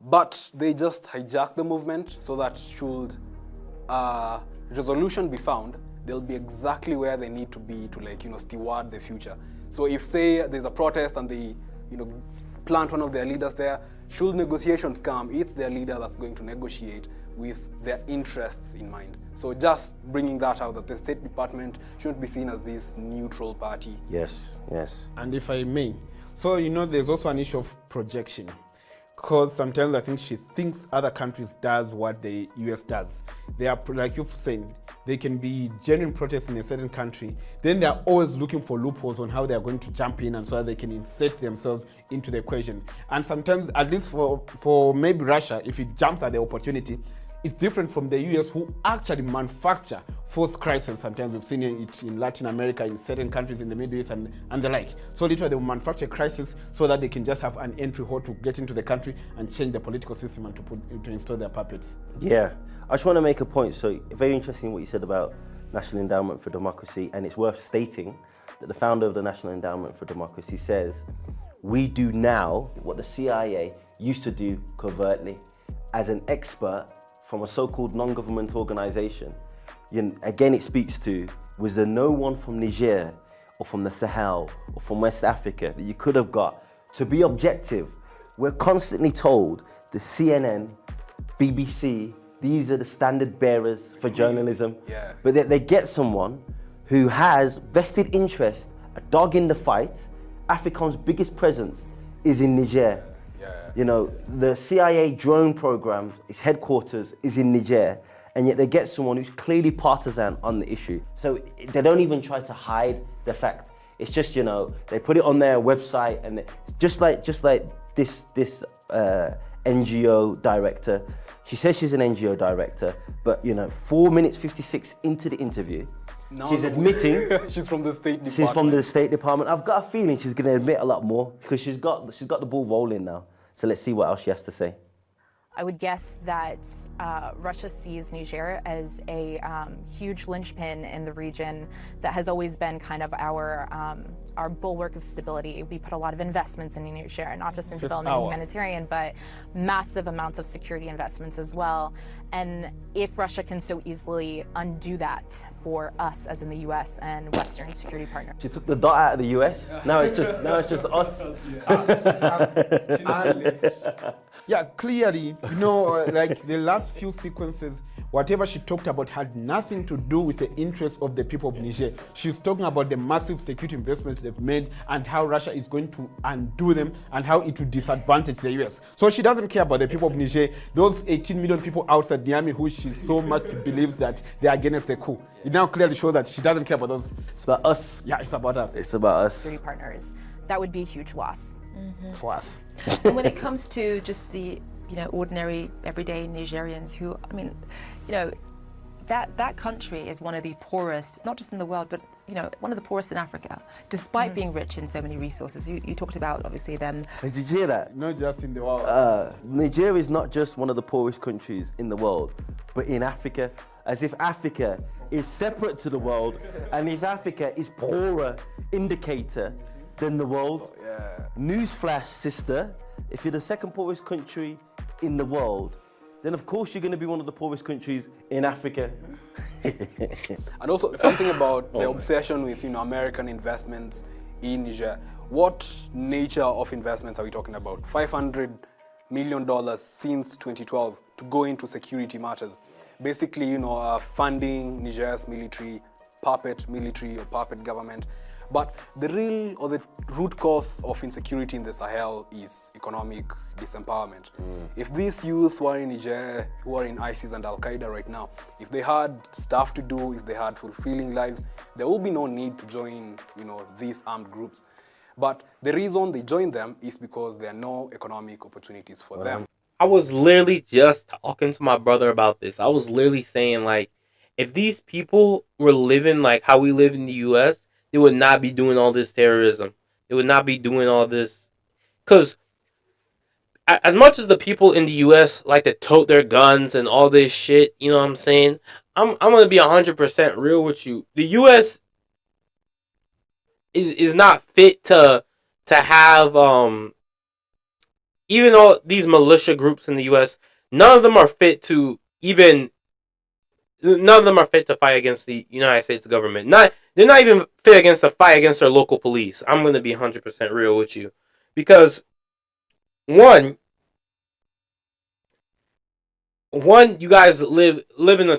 Speaker 16: But they just hijack the movement so that should resolution be found, they'll be exactly where they need to be to, like, you know, steward the future. So if, say, there's a protest and they, you know, plant one of their leaders there, should negotiations come, it's their leader that's going to negotiate with their interests in mind. So just bringing that out, that the State Department shouldn't be seen as this neutral party.
Speaker 14: Yes.
Speaker 18: And if I may, so, you know, there's also an issue of projection. Because sometimes I think she thinks other countries does what the US does. They are, like you've said, they can be genuine protests in a certain country. Then they're always looking for loopholes on how they're going to jump in and so that they can insert themselves into the equation. And sometimes, at least for maybe Russia, if it jumps at the opportunity, it's different from the US, who actually manufacture forced crisis. Sometimes we've seen it in Latin America, in certain countries in the Middle East and the like. So literally they will manufacture crisis so that they can just have an entry hole to get into the country and change the political system and to install their puppets.
Speaker 14: Yeah, I just want to make a point. So very interesting what you said about National Endowment for Democracy, and it's worth stating that the founder of the National Endowment for Democracy says, we do now what the CIA used to do covertly. As an expert from a so-called non-government organization, again it speaks to, was there no one from Niger or from the Sahel or from West Africa that you could have got to be objective? We're constantly told the CNN, BBC, these are the standard bearers for journalism.
Speaker 16: Yeah.
Speaker 14: But they get someone who has vested interest, a dog in the fight. Africa's biggest presence is in Niger. You know, the CIA drone program, its headquarters is in Niger, and yet they get someone who's clearly partisan on the issue. So they don't even try to hide the fact. It's just, you know, they put it on their website, and just like this NGO director. She says she's an NGO director, but, you know, 4 minutes 56 into the interview, she's admitting
Speaker 16: she's from the State Department.
Speaker 14: She's from the State Department. I've got a feeling she's going to admit a lot more because she's got the ball rolling now. So let's see what else she has to say.
Speaker 4: I would guess that Russia sees Niger as a huge linchpin in the region that has always been kind of our bulwark of stability. We put a lot of investments in Niger, not just in development and humanitarian, but massive amounts of security investments as well. And if Russia can so easily undo that for us, as in the US and Western security partners.
Speaker 14: She took the dot out of the US. Now it's just us.
Speaker 18: Yeah, clearly, you know, like the last few sequences, whatever she talked about had nothing to do with the interests of the people of Niger. She's talking about the massive security investments they've made and how Russia is going to undo them and how it will disadvantage the US. So she doesn't care about the people of Niger, those 18 million people outside Niamey who she so much believes that they are against the coup. It now clearly shows that she doesn't care about those.
Speaker 14: It's about us.
Speaker 18: Yeah, it's about us.
Speaker 14: It's about us.
Speaker 4: Security partners. That would be a huge loss.
Speaker 18: For us.
Speaker 15: And when it comes to just the, you know, ordinary, everyday Nigerians who, I mean, you know, that country is one of the poorest, not just in the world, but, you know, one of the poorest in Africa, despite being rich in so many resources. You talked about, obviously, them.
Speaker 14: Did you hear that?
Speaker 18: Not just in the world.
Speaker 14: Nigeria is not just one of the poorest countries in the world, but in Africa, as if Africa is separate to the world, and if Africa is poorer indicator than the world. Newsflash, sister, if you're the second poorest country in the world, then of course you're going to be one of the poorest countries in Africa.
Speaker 16: And also something about the obsession with, you know, American investments in Niger. What nature of investments are we talking about? $500 million since 2012 to go into security matters. Basically, you know, funding Niger's puppet government. But the real or the root cause of insecurity in the Sahel is economic disempowerment. If these youth who are in Niger, who are in ISIS and Al-Qaeda right now, if they had stuff to do, if they had fulfilling lives, there will be no need to join, you know, these armed groups. But the reason they join them is because there are no economic opportunities for them.
Speaker 1: I was literally just talking to my brother about this. I was literally saying, like, if these people were living like how we live in the U.S., they would not be doing all this terrorism. They would not be doing all this. Because as much as the people in the U.S. like to tote their guns and all this shit, you know what I'm saying? I'm going to be 100% real with you. The U.S. is not fit to have, even though these militia groups in the U.S., none of them are fit to fight against the United States government. They're not even fit against the fight against their local police. I'm going to be 100% real with you. Because, one, you guys live in a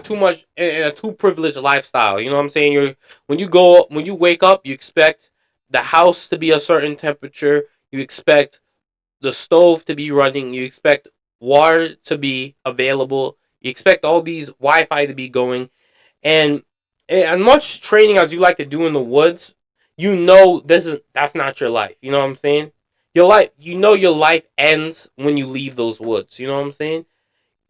Speaker 1: too privileged lifestyle. You know what I'm saying? When you wake up, you expect the house to be a certain temperature. You expect the stove to be running. You expect water to be available. You expect all these Wi-Fi to be going. And as much training as you like to do in the woods, you know that's not your life. You know what I'm saying? Your life ends when you leave those woods. You know what I'm saying?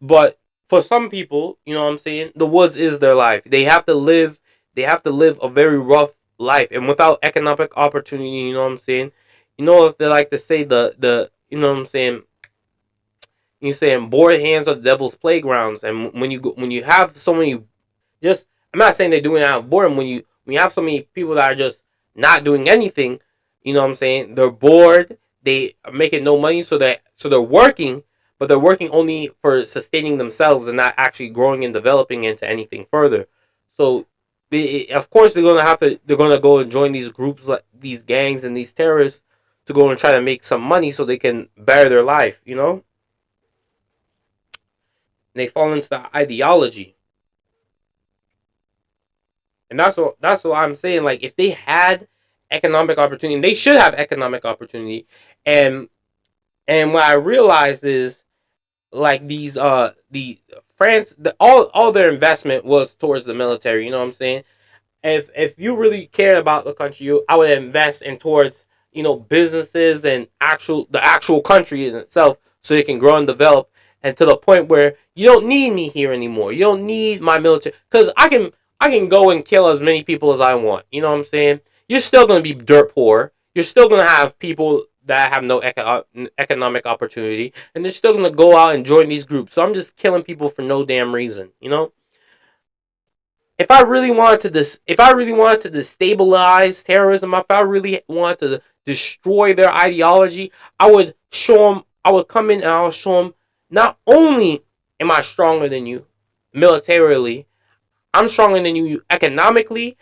Speaker 1: But for some people, you know what I'm saying, the woods is their life. They have to live a very rough life, and without economic opportunity, you know what I'm saying? You know what they like to say, the you know what I'm saying? You're saying bored hands are the devil's playgrounds, and when you have so many, I'm not saying they're doing it out of boredom. When you have so many people that are just not doing anything, you know what I'm saying? They're bored. They are making no money, so they're working. But they're working only for sustaining themselves and not actually growing and developing into anything further. So, of course, they're gonna go and join these groups, like these gangs and these terrorists, to go and try to make some money so they can better their life. You know, and they fall into the ideology, and that's what I'm saying. Like, if they had economic opportunity, and they should have economic opportunity, and what I realized is, like, these all their investment was towards the military. You know what I'm saying? If you really cared about the country, I would invest in towards, you know, businesses and the actual country in itself, so it can grow and develop, and to the point where you don't need me here anymore. You don't need my military, because I can go and kill as many people as I want. You know what I'm saying? You're still gonna be dirt poor. You're still gonna have people that have no economic opportunity, and they're still gonna go out and join these groups. So I'm just killing people for no damn reason, you know. If I really wanted to destabilize terrorism, if I really wanted to destroy their ideology, I would come in and I would show them, not only am I stronger than you militarily, I'm stronger than you economically.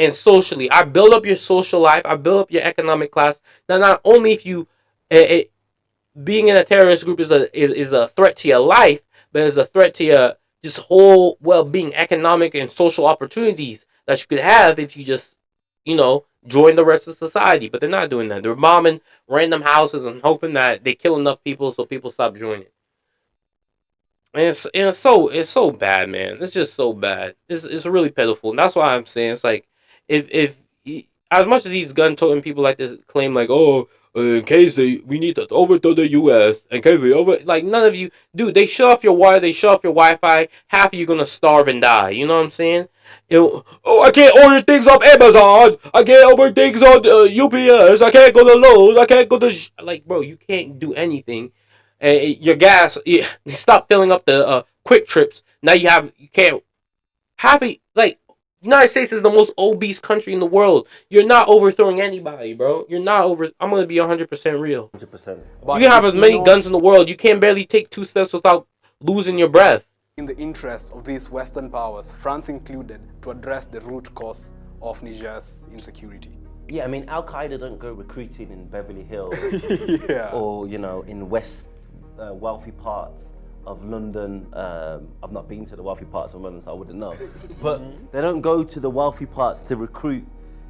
Speaker 1: And socially, I build up your social life. I build up your economic class. Now, not only if you being in a terrorist group is a threat to your life, but it's a threat to your just whole well-being, economic and social opportunities that you could have if you just, you know, join the rest of society. But they're not doing that. They're bombing random houses and hoping that they kill enough people so people stop joining. And it's so bad, man. It's just so bad. It's really pitiful. And that's why I'm saying, it's like, if as much as these gun-toting people like this claim, like, oh, in case we need to overthrow the U.S., in case like, none of you, dude, they shut off your water, they shut off your Wi-Fi, half of you gonna starve and die. You know what I'm saying? I can't order things off Amazon, I can't order things on UPS, I can't go to Lowe's, I can't go to like, bro, you can't do anything. Your gas, stop filling up the quick trips. Now you can't have it. Like, United States is the most obese country in the world. You're not overthrowing anybody, bro. You're not I'm gonna be 100% real.
Speaker 14: 100%.
Speaker 16: But
Speaker 1: you can have as many guns in the world. You can't barely take 2 steps without losing your breath.
Speaker 16: In the interest of these Western powers, France included, to address the root cause of Niger's insecurity.
Speaker 14: Yeah, I mean, Al Qaeda don't go recruiting in Beverly Hills
Speaker 16: Yeah.
Speaker 14: or, you know, in wealthy parts of London. I've not been to the wealthy parts of London, so I wouldn't know. But they don't go to the wealthy parts to recruit,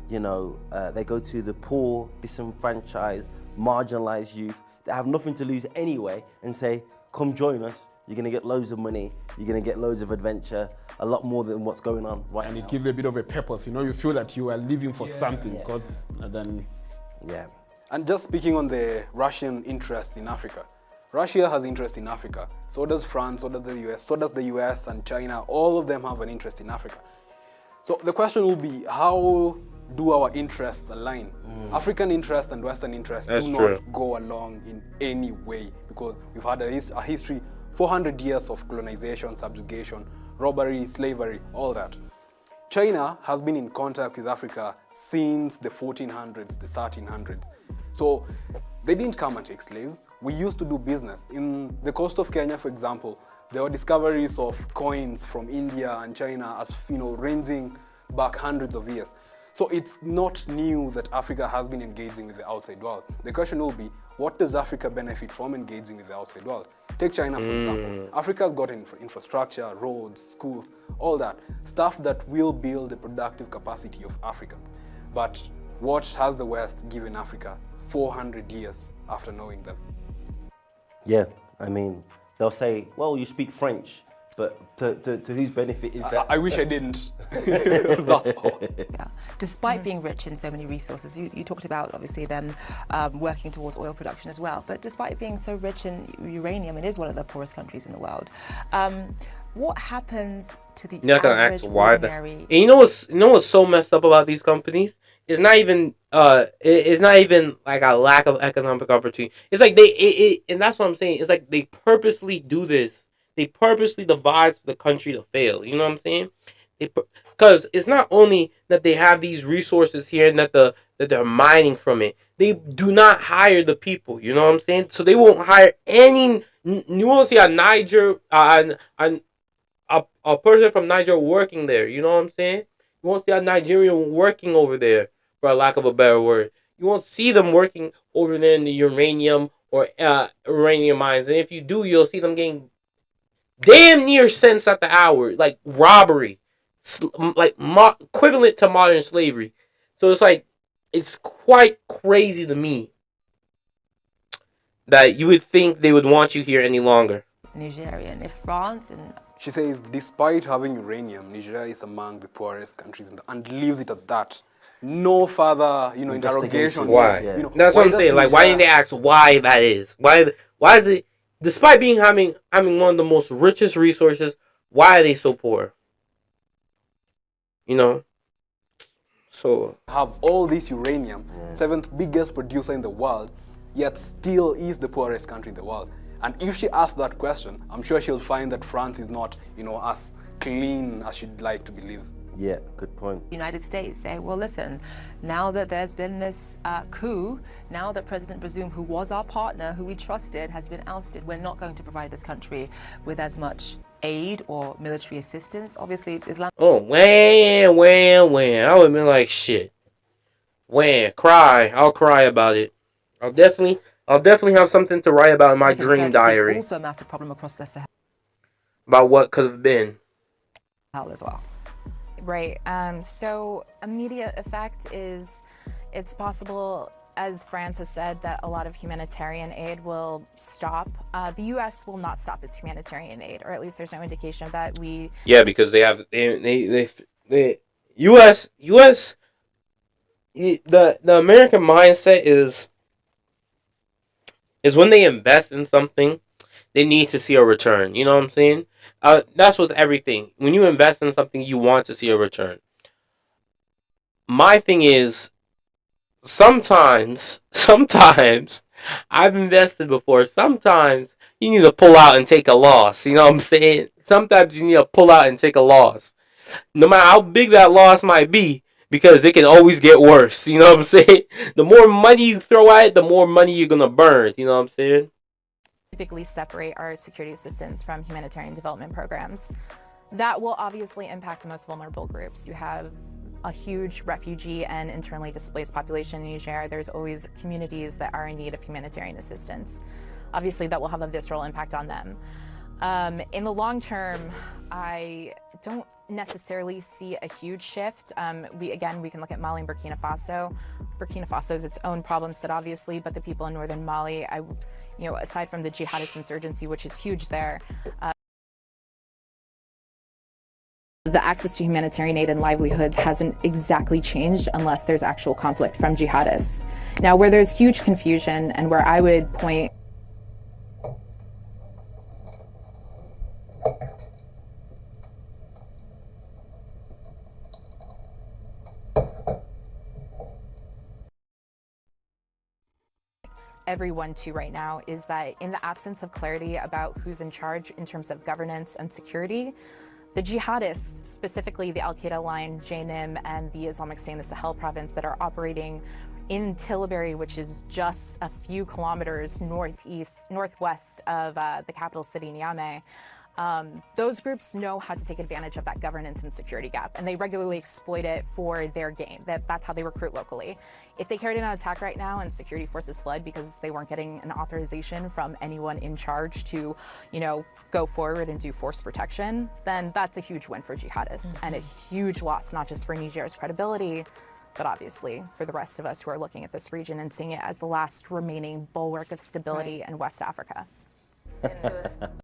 Speaker 14: you know. They go to the poor, disenfranchised, marginalized youth that have nothing to lose anyway, and say, come join us. You're gonna get loads of money. You're gonna get loads of adventure, a lot more than what's going on right now.
Speaker 18: And it gives a bit of a purpose. You know, you feel that you are living for something, because then.
Speaker 14: Yeah.
Speaker 16: And just speaking on the Russian interest in Africa, Russia has interest in Africa. So does France, so does the US, so does the US and China. All of them have an interest in Africa. So the question will be, how do our interests align? African interest and Western interest do not go along in any way, because we've had a history, 400 years of colonization, subjugation, robbery, slavery, all that. China has been in contact with Africa since the 1400s, the 1300s. So they didn't come and take slaves. We used to do business. In the coast of Kenya, for example, there were discoveries of coins from India and China, as ranging back hundreds of years. So it's not new that Africa has been engaging with the outside world. The question will be, what does Africa benefit from engaging with the outside world? Take China, for example. Africa's got infrastructure, roads, schools, all that. Stuff that will build the productive capacity of Africans. But what has the West given Africa 400 years after knowing them?
Speaker 14: Yeah, I mean, they'll say, well, you speak French, but to whose benefit is that?
Speaker 16: I wish I didn't. That's all.
Speaker 15: Yeah. Despite being rich in so many resources, you talked about obviously them working towards oil production as well, but despite being so rich in uranium, it is one of the poorest countries in the world. What happens to the
Speaker 1: You're not gonna
Speaker 15: average
Speaker 1: ask why
Speaker 15: ordinary...
Speaker 1: And you know what's so messed up about these companies? It's not even like a lack of economic opportunity. It's like and that's what I'm saying. It's like they purposely do this. They purposely devise for the country to fail. You know what I'm saying? Because it's not only that they have these resources here and that they're mining from it. They do not hire the people. You know what I'm saying? So they won't hire any. You won't see a Niger, a person from Niger working there. You know what I'm saying? You won't see a Nigerian working over there, for a lack of a better word. You won't see them working over there in the uranium or uranium mines. And if you do, you'll see them getting damn near cents at the hour, like robbery, like equivalent to modern slavery. So it's like, it's quite crazy to me that you would think they would want you here any longer.
Speaker 15: Nigeria, and if France and...
Speaker 16: She says, despite having uranium, Nigeria is among the poorest countries and leaves it at that. No further, interrogation.
Speaker 1: Why?
Speaker 16: Yeah.
Speaker 1: That's what I'm saying. Like, why didn't they ask why that is? Why is it, despite having one of the most richest resources, why are they so poor? So
Speaker 16: have all this uranium, 7th biggest producer in the world, yet still is the poorest country in the world. And if she asks that question, I'm sure she'll find that France is not, as clean as she'd like to believe.
Speaker 14: Yeah, good point.
Speaker 15: United States say, well, listen, now that there's been this coup, now that President Bazoum, who was our partner, who we trusted, has been ousted, we're not going to provide this country with as much aid or military assistance. Obviously, Islam...
Speaker 1: Oh, when. I would have been like, shit. Cry. I'll cry about it. I'll definitely have something to write about in my dream diary.
Speaker 15: Also a massive problem across the Sahel.
Speaker 1: About what could have been.
Speaker 15: As well.
Speaker 4: Right. So immediate effect is, it's possible, as France has said, that a lot of humanitarian aid will stop. The U.S. will not stop its humanitarian aid, or at least there's no indication of that.
Speaker 1: Yeah, because they have the U.S. The American mindset is when they invest in something, they need to see a return. You know what I'm saying? That's with everything. When you invest in something, you want to see a return. My thing is, sometimes I've invested before. Sometimes you need to pull out and take a loss. You know what I'm saying? Sometimes you need to pull out and take a loss. No matter how big that loss might be, because it can always get worse. You know what I'm saying? The more money you throw at it, the more money you're going to burn. You know what I'm saying?
Speaker 4: Typically separate our security assistance from humanitarian development programs. That will obviously impact the most vulnerable groups. You have a huge refugee and internally displaced population in Niger. There's always communities that are in need of humanitarian assistance. Obviously, that will have a visceral impact on them. In the long term, I don't necessarily see a huge shift. We can look at Mali and Burkina Faso. Burkina Faso is its own problem set, obviously, but the people in northern Mali, aside from the jihadist insurgency, which is huge there, the access to humanitarian aid and livelihoods hasn't exactly changed unless there's actual conflict from jihadists. Now, where there's huge confusion and where I would point everyone to right now is that in the absence of clarity about who's in charge in terms of governance and security, the jihadists, specifically the Al-Qaeda line, JNIM, and the Islamic State in the Sahel province that are operating in Tilbury, which is just a few kilometers northwest of the capital city, Niamey, those groups know how to take advantage of that governance and security gap, and they regularly exploit it for their gain. That's how they recruit locally. If they carried out an attack right now and security forces fled because they weren't getting an authorization from anyone in charge to, go forward and do force protection, then that's a huge win for jihadists and a huge loss, not just for Niger's credibility, but obviously for the rest of us who are looking at this region and seeing it as the last remaining bulwark of stability in West Africa.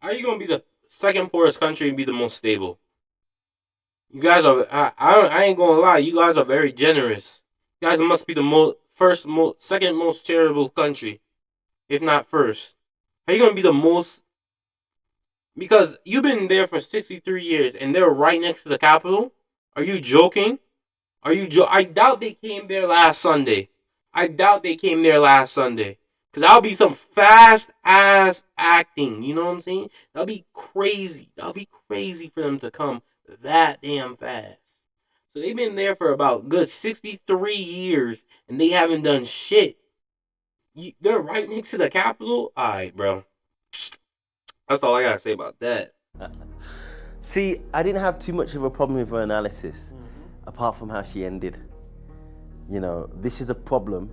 Speaker 1: Are you going to be the second poorest country and be the most stable? You guys are, I ain't going to lie, you guys are very generous. You guys must be the second most charitable country, if not first. Are you going to be the most? Because you've been there for 63 years and they're right next to the capital. Are you joking? I doubt they came there last Sunday. Because that'll be some fast-ass acting, you know what I'm saying? That'll be crazy. That'll be crazy for them to come that damn fast. So they've been there for about good 63 years, and they haven't done shit. They're right next to the capital? Alright, bro. That's all I gotta say about that.
Speaker 14: See, I didn't have too much of a problem with her analysis, apart from how she ended. This is a problem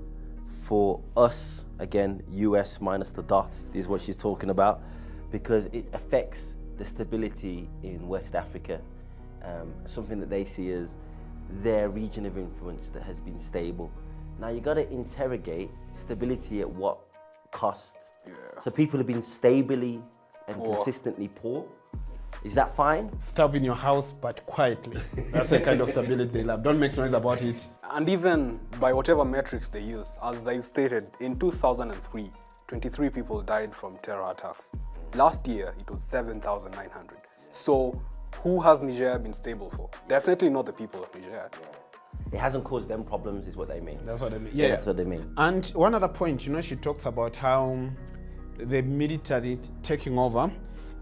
Speaker 14: for us, again, US minus the dot is what she's talking about, because it affects the stability in West Africa, something that they see as their region of influence that has been stable. Now you got to interrogate stability at what cost. So people have been stably and consistently poor. Is that fine?
Speaker 18: Starve in your house, but quietly. That's the kind of stability they love. Don't make noise about it.
Speaker 16: And even by whatever metrics they use, as I stated, in 2003, 23 people died from terror attacks. Last year, it was 7,900. So who has Niger been stable for? Definitely not the people of Niger.
Speaker 14: It hasn't caused them problems, is what they mean.
Speaker 18: That's what they mean.
Speaker 14: Yeah, that's what they mean.
Speaker 18: And one other point, she talks about how the military taking over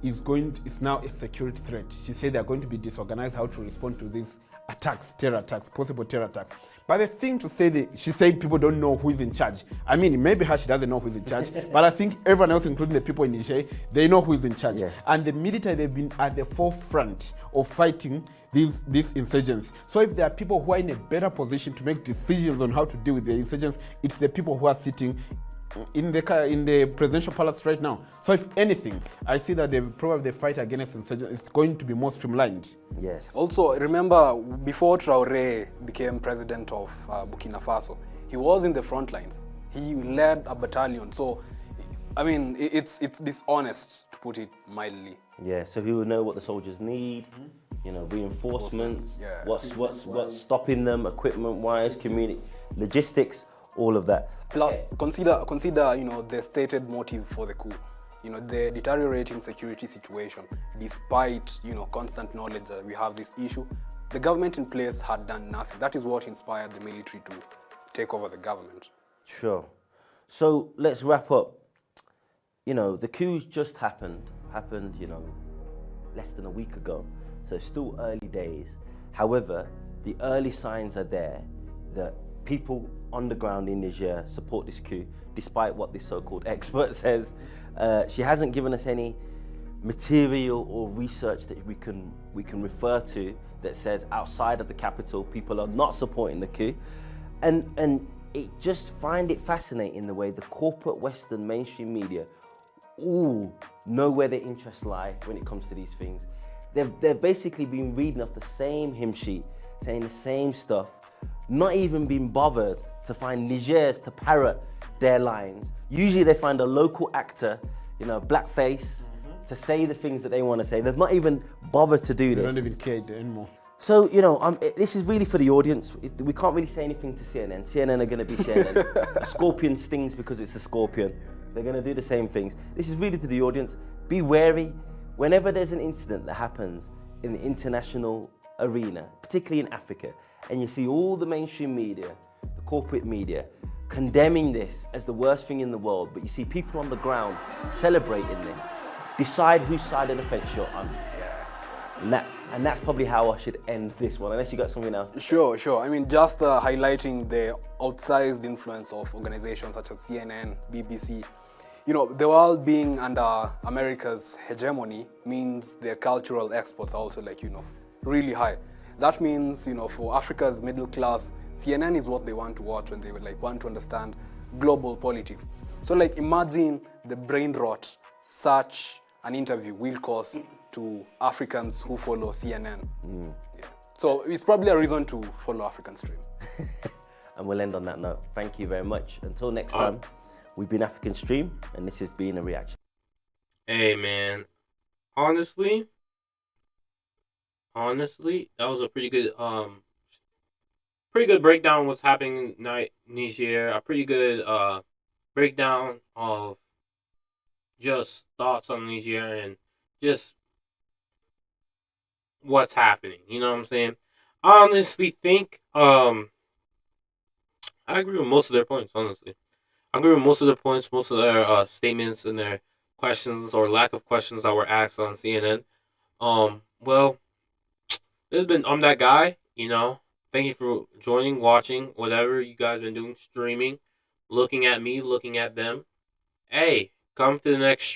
Speaker 18: is now a security threat. She said they're going to be disorganized how to respond to these attacks, possible terror attacks. But the thing to say, she said people don't know who is in charge. I mean, maybe she doesn't know who is in charge, but I think everyone else, including the people in Niger, they know who is in charge. Yes. And the military, they've been at the forefront of fighting these insurgents. So if there are people who are in a better position to make decisions on how to deal with the insurgents, it's the people who are sitting in the presidential palace right now. So if anything, I see that the fight against insurgents is going to be more streamlined.
Speaker 14: Yes.
Speaker 16: Also, remember, before Traoré became president of Burkina Faso, he was in the front lines. He led a battalion. So, I mean, it's dishonest, to put it mildly.
Speaker 14: Yeah, so he will know what the soldiers need, reinforcements, what's stopping them, equipment-wise, community, logistics, all of that.
Speaker 16: Plus, consider the stated motive for the coup. The deteriorating security situation, despite constant knowledge that we have this issue, the government in place had done nothing. That is what inspired the military to take over the government.
Speaker 14: Sure. So let's wrap up. The coup just happened, less than a week ago. So still early days. However, the early signs are there that people on the ground in Niger support this coup, despite what this so-called expert says. She hasn't given us any material or research that we can refer to that says outside of the capital people are not supporting the coup, and it just find it fascinating the way the corporate Western mainstream media all know where their interests lie when it comes to these things. They've basically been reading off the same hymn sheet, saying the same stuff, not even being bothered to find Nigers to parrot their lines. Usually they find a local actor, blackface, to say the things that they want to say. They've not even bothered to do this.
Speaker 18: They don't even care anymore.
Speaker 14: So, this is really for the audience. We can't really say anything to CNN. CNN are going to be CNN. A scorpion stings because it's a scorpion. They're going to do the same things. This is really to the audience. Be wary. Whenever there's an incident that happens in the international arena, particularly in Africa, and you see all the mainstream media, the corporate media, condemning this as the worst thing in the world, but you see people on the ground celebrating this. Decide whose side of the fence you're on. And that's probably how I should end this one, unless you got something else.
Speaker 16: Sure. I mean, just highlighting the outsized influence of organizations such as CNN, BBC. You know, the world being under America's hegemony means their cultural exports are also like, you know, really high. That means, you know, for Africa's middle class, CNN is what they want to watch when they would like want to understand global politics. So like imagine the brain rot such an interview will cause to Africans who follow CNN. Yeah. So it's probably a reason to follow African Stream.
Speaker 14: And we'll end on that note. Thank you very much. Until next time, we've been African Stream, and this has been a reaction.
Speaker 1: Hey man, honestly, that was a pretty good breakdown of what's happening in Niger. A pretty good breakdown of just thoughts on Niger and just what's happening. You know what I'm saying? I honestly think I agree with most of their points. Honestly, I agree with most of their points, most of their statements and their questions or lack of questions that were asked on CNN. Well, I'm that guy. You know, thank you for joining, watching, whatever you guys been doing, streaming, looking at me, looking at them. Hey, come to the next